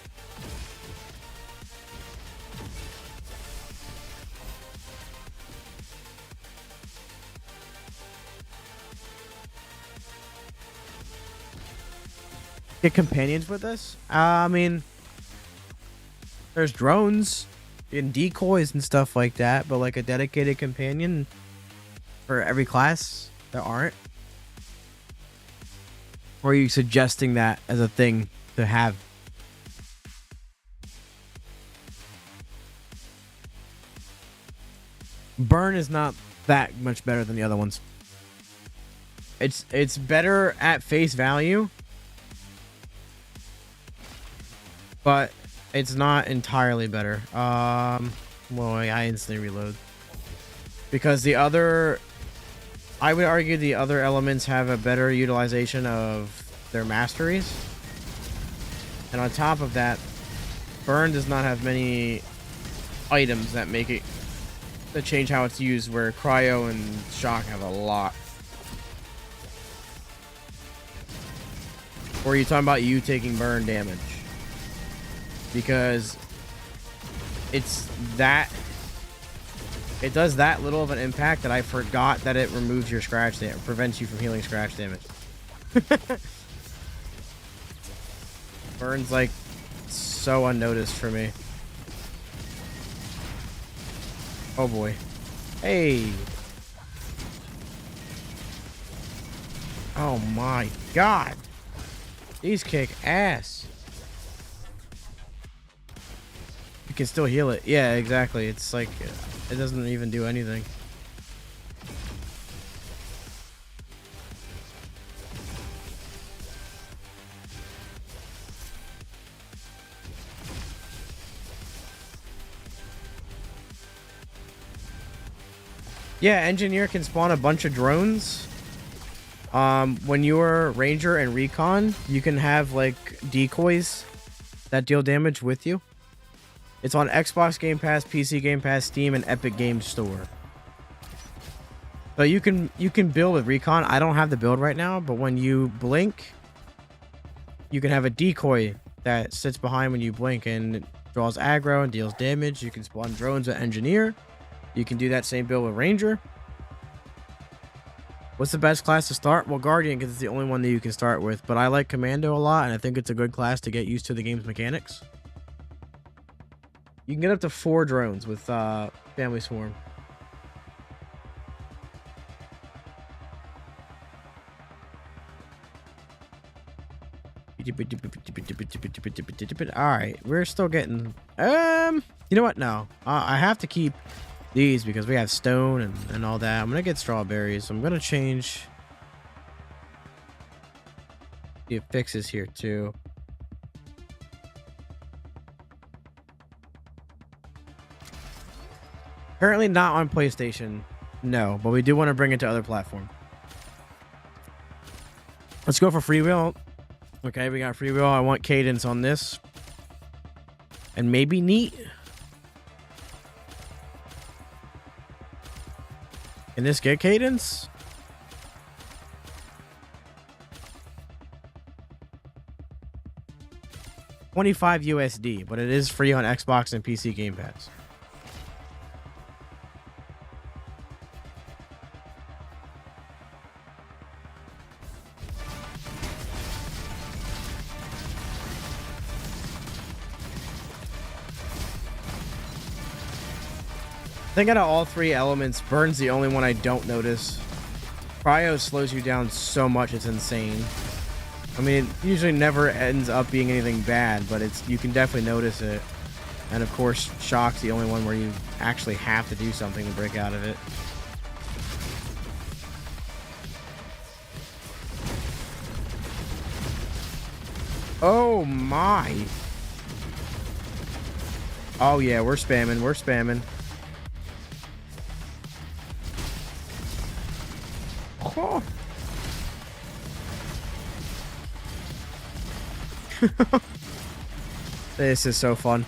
Get companions with us? I mean, there's drones and decoys and stuff like that, but like a dedicated companion for every class, there aren't. Or are you suggesting that as a thing to have? Burn is not that much better than the other ones. It's better at face value, but it's not entirely better. Well, I instantly reload because the other, I would argue the other elements have a better utilization of their masteries, and on top of that, burn does not have many items that make it that change how it's used, where cryo and shock have a lot. Or are you talking about you taking burn damage? Because it's that, it does that little of an impact that I forgot that it removes your scratch damage, prevents you from healing scratch damage. Burn's like so unnoticed for me. Oh boy. Hey. Oh my god. These kick ass. You can still heal it. Yeah, exactly. It's like it doesn't even do anything. Yeah, engineer can spawn a bunch of drones. When you're ranger and recon, you can have like decoys that deal damage with you. It's on Xbox Game Pass, PC Game Pass, Steam, and Epic Games Store. So you can build with recon. I don't have the build right now, but when you blink, you can have a decoy that sits behind when you blink and draws aggro and deals damage. You can spawn drones with engineer. You can do that same build with ranger. What's the best class to start? Well, Guardian, because it's the only one that you can start with. But I like Commando a lot, and I think it's a good class to get used to the game's mechanics. You can get up to 4 drones with Family Swarm. Alright, we're still getting... you know what? No. I have to keep these because we have stone and all that. I'm gonna get strawberries. So I'm gonna change the fixes here too. Currently not on PlayStation, no, but we do want to bring it to other platforms. Let's go for freewheel. Okay, we got freewheel. I want cadence on this, and maybe neat. Can this get cadence? $25 USD, but it is free on Xbox and PC Game Pass. I think out of all 3 elements, Burn's the only one I don't notice. Cryo slows you down so much, it's insane. I mean, it usually never ends up being anything bad, but you can definitely notice it. And of course, Shock's the only one where you actually have to do something to break out of it. Oh my. Oh yeah, we're spamming, we're spamming. Oh. This is so fun.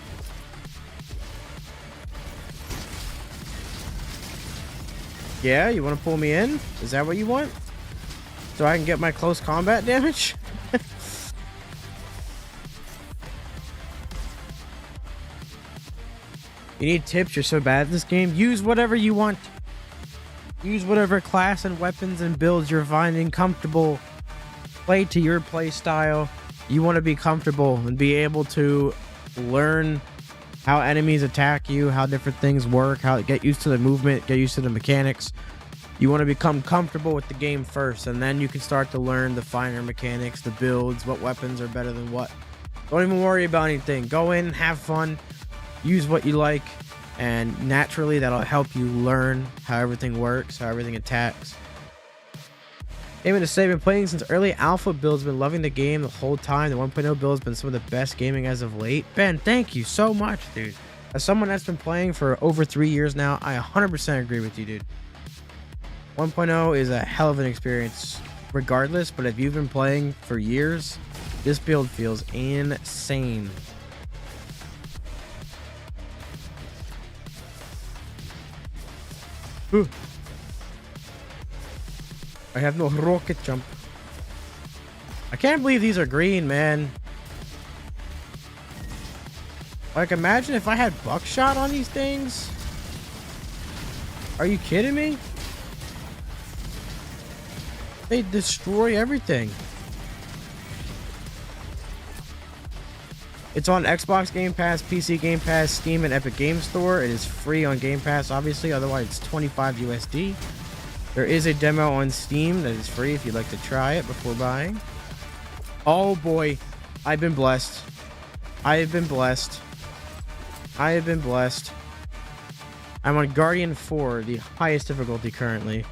Yeah, you want to pull me in? Is that what you want? So I can get my close combat damage? You need tips? You're so bad at this game? Use whatever you want. Use whatever class and weapons and builds you're finding comfortable. Play to your play style. You want to be comfortable and be able to learn how enemies attack you, how different things work, how to get used to the movement, get used to the mechanics. You want to become comfortable with the game first, and then you can start to learn the finer mechanics, the builds, what weapons are better than what. Don't even worry about anything. Go in, have fun, use what you like, and naturally that'll help you learn how everything works, how everything attacks. Aiming to say, been playing since early alpha builds, been loving the game the whole time. The 1.0 build has been some of the best gaming as of late. Ben, thank you so much, dude. As someone that's been playing for over 3 years now, I 100% agree with you, dude. 1.0 is a hell of an experience regardless, but if you've been playing for years, this build feels insane. Ooh. I have no rocket jump. I can't believe these are green, man. Like, imagine if I had buckshot on these things. Are you kidding me? They destroy everything. It's on Xbox Game Pass, PC Game Pass, Steam, and Epic Game Store. It is free on Game Pass, obviously. Otherwise, it's 25 USD. There is a demo on Steam that is free if you'd like to try it before buying. Oh boy, I've been blessed. I have been blessed. I have been blessed. I'm on Guardian 4, the highest difficulty currently.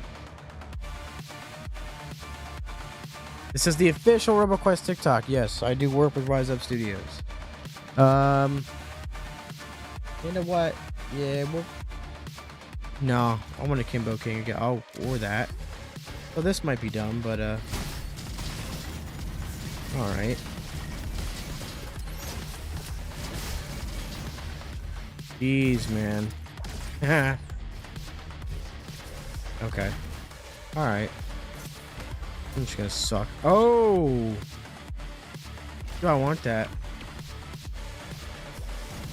This is the official RoboQuest TikTok. Yes, I do work with Rise Up Studios. You know what? Yeah, well, no, I want a Kimbo King again. Oh, or that. So this might be dumb, but all right. Jeez, man. Okay. All right. I'm just gonna suck. Oh, do I want that?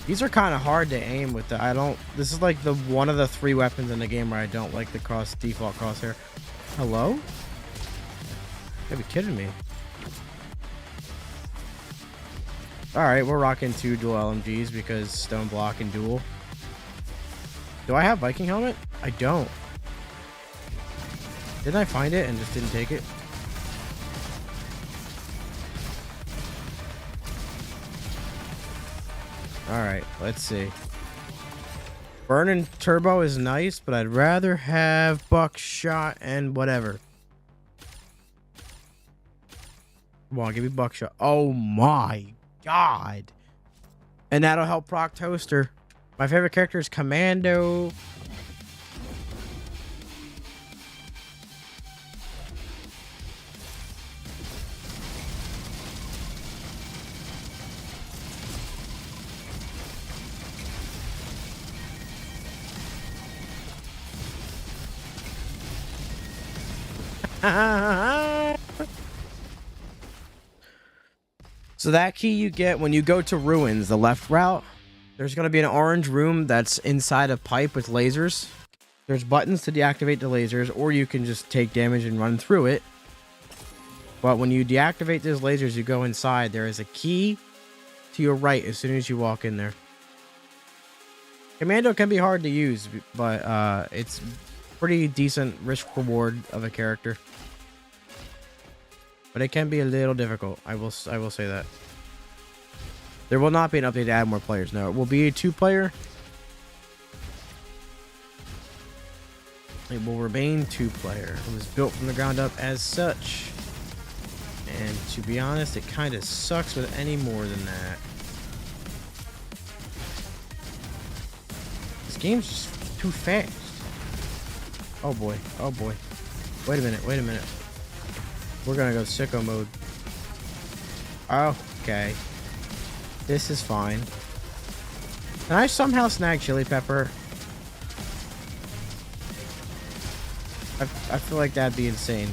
These are kind of hard to aim with the. I don't. This is like the one of the 3 weapons in the game where I don't like the default crosshair. Hello? You gotta be kidding me. All right, we're rocking 2 dual LMGs because stone block and dual. Do I have Viking helmet? I don't. Didn't I find it and just didn't take it? Alright, let's see. Burning turbo is nice, but I'd rather have buckshot and whatever. Come on, give me buckshot. Oh my god. And that'll help proc Toaster. My favorite character is Commando. So that key you get when you go to Ruins, the left route, there's going to be an orange room that's inside a pipe with lasers. There's buttons to deactivate the lasers, or you can just take damage and run through it. But when you deactivate those lasers, you go inside. There is a key to your right as soon as you walk in there. Commando can be hard to use, but it's pretty decent risk reward of a character. But it can be a little difficult. I will say that. There will not be an update to add more players. No, it will be a 2-player. It will remain 2-player. It was built from the ground up as such. And to be honest, it kind of sucks with any more than that. This game's just too fast. Oh boy. Oh boy. Wait a minute. Wait a minute. We're gonna go sicko mode. Okay. This is fine. Can I somehow snag Chili Pepper? I feel like that'd be insane.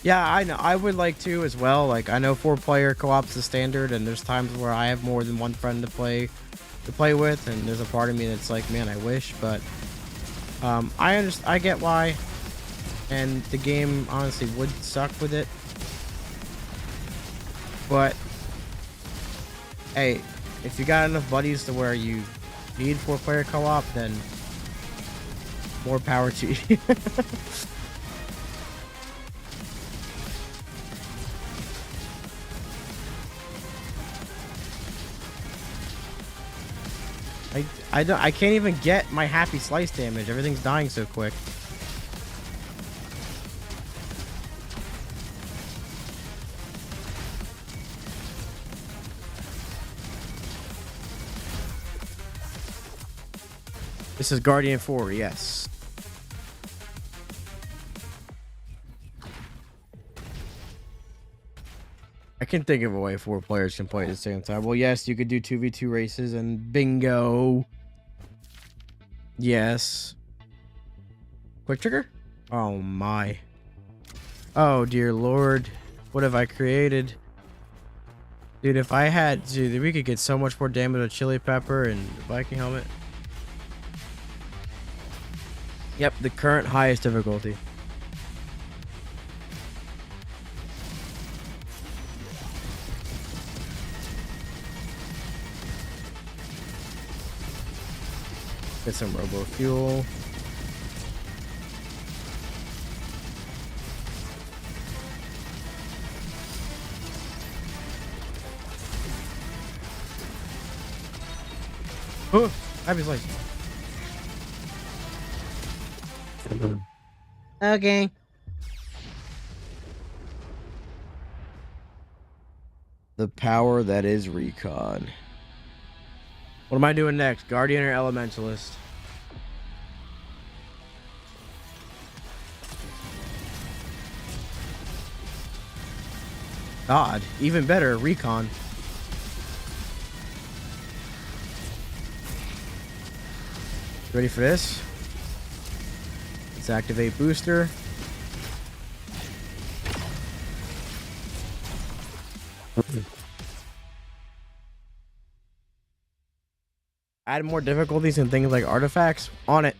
Yeah, I know. I would like to as well. Like, I know 4-player co-op's the standard, and there's times where I have more than one friend to play with, and there's a part of me that's like, man, I wish, but I get why, and the game honestly would suck with it. But hey, if you got enough buddies to where you need 4-player co-op, then more power to you. I can't even get my happy slice damage. Everything's dying so quick. This is Guardian 4, yes. I can think of a way 4 players can play at the same time. Well, yes, you could do 2v2 races and bingo. Yes. Quick trigger? Oh my. Oh dear lord. What have I created? Dude, if I had... Dude, we could get so much more damage with Chili Pepper and Viking Helmet. Yep, the current highest difficulty. Get some Robo Fuel. Oh, happy slice. Okay. The power that is Recon. What am I doing next? Guardian or Elementalist? God, even better, Recon. Ready for this? Let's activate booster. Add more difficulties and things like artifacts on it.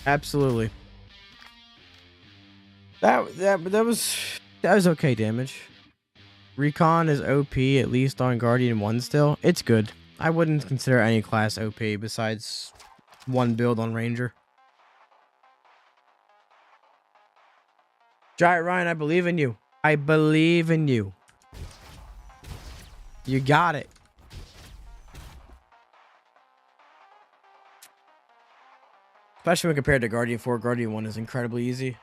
Absolutely. That was okay damage. Recon is OP, at least on Guardian 1 still. It's good. I wouldn't consider any class OP besides one build on Ranger. Giant Ryan, I believe in you. I believe in you. You got it. Especially when compared to Guardian 4, Guardian 1 is incredibly easy.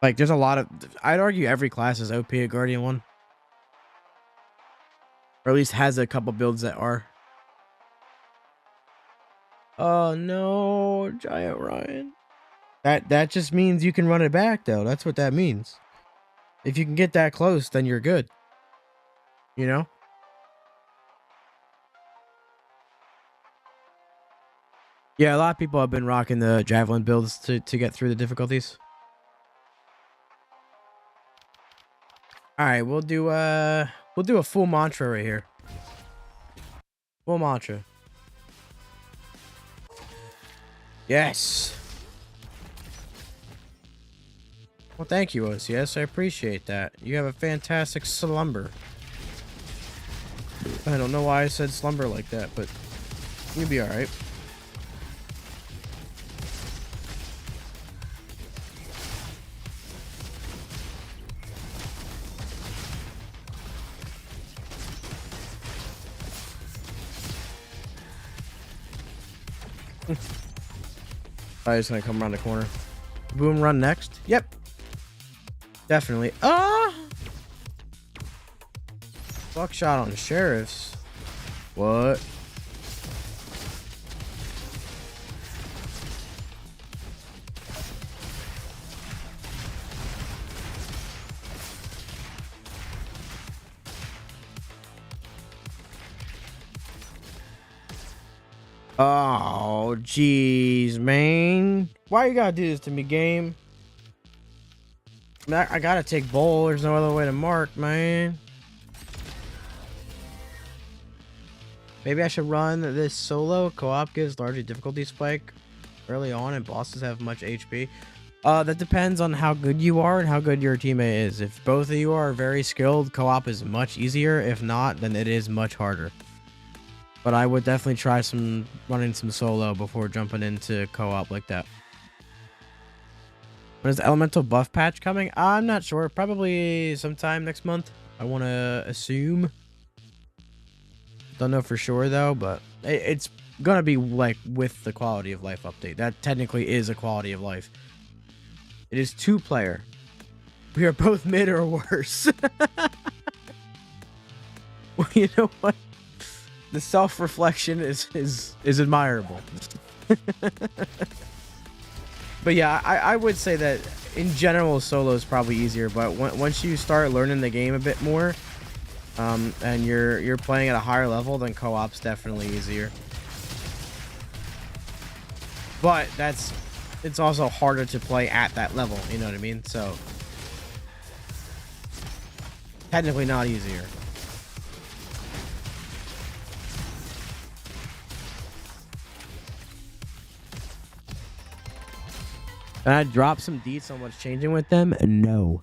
Like, there's a lot of... I'd argue every class is OP at Guardian 1. Or at least has a couple builds that are. Oh, no. Giant Ryan. That just means you can run it back, though. That's what that means. If you can get that close, then you're good. You know? Yeah, a lot of people have been rocking the Javelin builds to get through the difficulties. Alright, we'll do a full mantra right here. Full mantra. Yes. Well, thank you, OCS. I appreciate that. You have a fantastic slumber. I don't know why I said slumber like that, but you'll be alright. I'm just gonna come around the corner. Boom run next. Yep. Definitely. Ah! Fuck shot on sheriffs. What? Oh, jeez, man. Why you gotta do this to me, game? I gotta take bowl. There's no other way to mark, man. Maybe I should run this solo. Co-op gives larger difficulty spike early on, and bosses have much HP. That depends on how good you are and how good your teammate is. If both of you are very skilled, co-op is much easier. If not, then it is much harder. But I would definitely try running some solo before jumping into co-op like that. When is the elemental buff patch coming? I'm not sure. Probably sometime next month. I want to assume. Don't know for sure though, but it's gonna be like with the quality of life update. That technically is a quality of life. It is 2-player. We are both mid or worse. Well, you know what? The self-reflection is admirable. But yeah, I would say that in general solo is probably easier, but once you start learning the game a bit more, and you're playing at a higher level, then co-op's definitely easier. But it's also harder to play at that level, you know what I mean? So technically not easier. Can I drop some deets on what's changing with them? No.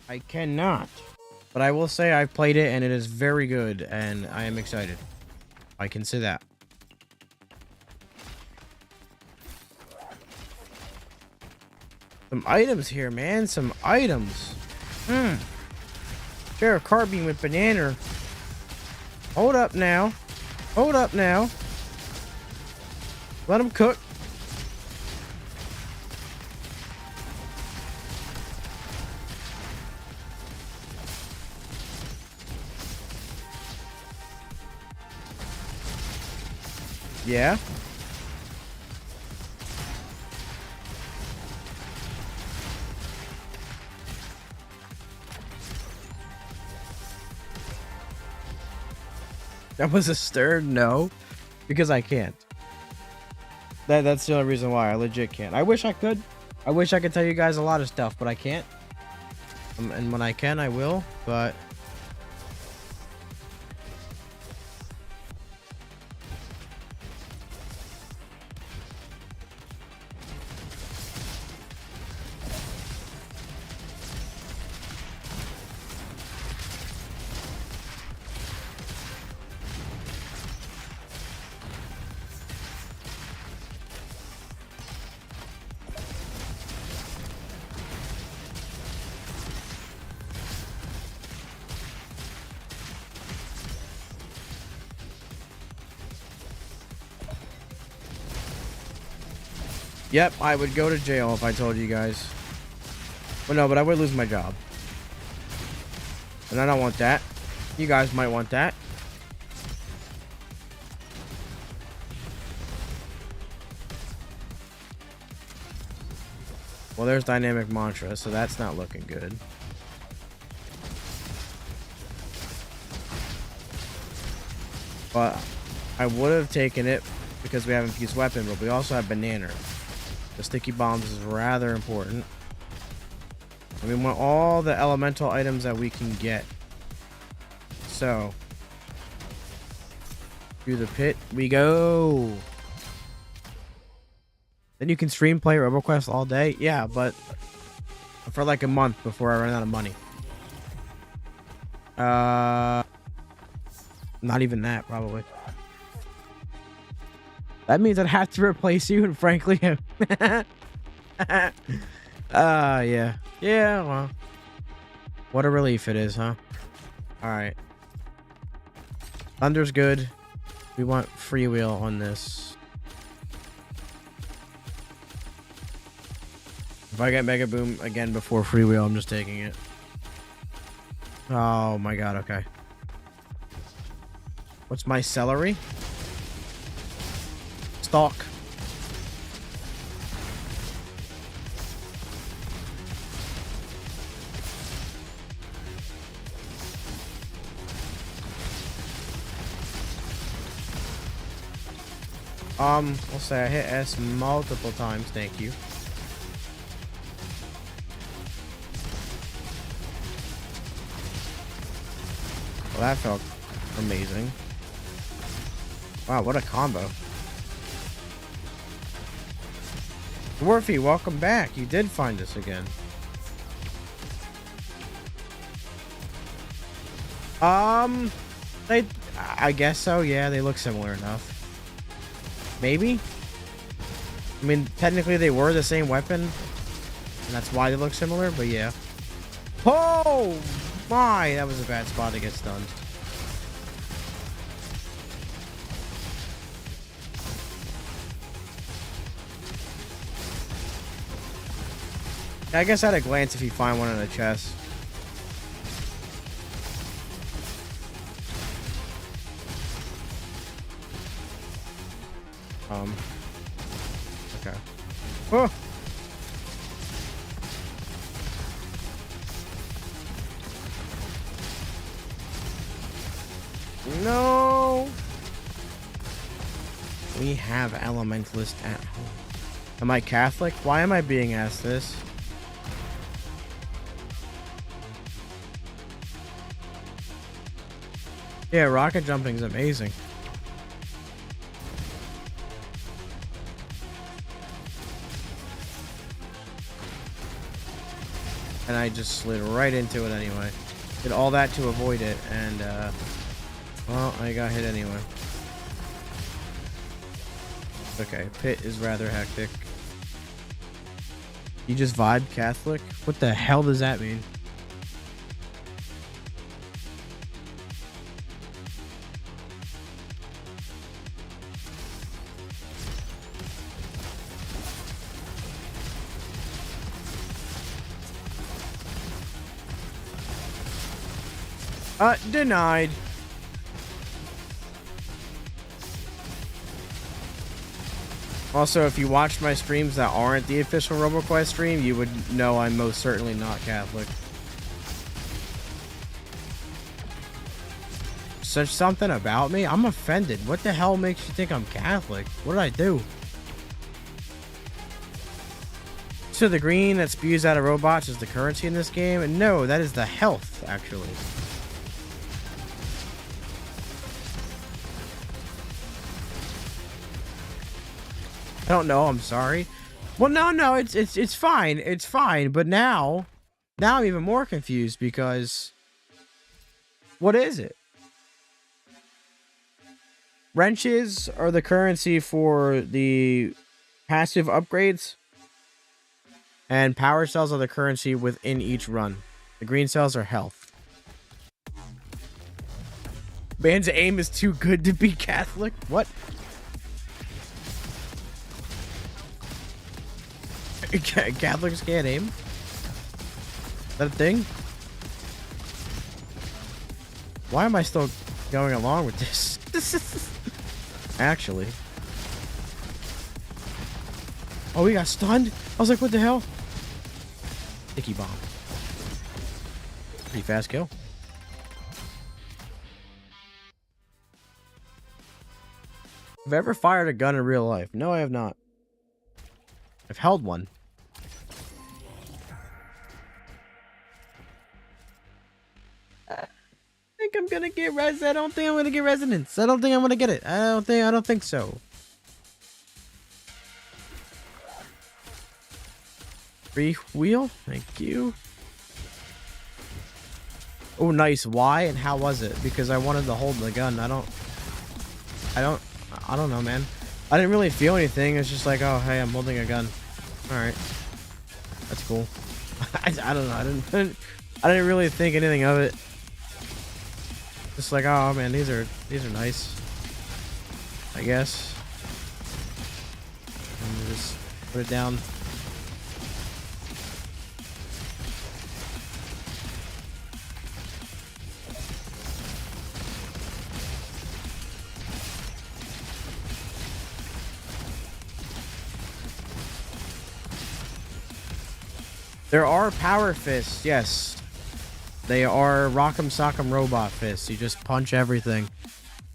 I cannot. But I will say I've played it and it is very good and I am excited. I can say that. Some items here, man. Some items. Share a carbine with banana. Hold up now. Hold up now. Let them cook. Yeah. That was a stir? No. Because I can't. That's the only reason why I legit can't. I wish I could. I wish I could tell you guys a lot of stuff, but I can't. And when I can, I will, but... Yep, I would go to jail if I told you guys. Well, no, but I would lose my job. And I don't want that. You guys might want that. Well, there's Dynamic Mantra, so that's not looking good. But I would have taken it because we have infused weapon, but we also have banana. The sticky bombs is rather important. And we want all the elemental items that we can get. So, through the pit we go. Then you can stream play RoboQuest all day. Yeah, but for like a month before I run out of money. Not even that, probably. That means I'd have to replace you, and frankly, yeah. Yeah, well. What a relief it is, huh? Alright. Thunder's good. We want freewheel on this. If I get Mega Boom again before freewheel, I'm just taking it. Oh my god, okay. What's my celery? Stalk. We'll say I hit S multiple times, thank you. Well, that felt amazing. Wow, what a combo. Dwarfy, welcome back. You did find us again. I guess so, yeah, they look similar enough. Maybe? I mean, technically they were the same weapon, and that's why they look similar, but yeah. Oh! Why? That was a bad spot to get stunned. I guess at a glance if you find one in a chest. Okay. Oh! No! We have Elementalist at home. Am I Catholic? Why am I being asked this? Yeah, rocket jumping's amazing. And I just slid right into it anyway. Did all that to avoid it, and well, I got hit anyway. Okay, pit is rather hectic. You just vibe Catholic? What the hell does that mean? Denied. Also, if you watched my streams that aren't the official RoboQuest stream, you would know I'm most certainly not Catholic. Such something about me? I'm offended. What the hell makes you think I'm Catholic? What did I do? So the green that spews out of robots is the currency in this game? And no, that is the health, actually. I don't know, I'm sorry. Well, no, it's fine. It's fine, but now I'm even more confused because what is it? Wrenches are the currency for the passive upgrades, and power cells are the currency within each run. The green cells are health. Man's aim is too good to be Catholic? What? Catholics can't aim? Is that a thing? Why am I still going along with this? Actually. Oh, we got stunned? I was like, what the hell? Sticky bomb. Pretty fast kill. Have I ever fired a gun in real life? No, I have not. I've held one. I think I'm gonna get res. I don't think I'm gonna get resonance. I don't think I'm gonna get it. I don't think so. Free wheel, thank you. Oh, nice. Why and how was it? Because I wanted to hold the gun. I don't know, man. I didn't really feel anything. It's just like, oh, hey, I'm holding a gun. All right, that's cool. I don't know. I didn't really think anything of it. Just like, oh man, these are nice, I guess. And just put it down. There are power fists, yes. They are Rock'em Sock'em Robot fists. You just punch everything.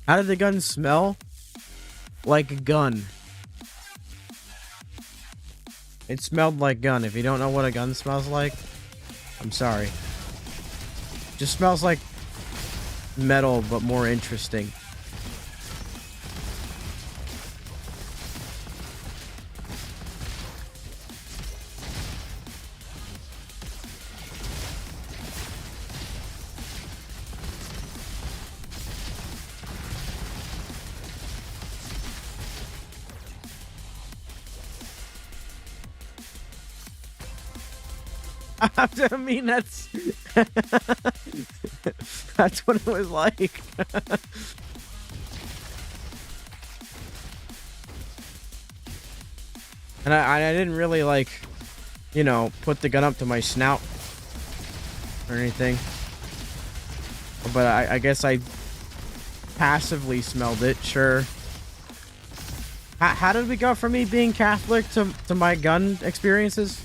How did the gun smell? Like a gun. It smelled like gun. If you don't know what a gun smells like, I'm sorry. It just smells like metal, but more interesting. I mean, that's That's what it was like. And I didn't really like, you know, put the gun up to my snout or anything. But I guess I passively smelled it, sure. How did we go from me being Catholic to my gun experiences?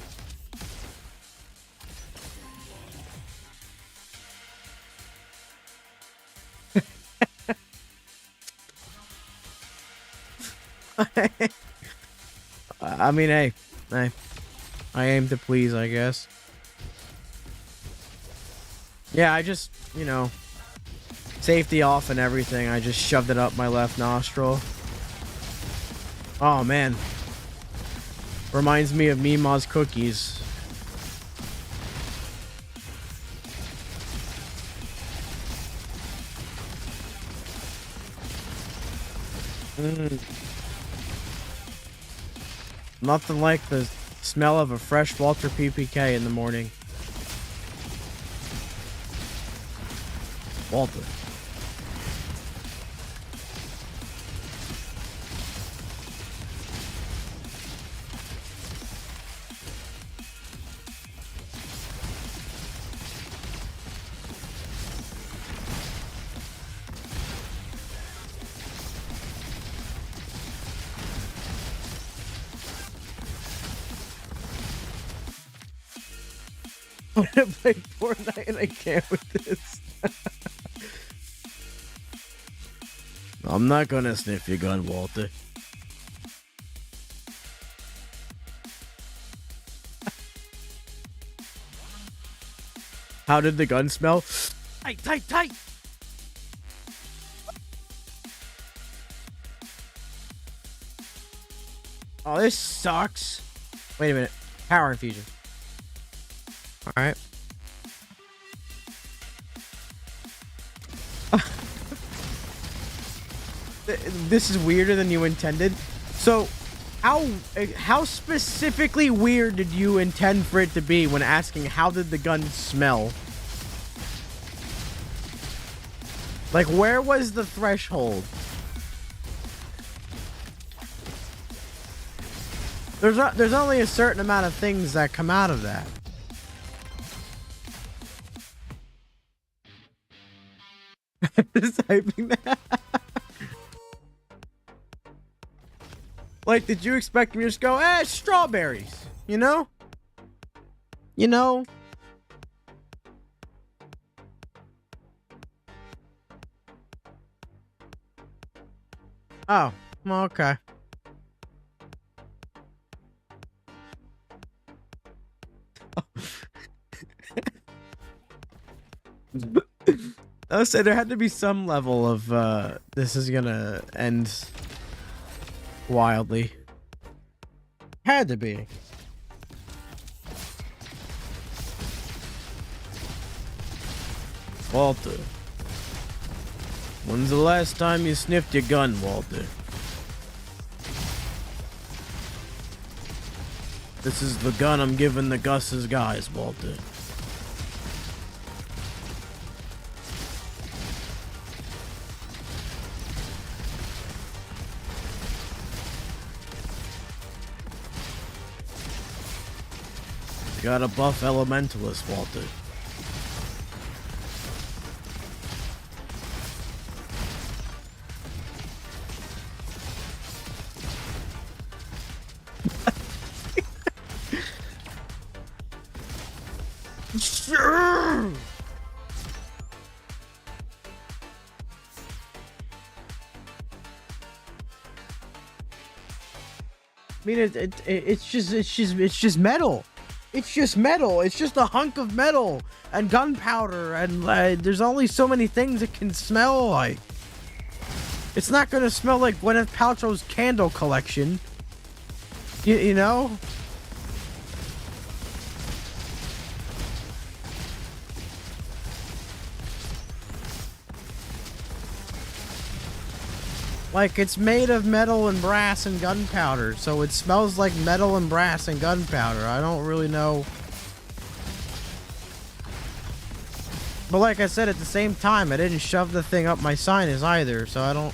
I mean, hey, I aim to please, I guess. Yeah, I just, you know, safety off and everything. I just shoved it up my left nostril. Oh, man. Reminds me of Mima's cookies. Nothing like the smell of a fresh Walther PPK in the morning. Walther. I'm gonna play Fortnite and I can't with this. I'm not gonna sniff your gun, Walther. How did the gun smell? Tight, tight, tight! Oh, this sucks. Wait a minute. Power infusion. Alright. This is weirder than you intended. So, how specifically weird did you intend for it to be when asking how did the gun smell? Like, where was the threshold? There's only a certain amount of things that come out of that. Just typing that. Like, did you expect me to just go, strawberries? You know? You know? Oh, well, okay. I said there had to be some level of this is gonna end wildly. Had to be. Walther. When's the last time you sniffed your gun, Walther? This is the gun I'm giving the Gus's guys, Walther. You got a buff elementalist, Walther. Sure. I mean, it's just metal. It's just metal. It's just a hunk of metal and gunpowder, and there's only so many things it can smell like. It's not gonna smell like Gwyneth Paltrow's candle collection. You know? Like, it's made of metal and brass and gunpowder, so it smells like metal and brass and gunpowder. I don't really know. But like I said, at the same time, I didn't shove the thing up my sinus either, so I don't...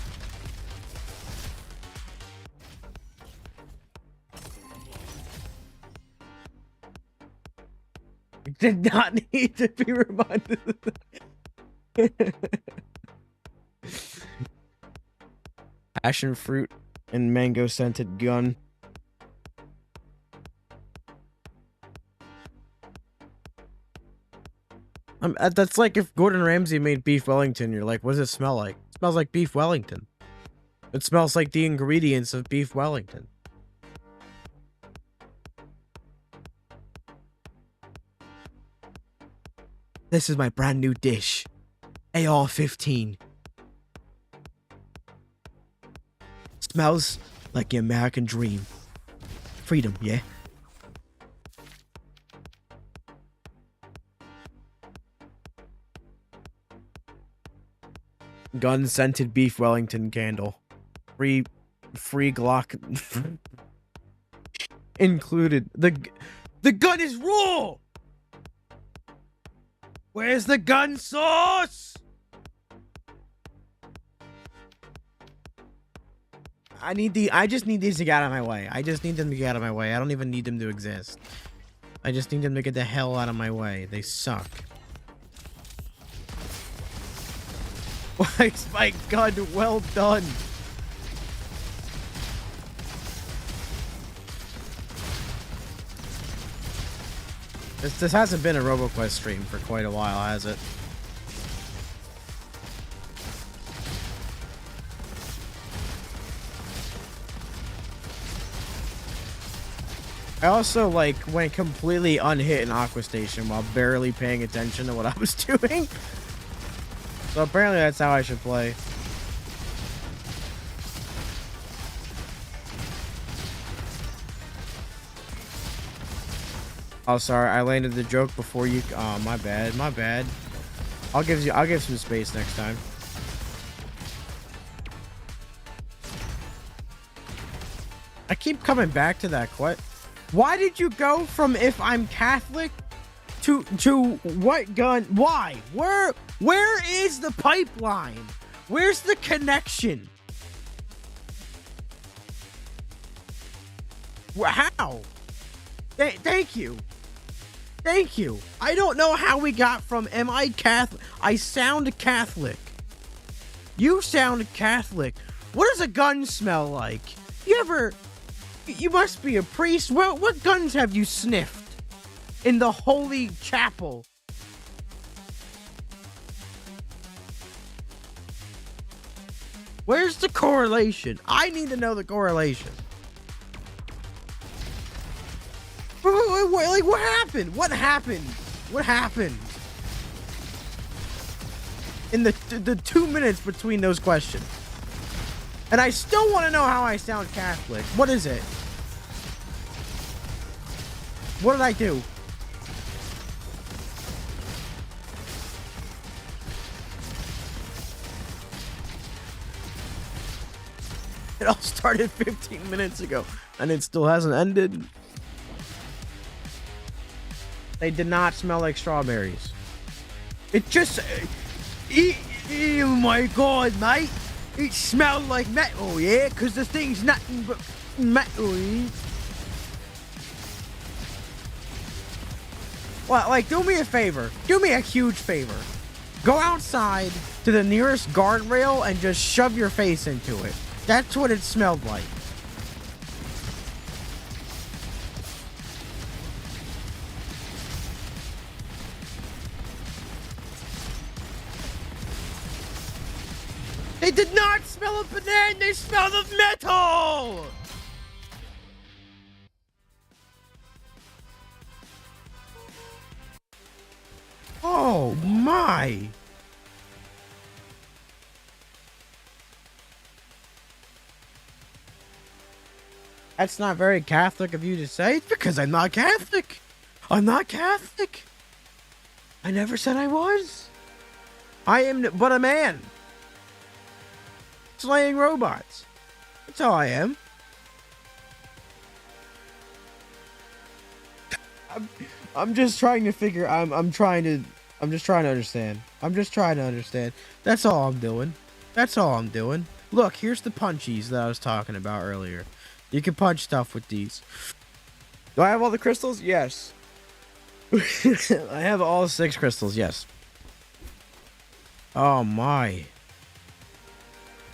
Did not need to be reminded. Passion fruit and mango scented gun. That's like if Gordon Ramsay made beef Wellington. You're like, what does it smell like? It smells like beef Wellington. It smells like the ingredients of beef Wellington. This is my brand new dish. AR-15. Smells like the American dream. Freedom, yeah? Gun scented beef Wellington candle. Free Glock included. The gun is raw. Where's the gun sauce? I just need these to get out of my way. I just need them to get out of my way. I don't even need them to exist. I just need them to get the hell out of my way. They suck. Why is my gun well done? This hasn't been a RoboQuest stream for quite a while, has it? I also, like, went completely unhit in Aqua Station while barely paying attention to what I was doing. So apparently that's how I should play. Oh, sorry, I landed the joke before you. Oh, my bad, my bad. I'll give some space next time. I keep coming back to that question. Why did you go from if I'm Catholic to what gun? Why? Where is the pipeline? Where's the connection? How? Thank you. Thank you. I don't know how we got from am I Catholic? I sound Catholic. You sound Catholic. What does a gun smell like? You must be a priest. What guns have you sniffed in the holy chapel? Where's the correlation? I need to know the correlation. Like, what happened? What happened? What happened? In the 2 minutes between those questions. And I still want to know how I sound Catholic. What is it? What did I do? It all started 15 minutes ago, and it still hasn't ended. They did not smell like strawberries. It just... oh my god, mate. It smelled like metal, yeah? Because the thing's nothing but metal. Well, like, do me a favor. Do me a huge favor. Go outside to the nearest guardrail and just shove your face into it. That's what it smelled like. They did not smell of banana, they smelled of metal! Oh my! That's not very Catholic of you to say. It's because I'm not Catholic. I'm not Catholic. I never said I was. I am but a man. Slaying robots. That's all I am. I'm just trying to figure. I'm trying to I'm just trying to understand. I'm just trying to understand. That's all I'm doing. That's all I'm doing. Look, here's the punchies that I was talking about earlier. You can punch stuff with these. Do I have all the crystals? Yes. I have all 6 crystals, yes. Oh my.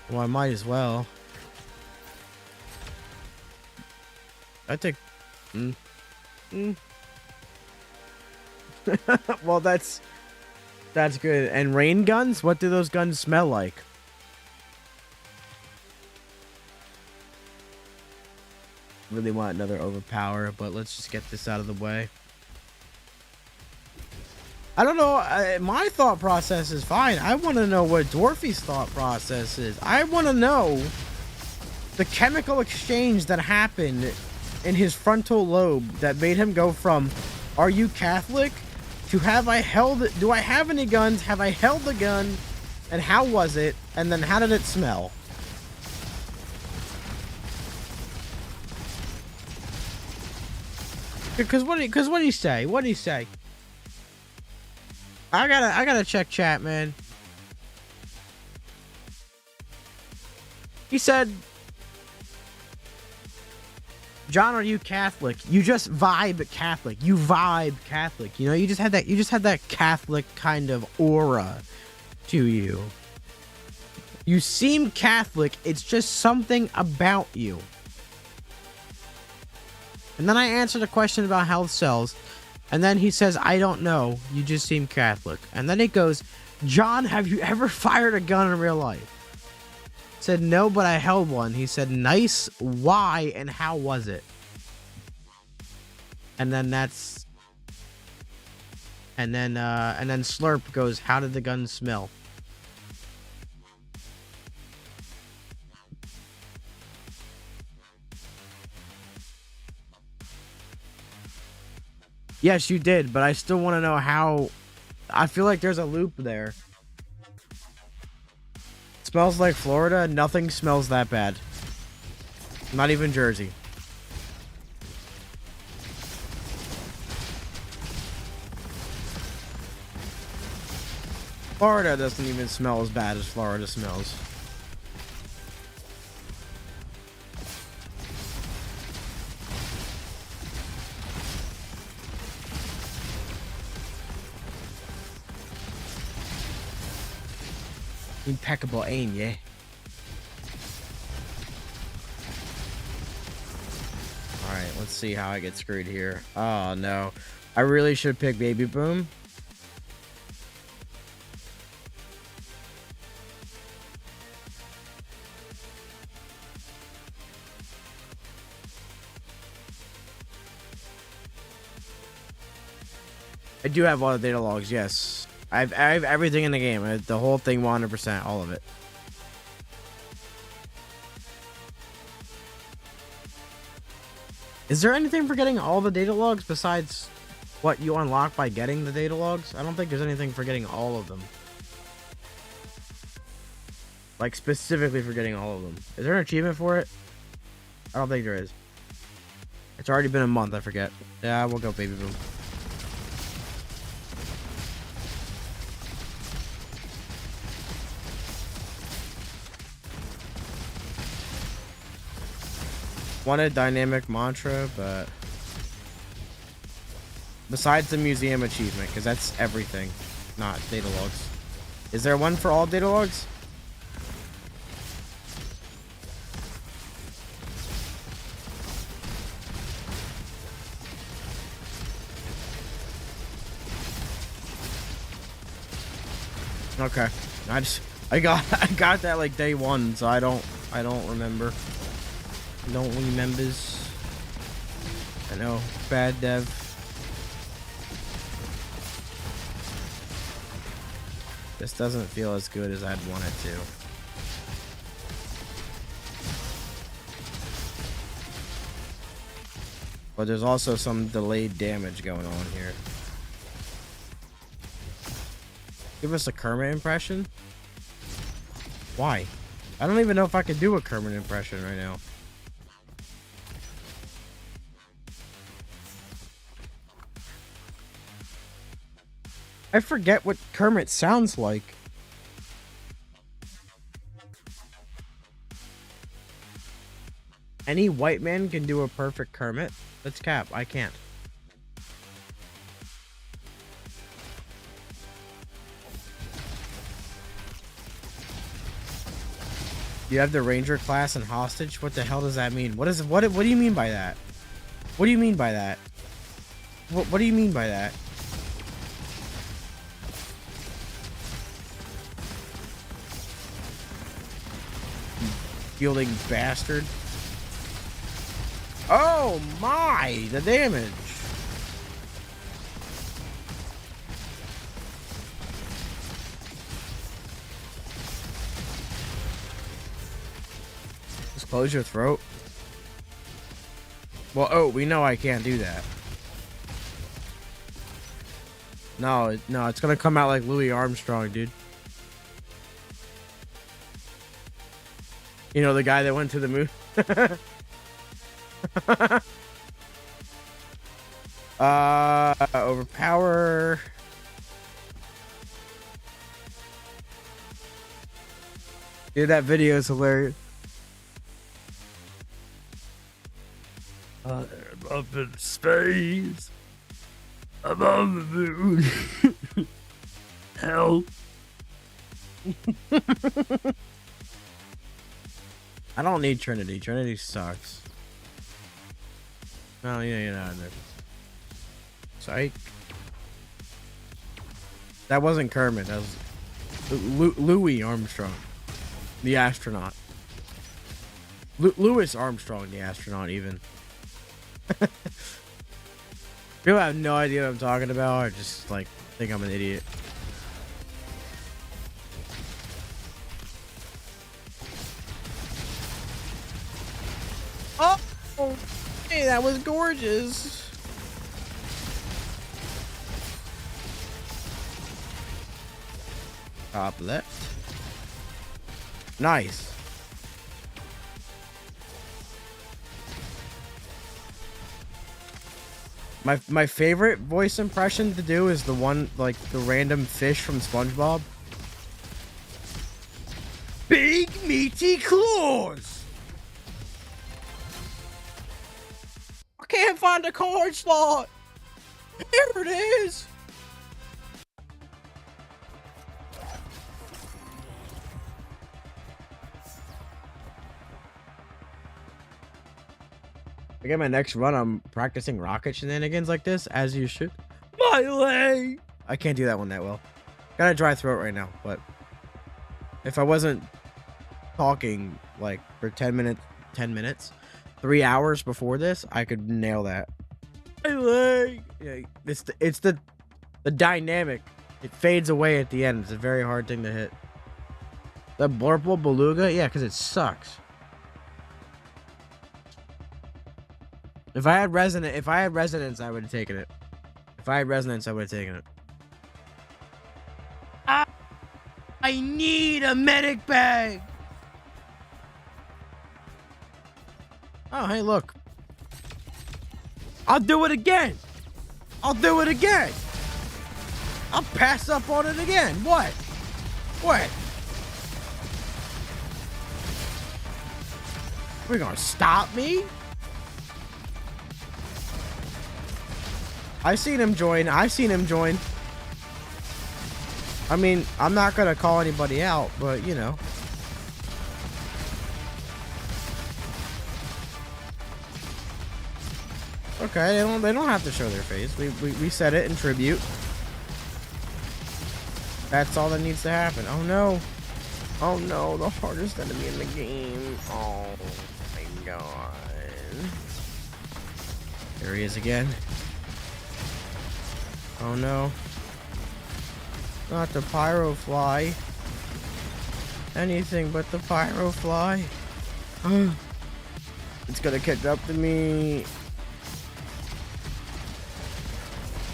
Well, I might as well. I think... Well, that's good. And rain guns? What do those guns smell like? Really want another overpower, but let's just get this out of the way. I don't know. My thought process is fine. I want to know what Dwarfy's thought process is. I want to know the chemical exchange that happened in his frontal lobe that made him go from, "Are you Catholic?" to do I have any guns? Have I held a gun? And how was it? And then how did it smell? Because what did he say? What did he say? I gotta check chat, man. He said, "John, are you Catholic? You just vibe Catholic. You vibe Catholic. You know, you just had that Catholic kind of aura to you. You seem Catholic. It's just something about you." And then I answered a question about health cells. And then he says, "I don't know. You just seem Catholic." And then it goes, "John, have you ever fired a gun in real life?" I said, "No, but I held one." He said, "Nice. Why and how was it?" And then and then Slurp goes, "How did the gun smell?" Yes, you did, but I still want to know how. I feel like there's a loop there. Smells like Florida. Nothing smells that bad. Not even Jersey. Florida doesn't even smell as bad as Florida smells. Impeccable aim, yeah. Alright, let's see how I get screwed here. Oh, no. I really should pick Baby Boom. I do have all the data logs, yes. I have everything in the game. The whole thing 100%, all of it. Is there anything for getting all the data logs besides what you unlock by getting the data logs? I don't think there's anything for getting all of them. Like, specifically for getting all of them. Is there an achievement for it? I don't think there is. It's already been a month, I forget. Yeah, we'll go Baby Boom. Wanted dynamic mantra, but besides the museum achievement, because that's everything, not data logs. Is there one for all data logs? Okay, I got that like day one, so I don't remember. Don't remembers. I know, bad dev. This doesn't feel as good as I'd want it to. But there's also some delayed damage going on here. Give us a Kermit impression? Why? I don't even know if I could do a Kermit impression right now. I forget what Kermit sounds like. Any white man can do a perfect Kermit. Let's cap. I can't. You have the Ranger class and hostage? What the hell does that mean? What do you mean by that? What do you mean by that? What do you mean by that? Fielding bastard. Oh my, the damage. Just close your throat. Well, oh, we know I can't do that. No, it's gonna come out like Louis Armstrong, dude. You know, the guy that went to the moon? Overpower. Dude, that video is hilarious. I'm up in space. I'm on the moon. Help. I don't need Trinity. Trinity sucks. No, yeah, you're not in there. Psych. That wasn't Kermit. That was Louis Armstrong, the astronaut. Louis Armstrong, the astronaut, even. People have no idea what I'm talking about, or just like think I'm an idiot. Oh, hey, that was gorgeous. Top left. Nice. My favorite voice impression to do is the one, like, the random fish from SpongeBob. Big meaty claws! I can't find a card slot! Here it is! I get my next run, I'm practicing rocket shenanigans like this, as you should. My leg! I can't do that one that well. Got a dry throat right now, but if I wasn't talking like for 10 minutes, 3 hours before this, I could nail that. My leg! Yeah, it's the dynamic. It fades away at the end. It's a very hard thing to hit. The Blurple Beluga? Yeah, because it sucks. If I had resonance, I would have taken it. If I had resonance, I would have taken it. I need a medic bag. Oh, hey, look. I'll do it again. I'll do it again. I'll pass up on it again. What? What? We're gonna stop me? I've seen him join. I mean, I'm not gonna call anybody out, but you know. Okay, they don't have to show their face. We said it in tribute. That's all that needs to happen. Oh no. Oh no, the hardest enemy in the game. Oh my god. There he is again. Oh no. Not the Pyrofly. Anything but the Pyrofly. It's gonna catch up to me.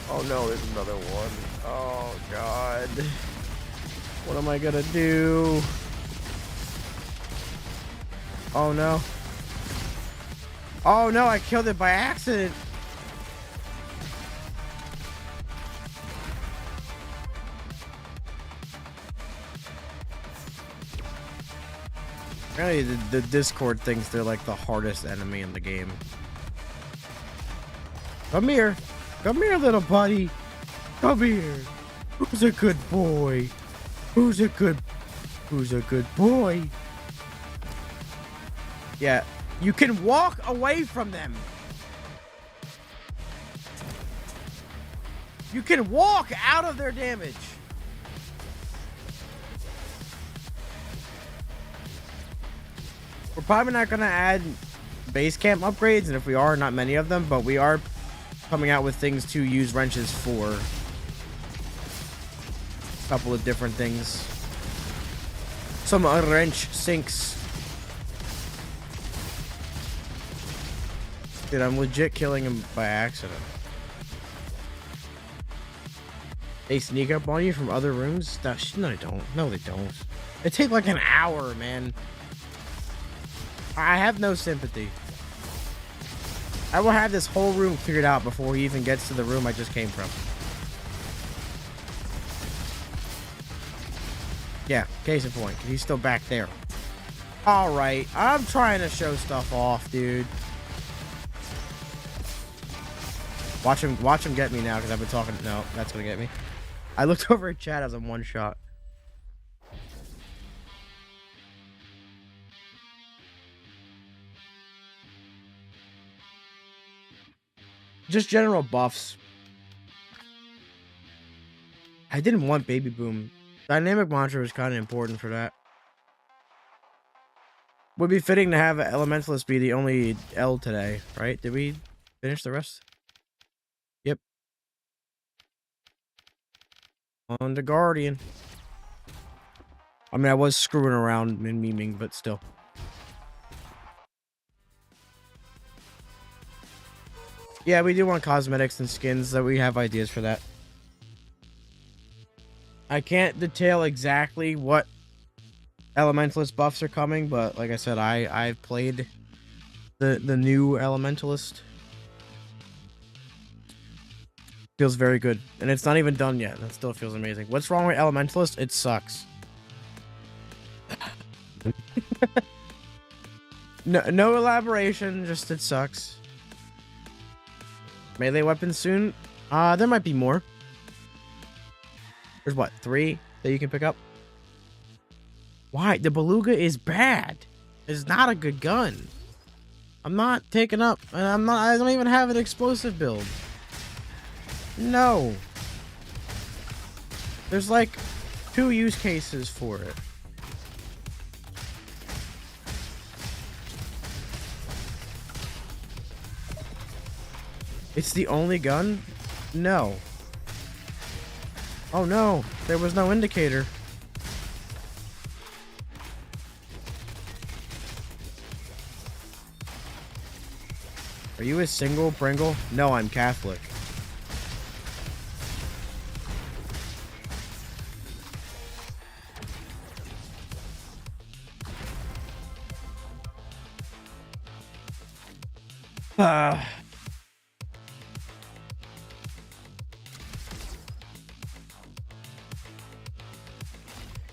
Oh no, there's another one. Oh god. What am I gonna do? Oh no. Oh no, I killed it by accident. Apparently the Discord thinks they're like the hardest enemy in the game. Come here. Come here, little buddy. Come here. Who's a good boy? Who's a good boy? Yeah, you can walk away from them. You can walk out of their damage. We're probably not going to add base camp upgrades, and if we are, not many of them, but we are coming out with things to use wrenches for. A couple of different things. Some wrench sinks. Dude, I'm legit killing him by accident. They sneak up on you from other rooms? No, they don't. No, they don't. It takes like an hour, man. I have no sympathy. I will have this whole room figured out before he even gets to the room I just came from. Yeah, case in point. He's still back there. Alright, I'm trying to show stuff off, dude. Watch him get me now, because I've been talking. No, that's gonna get me. I looked over at chat as I'm one shot. Just general buffs. I didn't want Baby Boom. Dynamic Mantra was kind of important for that. Would be fitting to have Elementalist be the only L today, right? Did we finish the rest? Yep. On the Guardian. I mean, I was screwing around and memeing, but still. Yeah, we do want cosmetics and skins, that we have ideas for that. I can't detail exactly what Elementalist buffs are coming, but like I said, I've played the new Elementalist. Feels very good, and it's not even done yet. That still feels amazing. What's wrong with Elementalist? It sucks. No elaboration, just it sucks. Melee weapons soon? There might be more. There's what, 3 that you can pick up? Why? The Beluga is bad. It's not a good gun. I'm not taking up, and I don't even have an explosive build. No. There's like 2 use cases for it. It's the only gun? No. Oh no, there was no indicator. Are you a single Pringle? No, I'm Catholic.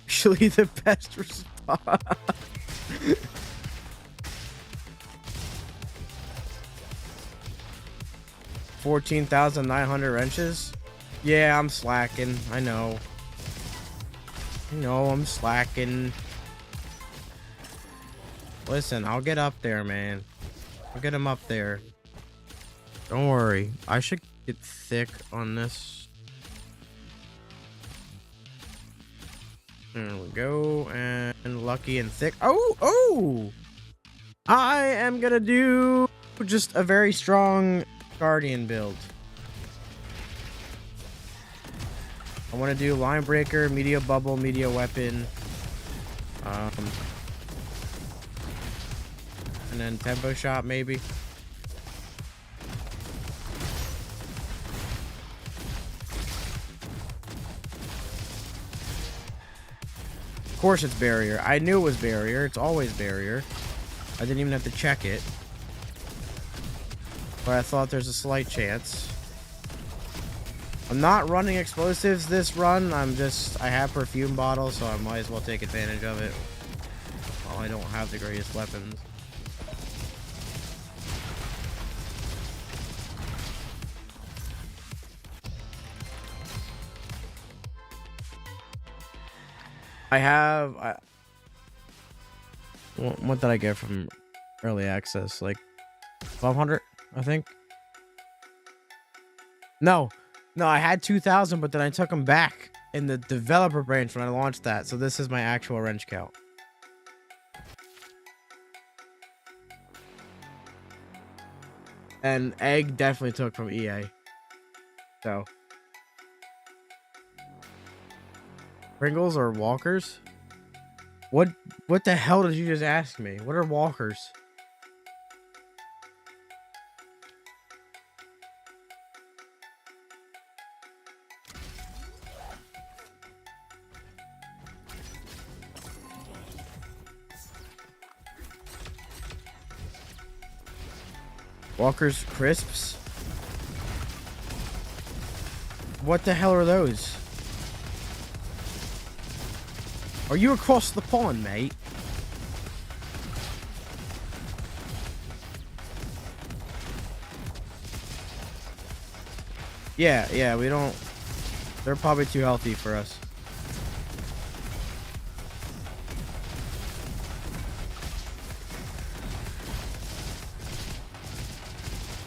Actually, the best response. 14,900 wrenches? Yeah, I'm slacking. I know. I'm slacking. Listen, I'll get up there, man. I'll get him up there. Don't worry. I should get thick on this. There we go. And lucky and thick. Oh! I am gonna do just a very strong Guardian build. I want to do Line Breaker, Media Bubble, Media Weapon. And then Tempo Shot, maybe. Of course it's barrier. I knew it was barrier. It's always barrier. I didn't even have to check it. But I thought there's a slight chance. I'm not running explosives this run. I have perfume bottles, so I might as well take advantage of it. I don't have the greatest weapons. What did I get from early access? Like 1200, I think. No, I had 2000, but then I took them back in the developer branch when I launched that. So this is my actual wrench count. And Egg definitely took from EA. So Pringles or Walkers? What the hell did you just ask me? What are Walkers? Walker's Crisps? What the hell are those? Are you across the pond, mate? Yeah, we don't... They're probably too healthy for us.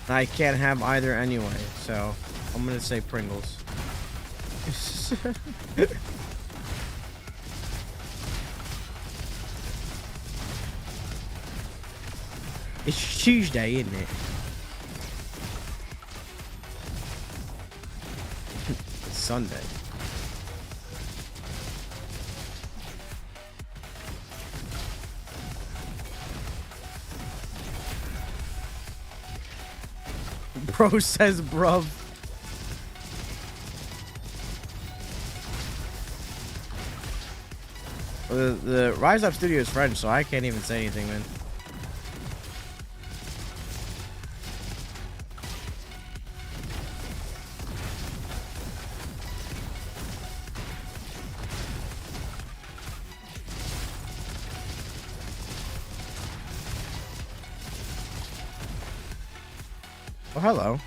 I can't have either anyway, so I'm gonna say Pringles. It's Tuesday, isn't it? It's Sunday. Bro says, bruv. The Rise Up Studio is French, so I can't even say anything, man. Oh, hello.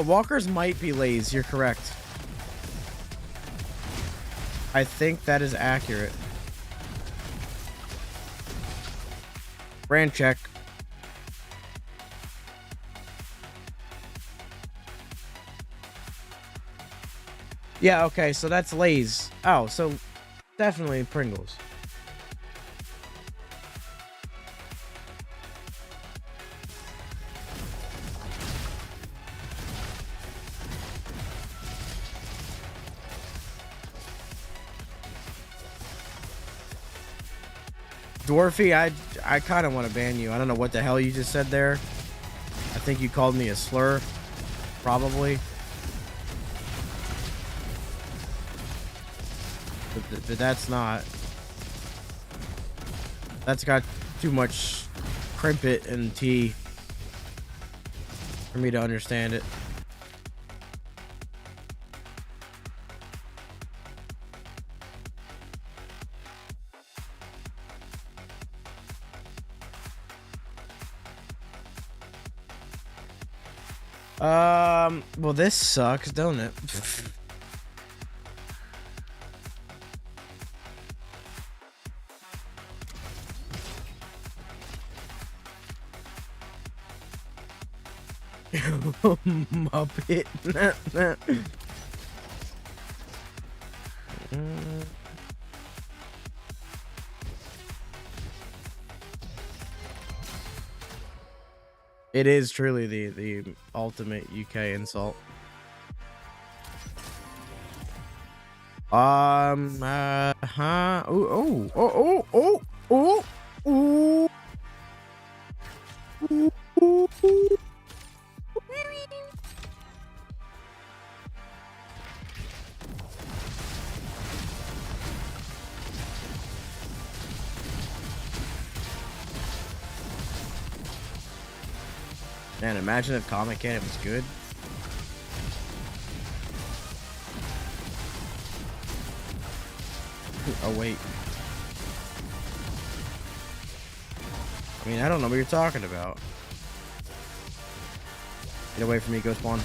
Walkers might be Lays. You're correct. I think that is accurate. Brand check. Yeah, okay, so that's Lay's. Oh, so definitely Pringles. Dwarfy, I kind of want to ban you. I don't know what the hell you just said there. I think you called me a slur. Probably. But that's not. That's got too much crimpet and tea for me to understand it. Well, this sucks, don't it? Muppet. It is truly the ultimate UK insult. Huh? Ooh. Man, imagine if Comic Can was good. Oh, wait. I mean, I don't know what you're talking about. Get away from me, Ghost Spawn.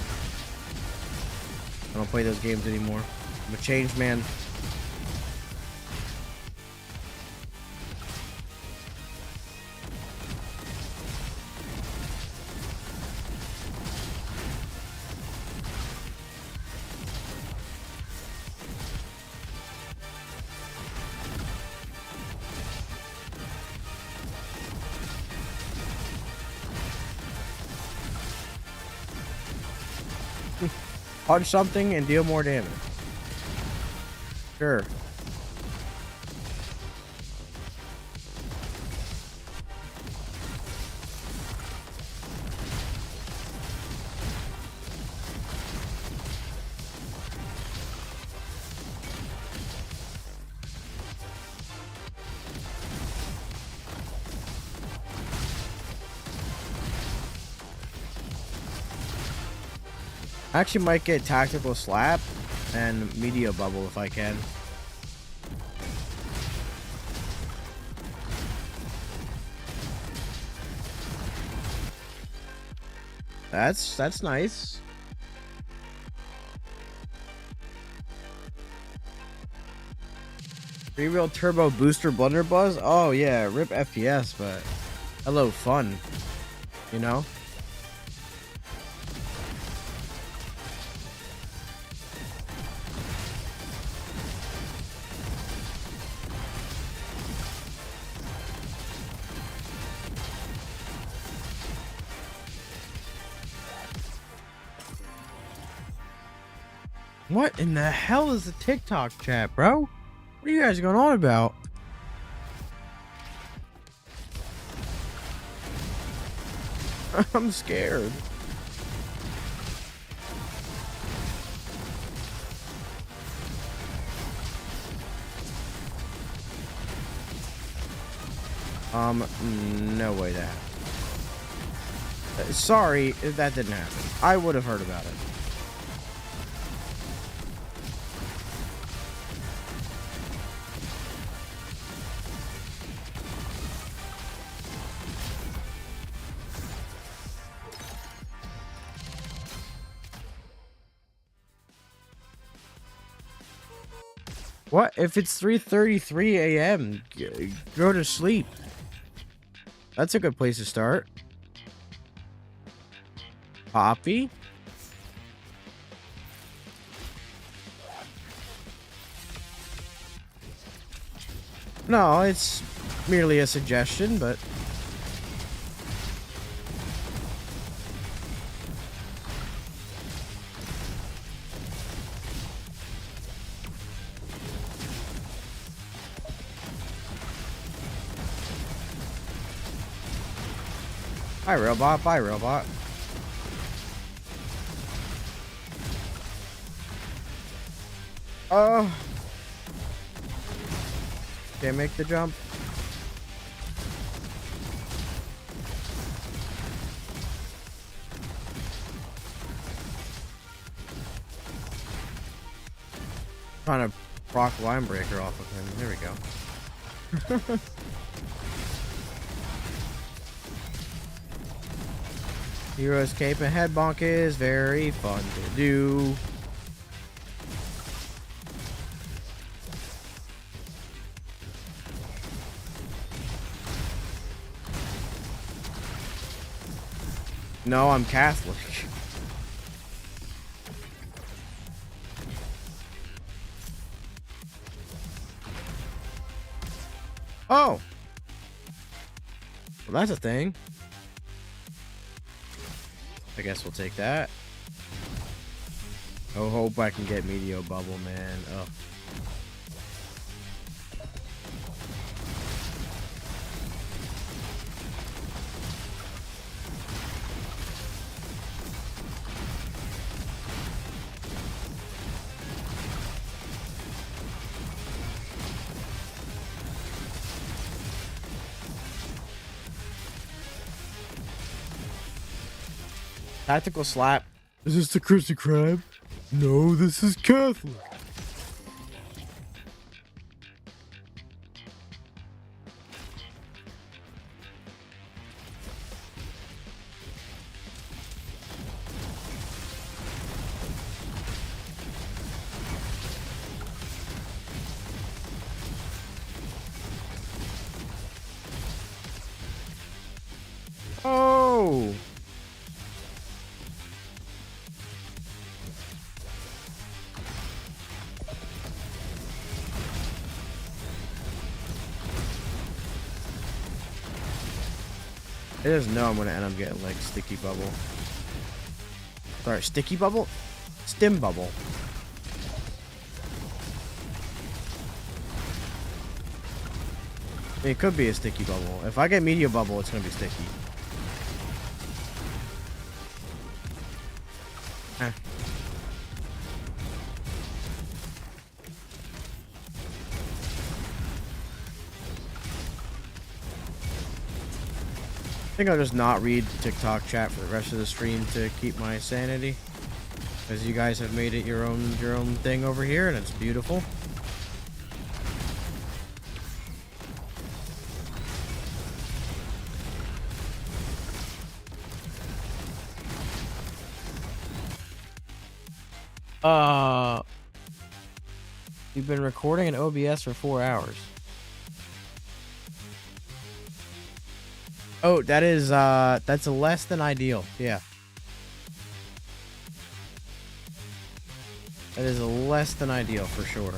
I don't play those games anymore. I'm a changed man. Punch something and deal more damage. Sure. I actually might get Tactical Slap and Media Bubble if I can. That's nice. Real Turbo Booster Blunderbuss? Oh yeah, rip FPS, but hello fun. You know? What in the hell is the TikTok chat, bro? What are you guys going on about? I'm scared. No way that happened. Sorry, that didn't happen. I would have heard about it. What? If it's 3:33 a.m., go to sleep. That's a good place to start. Poppy? No, it's merely a suggestion, but... Bye, robot. Bye, robot. Oh. Can't make the jump. Trying to proc line breaker off of him. There we go. Hero's Cape and Head Bonk is very fun to do. No, I'm Catholic. Oh! Well, that's a thing. I guess we'll take that. Oh, hope I can get Meteor Bubble, man. Oh. Tactical slap. Is this the Krusty Krab? No, this is Catholic. Oh! I just know I'm gonna end up getting like sticky bubble. Sorry, sticky bubble? Stim bubble. I mean, it could be a sticky bubble. If I get media bubble, it's gonna be sticky. Eh. I think I'll just not read TikTok chat for the rest of the stream to keep my sanity, because you guys have made it your own thing over here, and it's beautiful. You've been recording in OBS for 4 hours. Oh, that's less than ideal. Yeah. That is less than ideal for sure.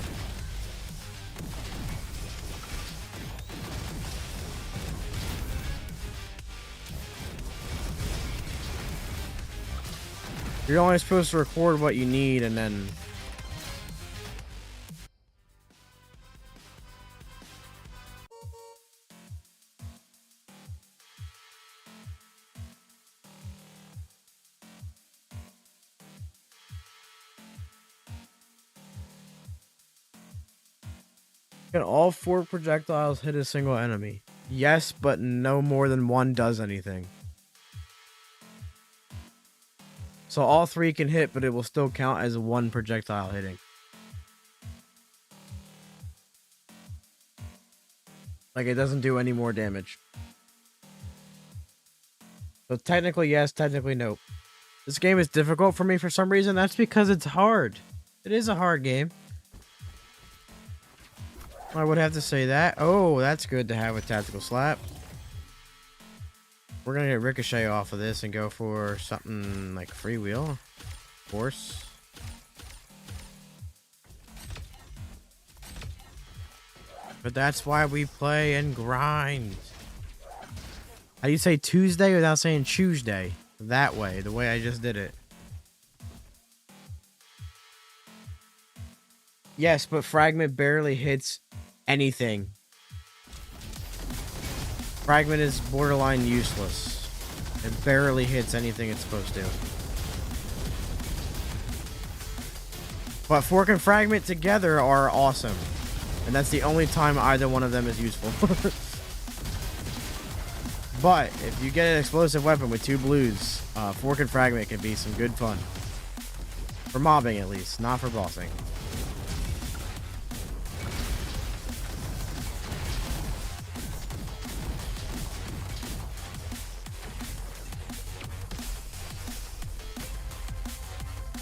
You're only supposed to record what you need and then... Can all 4 projectiles hit a single enemy? Yes, but no more than 1 does anything. So all 3 can hit, but it will still count as 1 projectile hitting. Like, it doesn't do any more damage. So technically yes, technically no. This game is difficult for me for some reason. That's because it's hard. It is a hard game. I would have to say that. Oh, that's good to have a tactical slap. We're gonna get Ricochet off of this and go for something like freewheel. Of course. But that's why we play and grind. How do you say Tuesday without saying Tuesday? That way, the way I just did it. Yes, but Fragment barely hits anything. Fragment is borderline useless. It barely hits anything it's supposed to. But Fork and Fragment together are awesome. And that's the only time either one of them is useful. But if you get an explosive weapon with 2 blues, Fork and Fragment can be some good fun. For mobbing at least, not for bossing.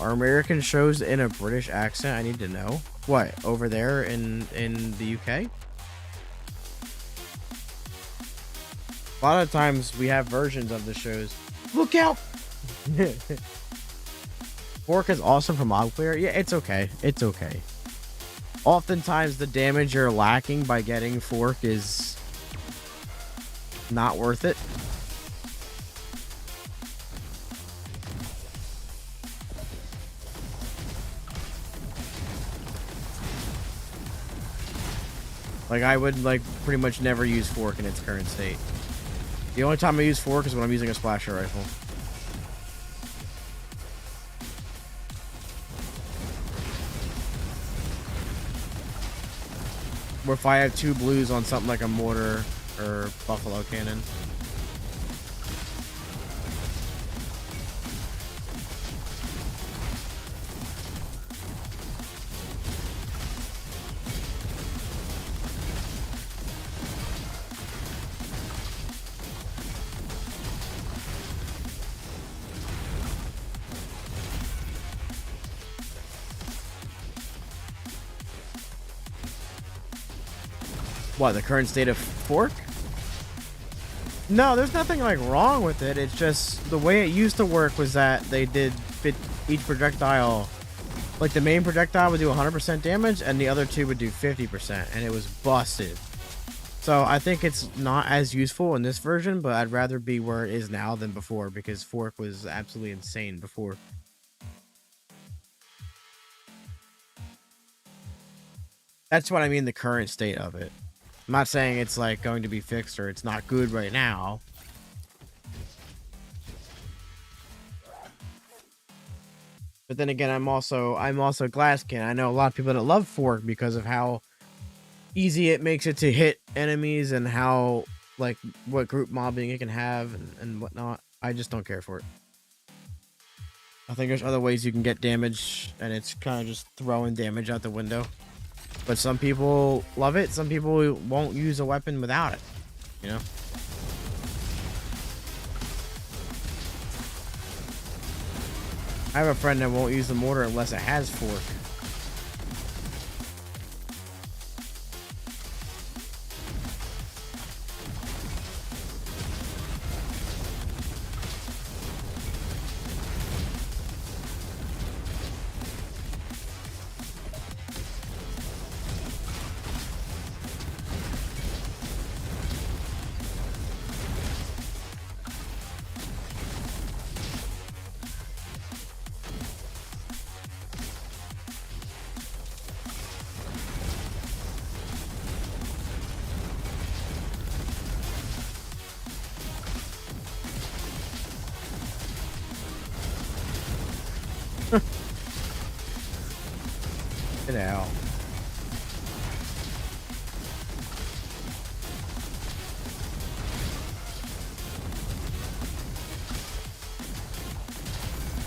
Are American shows in a British accent? I need to know. What, over there in the UK? A lot of times we have versions of the shows. Look out! Fork is awesome for mob clear. Yeah, it's okay. It's okay. Oftentimes the damage you're lacking by getting Fork is not worth it. Like, I would, like, pretty much never use Fork in its current state. The only time I use Fork is when I'm using a splasher rifle. Or if I have 2 blues on something like a mortar or buffalo cannon. What, the current state of Fork? No, there's nothing like wrong with it. It's just the way it used to work was that they did fit each projectile. Like the main projectile would do 100% damage and the other two would do 50%, and it was busted. So I think it's not as useful in this version, but I'd rather be where it is now than before, because Fork was absolutely insane before. That's what I mean, the current state of it. I'm not saying it's like going to be fixed or it's not good right now. But then again, I'm also Glasskin. I know a lot of people that love Fork because of how easy it makes it to hit enemies and how like what group mobbing it can have and whatnot. I just don't care for it. I think there's other ways you can get damage, and it's kind of just throwing damage out the window. But some people love it. Some people won't use a weapon without it, you know? I have a friend that won't use the mortar unless it has Fork. Get out.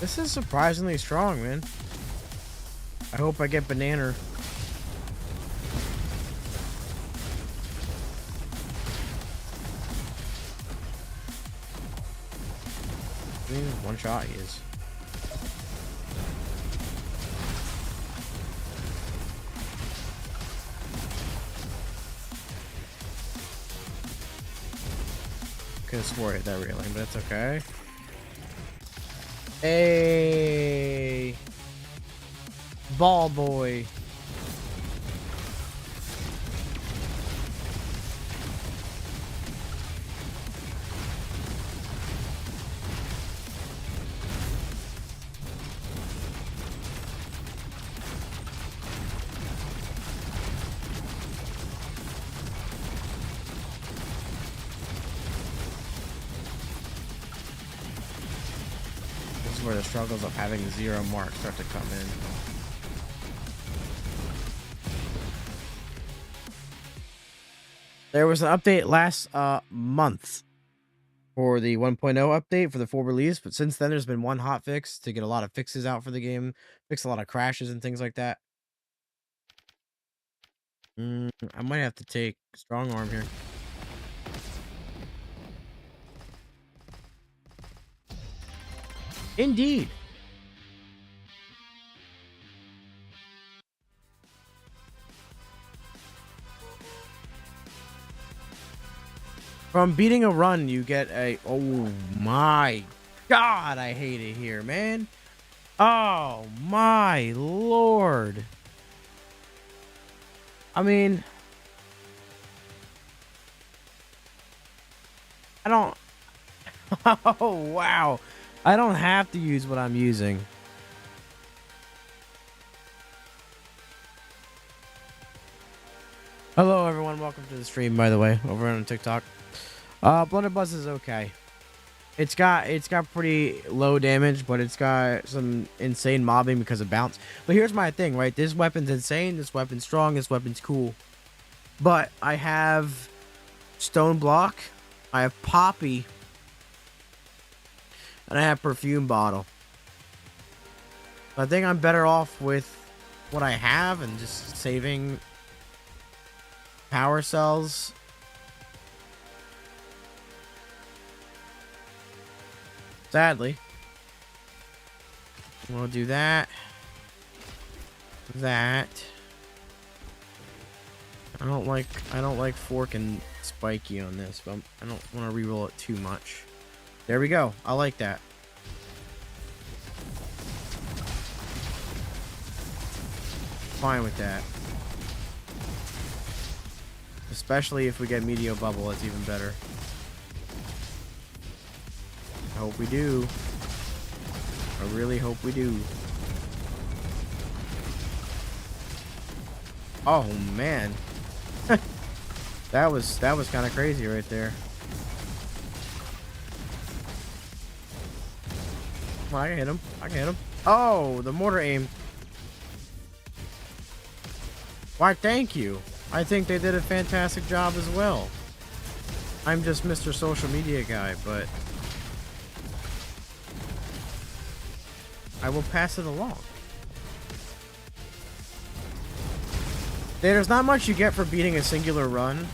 This is surprisingly strong, man. I hope I get banana. I mean, one shot he is. Could have swore I hit that railing, but that's okay. Hey, ball boy. This is where the struggles of having 0 marks start to come in. There was an update last month for the 1.0 update for the full release, but since then there's been one hot fix to get a lot of fixes out for the game, fix a lot of crashes and things like that. I might have to take strong arm here. Indeed. From beating a run, you get a... Oh my god, I hate it here, man. Oh my lord. I mean... I don't... Oh, wow. I don't have to use what I'm using. Hello, everyone. Welcome to the stream, by the way, over on TikTok. Blunderbuss is okay. It's got pretty low damage, but it's got some insane mobbing because of bounce. But here's my thing, right? This weapon's insane. This weapon's strong. This weapon's cool. But I have Stone Block. I have Poppy. And I have Perfume Bottle. I think I'm better off with what I have and just saving power cells. Sadly. We'll do that. That. I don't like fork and spiky on this, but I don't want to reroll it too much. There we go. I like that. Fine with that. Especially if we get Meteor Bubble, it's even better. I hope we do. I really hope we do. Oh man. that was kind of crazy right there. Come on, I can hit him. I can hit him. Oh, the mortar aim. Why, thank you. I think they did a fantastic job as well. I'm just Mr. Social Media guy, but I will pass it along. There's not much you get for beating a singular run,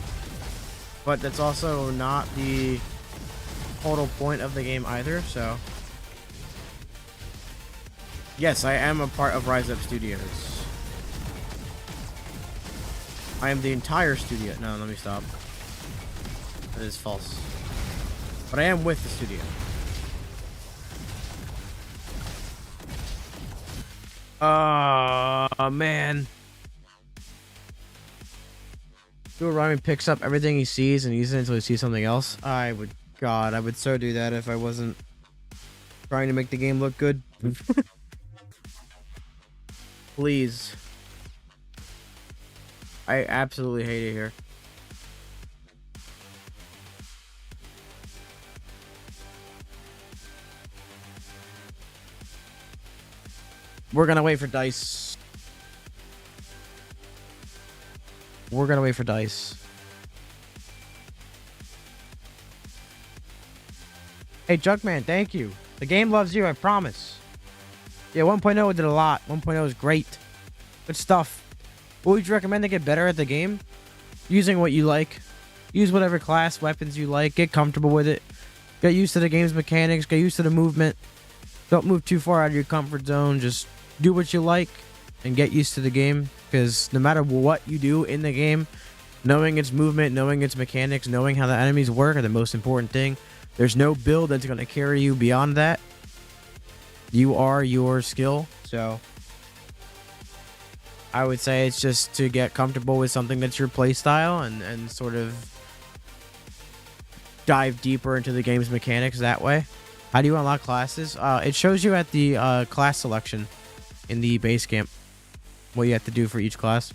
but that's also not the total point of the game either, so. Yes, I am a part of Rise Up Studios. I am the entire studio. No, let me stop. That is false. But I am with the studio. Man. Stuart Ryman picks up everything he sees and uses it until he sees something else. I would so do that if I wasn't trying to make the game look good. Please. I absolutely hate it here. We're gonna wait for dice. We're gonna wait for dice. Hey, Jugman, thank you. The game loves you, I promise. Yeah, 1.0 did a lot. 1.0 is great. Good stuff. What would you recommend to get better at the game? Using what you like. Use whatever class, weapons you like. Get comfortable with it. Get used to the game's mechanics. Get used to the movement. Don't move too far out of your comfort zone. Just do what you like and get used to the game. Because no matter what you do in the game, knowing its movement, knowing its mechanics, knowing how the enemies work are the most important thing. There's no build that's going to carry you beyond that. You are your skill. So I would say it's just to get comfortable with something that's your playstyle and sort of dive deeper into the game's mechanics that way. How do you unlock classes? It shows you at the class selection in the base camp what you have to do for each class.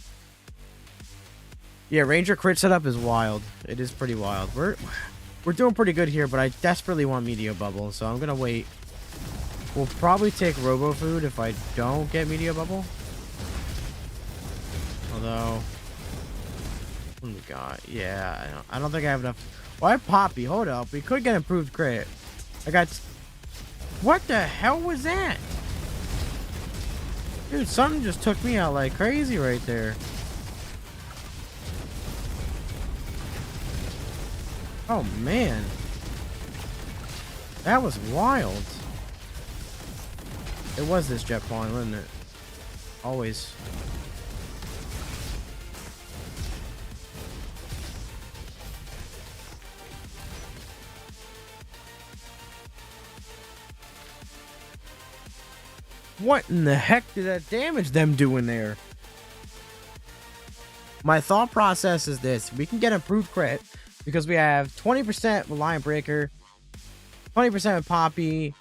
Yeah, Ranger crit setup is wild. It is pretty wild. We're doing pretty good here, but I desperately want Meteor Bubble, so I'm gonna wait. We'll probably take Robo Food if I don't get Meteor Bubble. Although, what do we got? Yeah, I don't think I have enough. Why Poppy? Hold up. We could get improved crit. I got. What the hell was that? Dude, something just took me out like crazy right there. Oh, man. That was wild. It was this jet pawn, wasn't it? Always. What in the heck did that damage them do in there? My thought process is this. We can get improved crit because we have 20% Reliant Breaker, 20% with Poppy,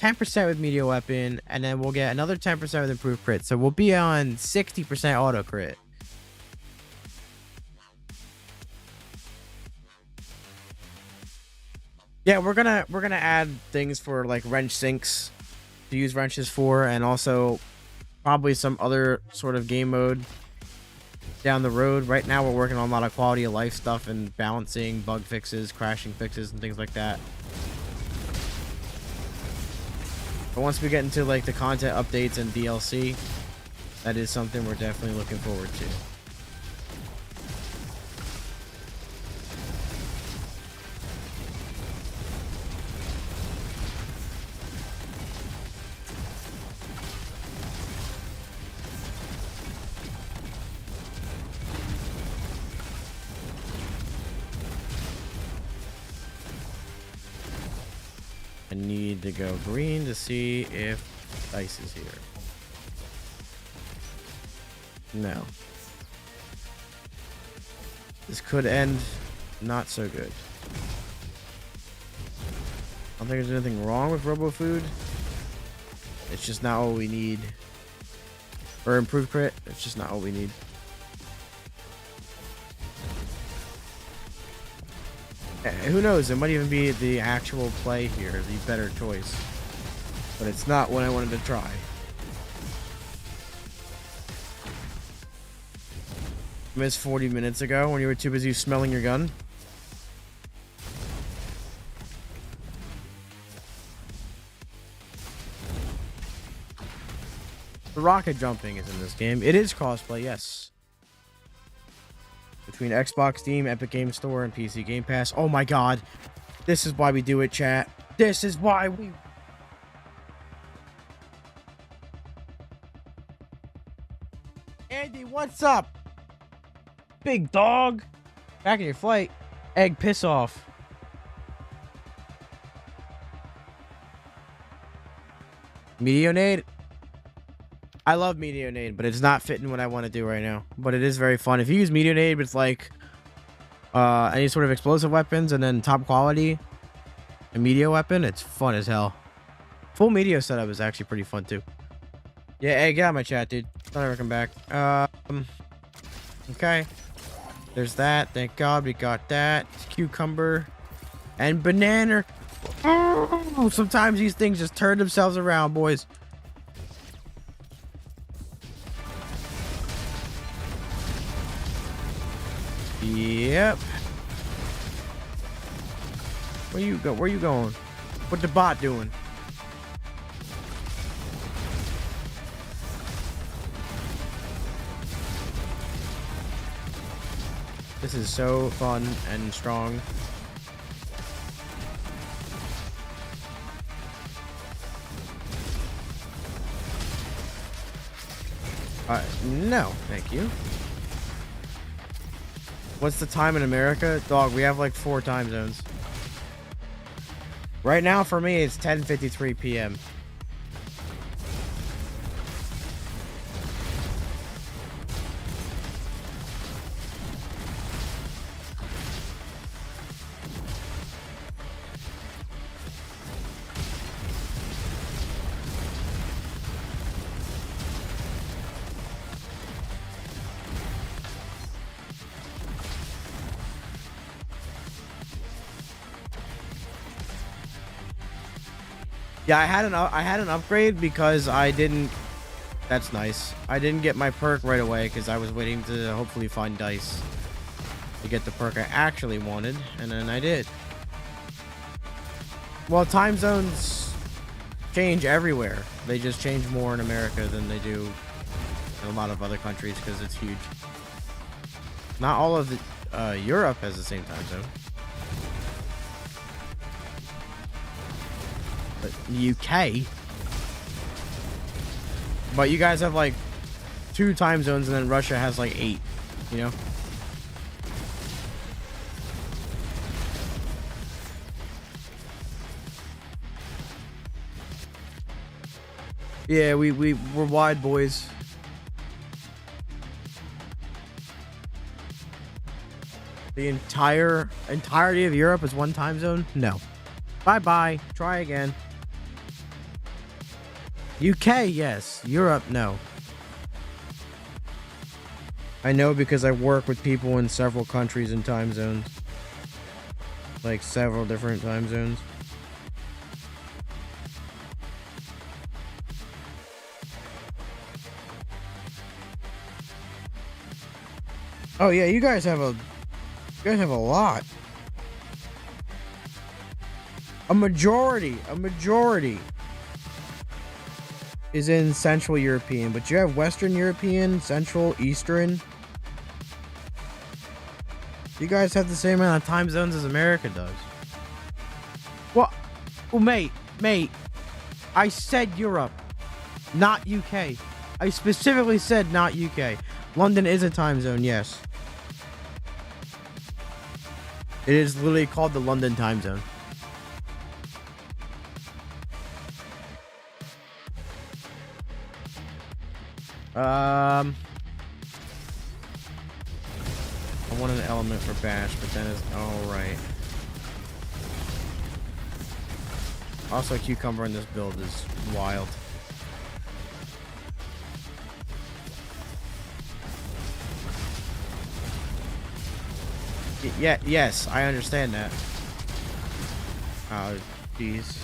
10% with Meteor Weapon, and then we'll get another 10% with improved crit. So we'll be on 60% auto crit. Yeah, we're gonna add things for like wrench sinks to use wrenches for, and also probably some other sort of game mode down the road. Right now we're working on a lot of quality of life stuff and balancing, bug fixes, crashing fixes, and things like that. But once we get into like the content updates and DLC, that is something we're definitely looking forward to. I need to go green to see if Dice is here. No. This could end not so good. I don't think there's anything wrong with RoboFood. It's just not what we need. Or improved crit. It's just not what we need. Who knows? It might even be the actual play here, the better choice. But it's not what I wanted to try. Missed 40 minutes ago when you were too busy smelling your gun. The rocket jumping is in this game. It is crossplay, yes. Between Xbox, Steam, Epic Games Store, and PC Game Pass. Oh my god. This is why we do it, chat. This is why we... Andy, what's up? Big dog. Back in your flight. Egg, piss off. Meteonade. I love Meteonade, but it's not fitting what I want to do right now. But it is very fun. If you use Meteonade with like any sort of explosive weapons and then top quality a Meteor weapon, it's fun as hell. Full Meteor setup is actually pretty fun too. Yeah, hey, get out of my chat, dude. Thought I would come back. Okay. There's that. Thank God we got that. Cucumber and banana. Oh, sometimes these things just turn themselves around, boys. Yep. Where you go? Where you going? What the bot doing? This is so fun and strong. No, thank you. What's the time in America? Dog, we have like 4 time zones. Right now for me, it's 10:53 p.m. Yeah, I had an upgrade because I didn't. That's nice. I didn't get my perk right away because I was waiting to hopefully find dice to get the perk I actually wanted, and then I did. Well, time zones change everywhere. They just change more in America than they do in a lot of other countries because it's huge. Not all of the Europe has the same time zone. But the UK. But you guys have like 2 time zones and then Russia has like 8, you know? Yeah, we're wide, boys. The entirety of Europe is 1 time zone? No. Bye-bye. Try again. UK, yes. Europe, no. I know because I work with people in several countries and time zones. Like several different time zones. Oh yeah, you guys have a lot. A majority is in Central European, but you have Western European, Central, Eastern. You guys have the same amount of time zones as America does. Well, mate, I said Europe, not UK. I specifically said not UK. London is a time zone, yes. It is literally called the London time zone. I want an element for Bash, but then it's alright. Also, Cucumber in this build is wild. Yeah, yes, I understand that. Oh, jeez.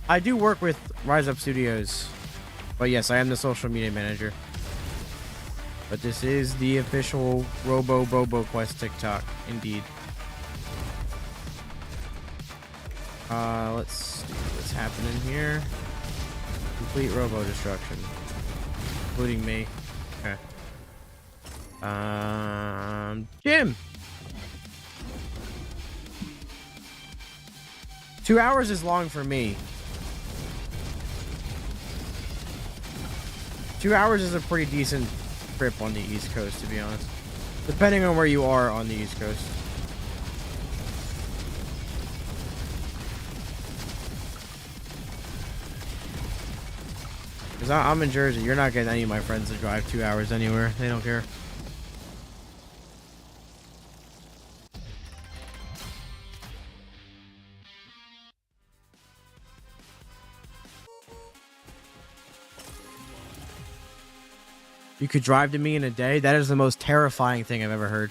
I do work with Rise Up Studios, but yes, I am the social media manager. But this is the official Robo Bobo Quest TikTok, indeed. Let's see what's happening here. Complete Robo destruction, including me. Okay. Jim. 2 hours is long for me. 2 hours is a pretty decent trip on the East Coast, to be honest. Depending on where you are on the East Coast. Because I'm in Jersey. You're not getting any of my friends to drive 2 hours anywhere. They don't care. You could drive to me in a day? That is the most terrifying thing I've ever heard.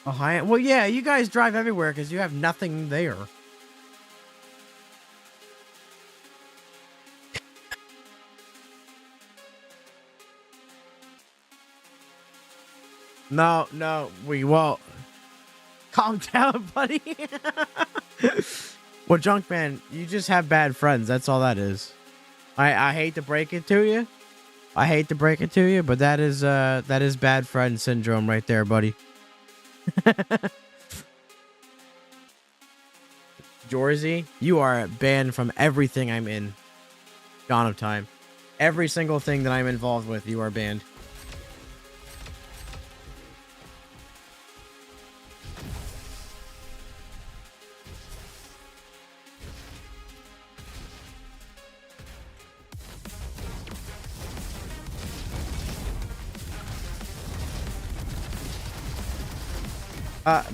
Ohio? Well, yeah, you guys drive everywhere because you have nothing there. No, we won't. Calm down, buddy. Well, Junkman, you just have bad friends. That's all that is. I hate to break it to you. But that is bad friend syndrome right there, buddy. Jorzy, you are banned from everything I'm in. Dawn of Time. Every single thing that I'm involved with, you are banned.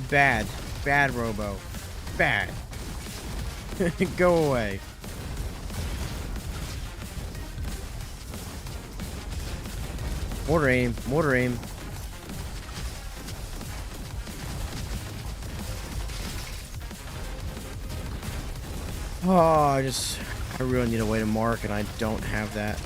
Bad. Bad, Robo. Bad. Go away. Mortar aim. Mortar aim. Oh, I really need a way to mark, and I don't have that.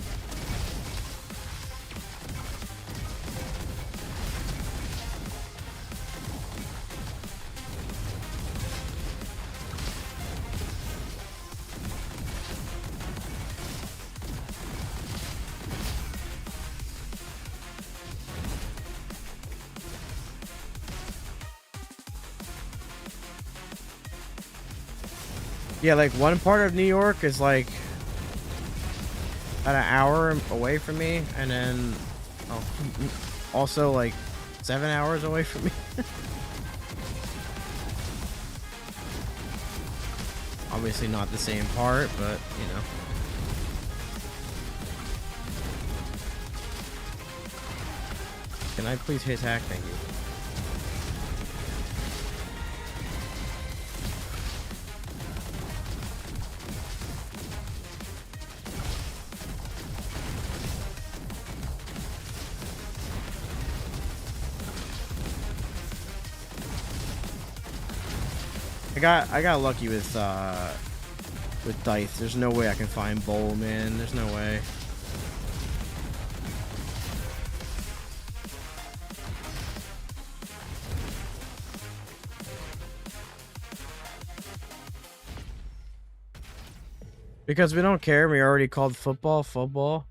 Yeah, like one part of New York is like about an hour away from me, and then also like 7 hours away from me. Obviously not the same part, but you know. Can I please hit hack? Thank you. I got lucky with Dice. There's no way I can find Bowl, man. There's no way. Because we don't care. We already called football football.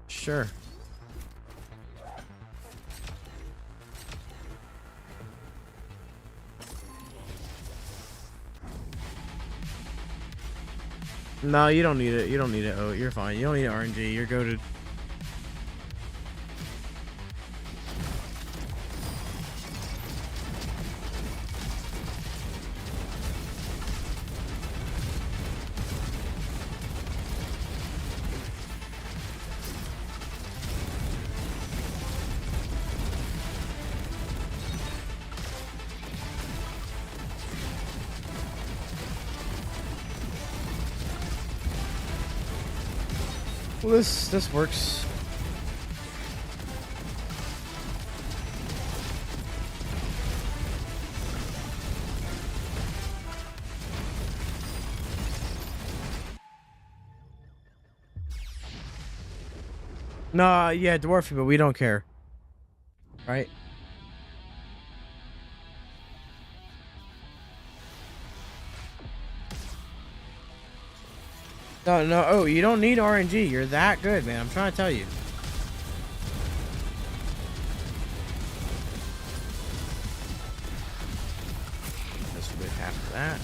Sure. No, you don't need it. You don't need it. Oh, you're fine. You don't need RNG. You're goated. Well, this works. No, yeah, dwarfy, but we don't care, right? No, no. Oh, you don't need RNG. You're that good, man. I'm trying to tell you. This with half of that.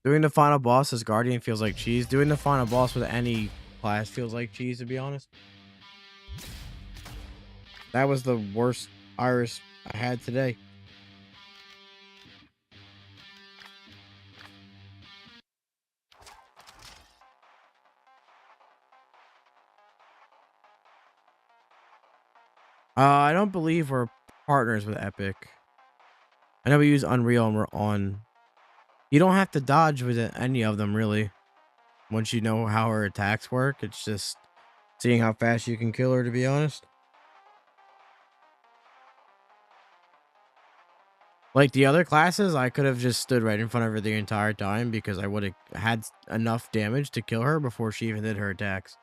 Doing the final boss as Guardian feels like cheese. Doing the final boss with any class feels like cheese, to be honest. That was the worst Iris I had today. I don't believe we're partners with Epic. I know we use Unreal and we're on. You don't have to dodge with any of them, really. Once you know how her attacks work, it's just seeing how fast you can kill her, to be honest. Like the other classes, I could have just stood right in front of her the entire time because I would have had enough damage to kill her before she even did her attacks.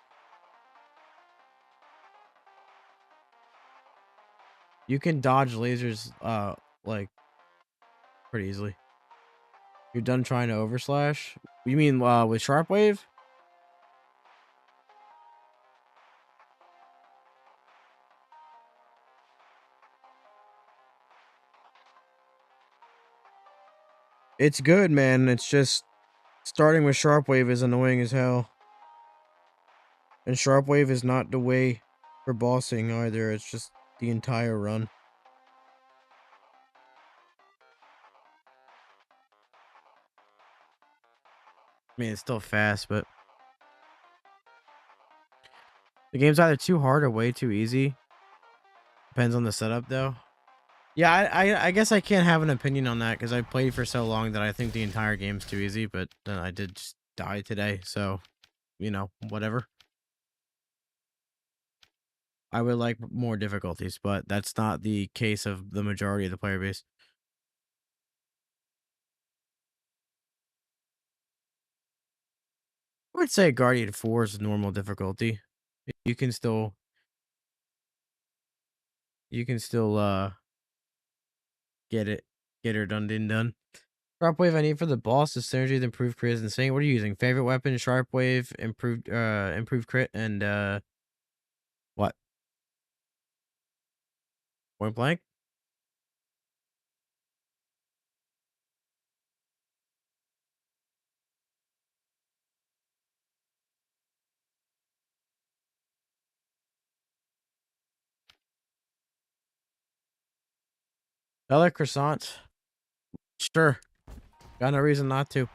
You can dodge lasers, like pretty easily. You're done trying to overslash? You mean with Sharp Wave? It's good, man. It's just starting with Sharp Wave is annoying as hell. And Sharp Wave is not the way for bossing either. It's just the entire run. I mean, it's still fast, but the game's either too hard or way too easy. Depends on the setup, though. Yeah, I guess I can't have an opinion on that because I played for so long that I think the entire game's too easy, but then I did just die today, so, you know, whatever. I would like more difficulties, but that's not the case of the majority of the player base. I would say Guardian 4 is normal difficulty. You can still get it, get her done. Sharp Wave I need for the boss is synergy with improved crit is insane. What are you using? Favorite weapon, Sharp Wave, improved crit, and what? Point blank? I like croissants. Sure. Got no reason not to.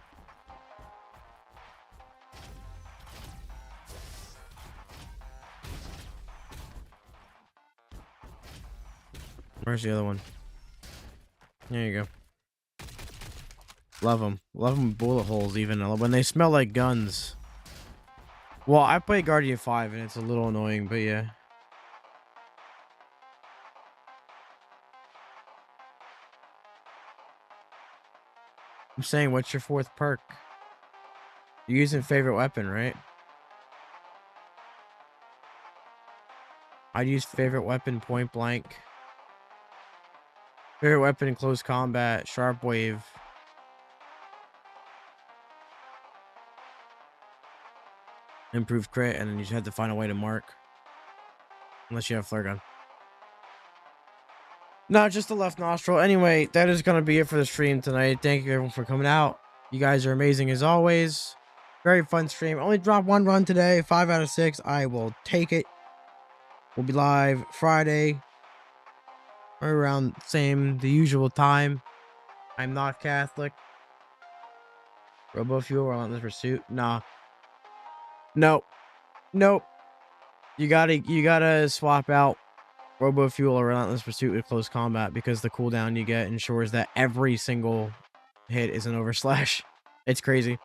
Where's the other one? There you go. Love them. Love them bullet holes even when they smell like guns. Well, I played Guardian 5 and it's a little annoying, but yeah. I'm saying, what's your fourth perk? You're using favorite weapon, right? I'd use favorite weapon point blank. Favorite weapon in close combat, sharp wave. Improved crit, and then you just have to find a way to mark. Unless you have flare gun. No, just the left nostril. Anyway, that is going to be it for the stream tonight. Thank you everyone for coming out. You guys are amazing as always. Very fun stream. Only dropped one run today. 5 out of 6. I will take it. We'll be live Friday. Right around the usual time. I'm not Catholic. RoboFuel, Relentless Pursuit. Nah. Nope. Nope. You gotta swap out RoboFuel or Relentless Pursuit with close combat because the cooldown you get ensures that every single hit is an overslash. It's crazy.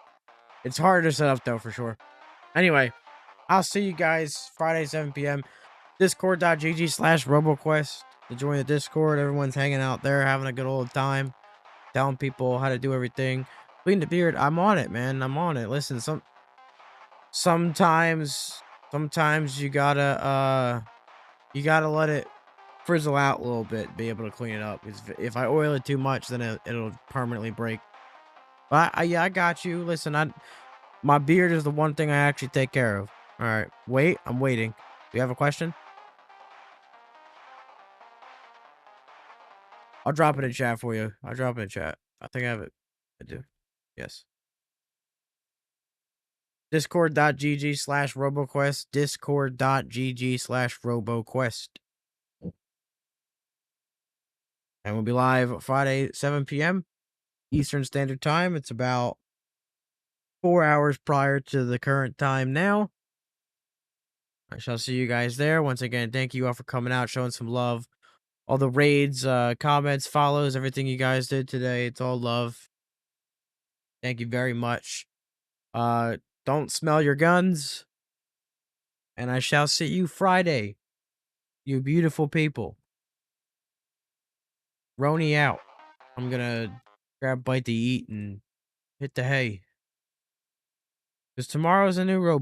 It's hard to set up though, for sure. Anyway, I'll see you guys Friday, 7 p.m. Discord.gg/RoboQuest to join the Discord. Everyone's hanging out there, having a good old time, telling people how to do everything. Clean the beard. I'm on it, man. I'm on it. Listen, sometimes you gotta let it frizzle out a little bit, be able to clean it up. If I oil it too much, then it'll permanently break. But yeah, I got you. Listen, my beard is the one thing I actually take care of. All right, wait, I'm waiting. Do you have a question? I'll drop it in chat for you. I'll drop it in chat. I think I have it. I do. Yes. Discord.gg/RoboQuest. Discord.gg/RoboQuest. And we'll be live Friday, 7 p.m. Eastern Standard Time. It's about 4 hours prior to the current time now. I shall see you guys there. Once again, thank you all for coming out, showing some love. All the raids, comments, follows, everything you guys did today. It's all love. Thank you very much. Don't smell your guns. And I shall see you Friday. You beautiful people. Roni out. I'm gonna grab a bite to eat and hit the hay. Because tomorrow's a new robot.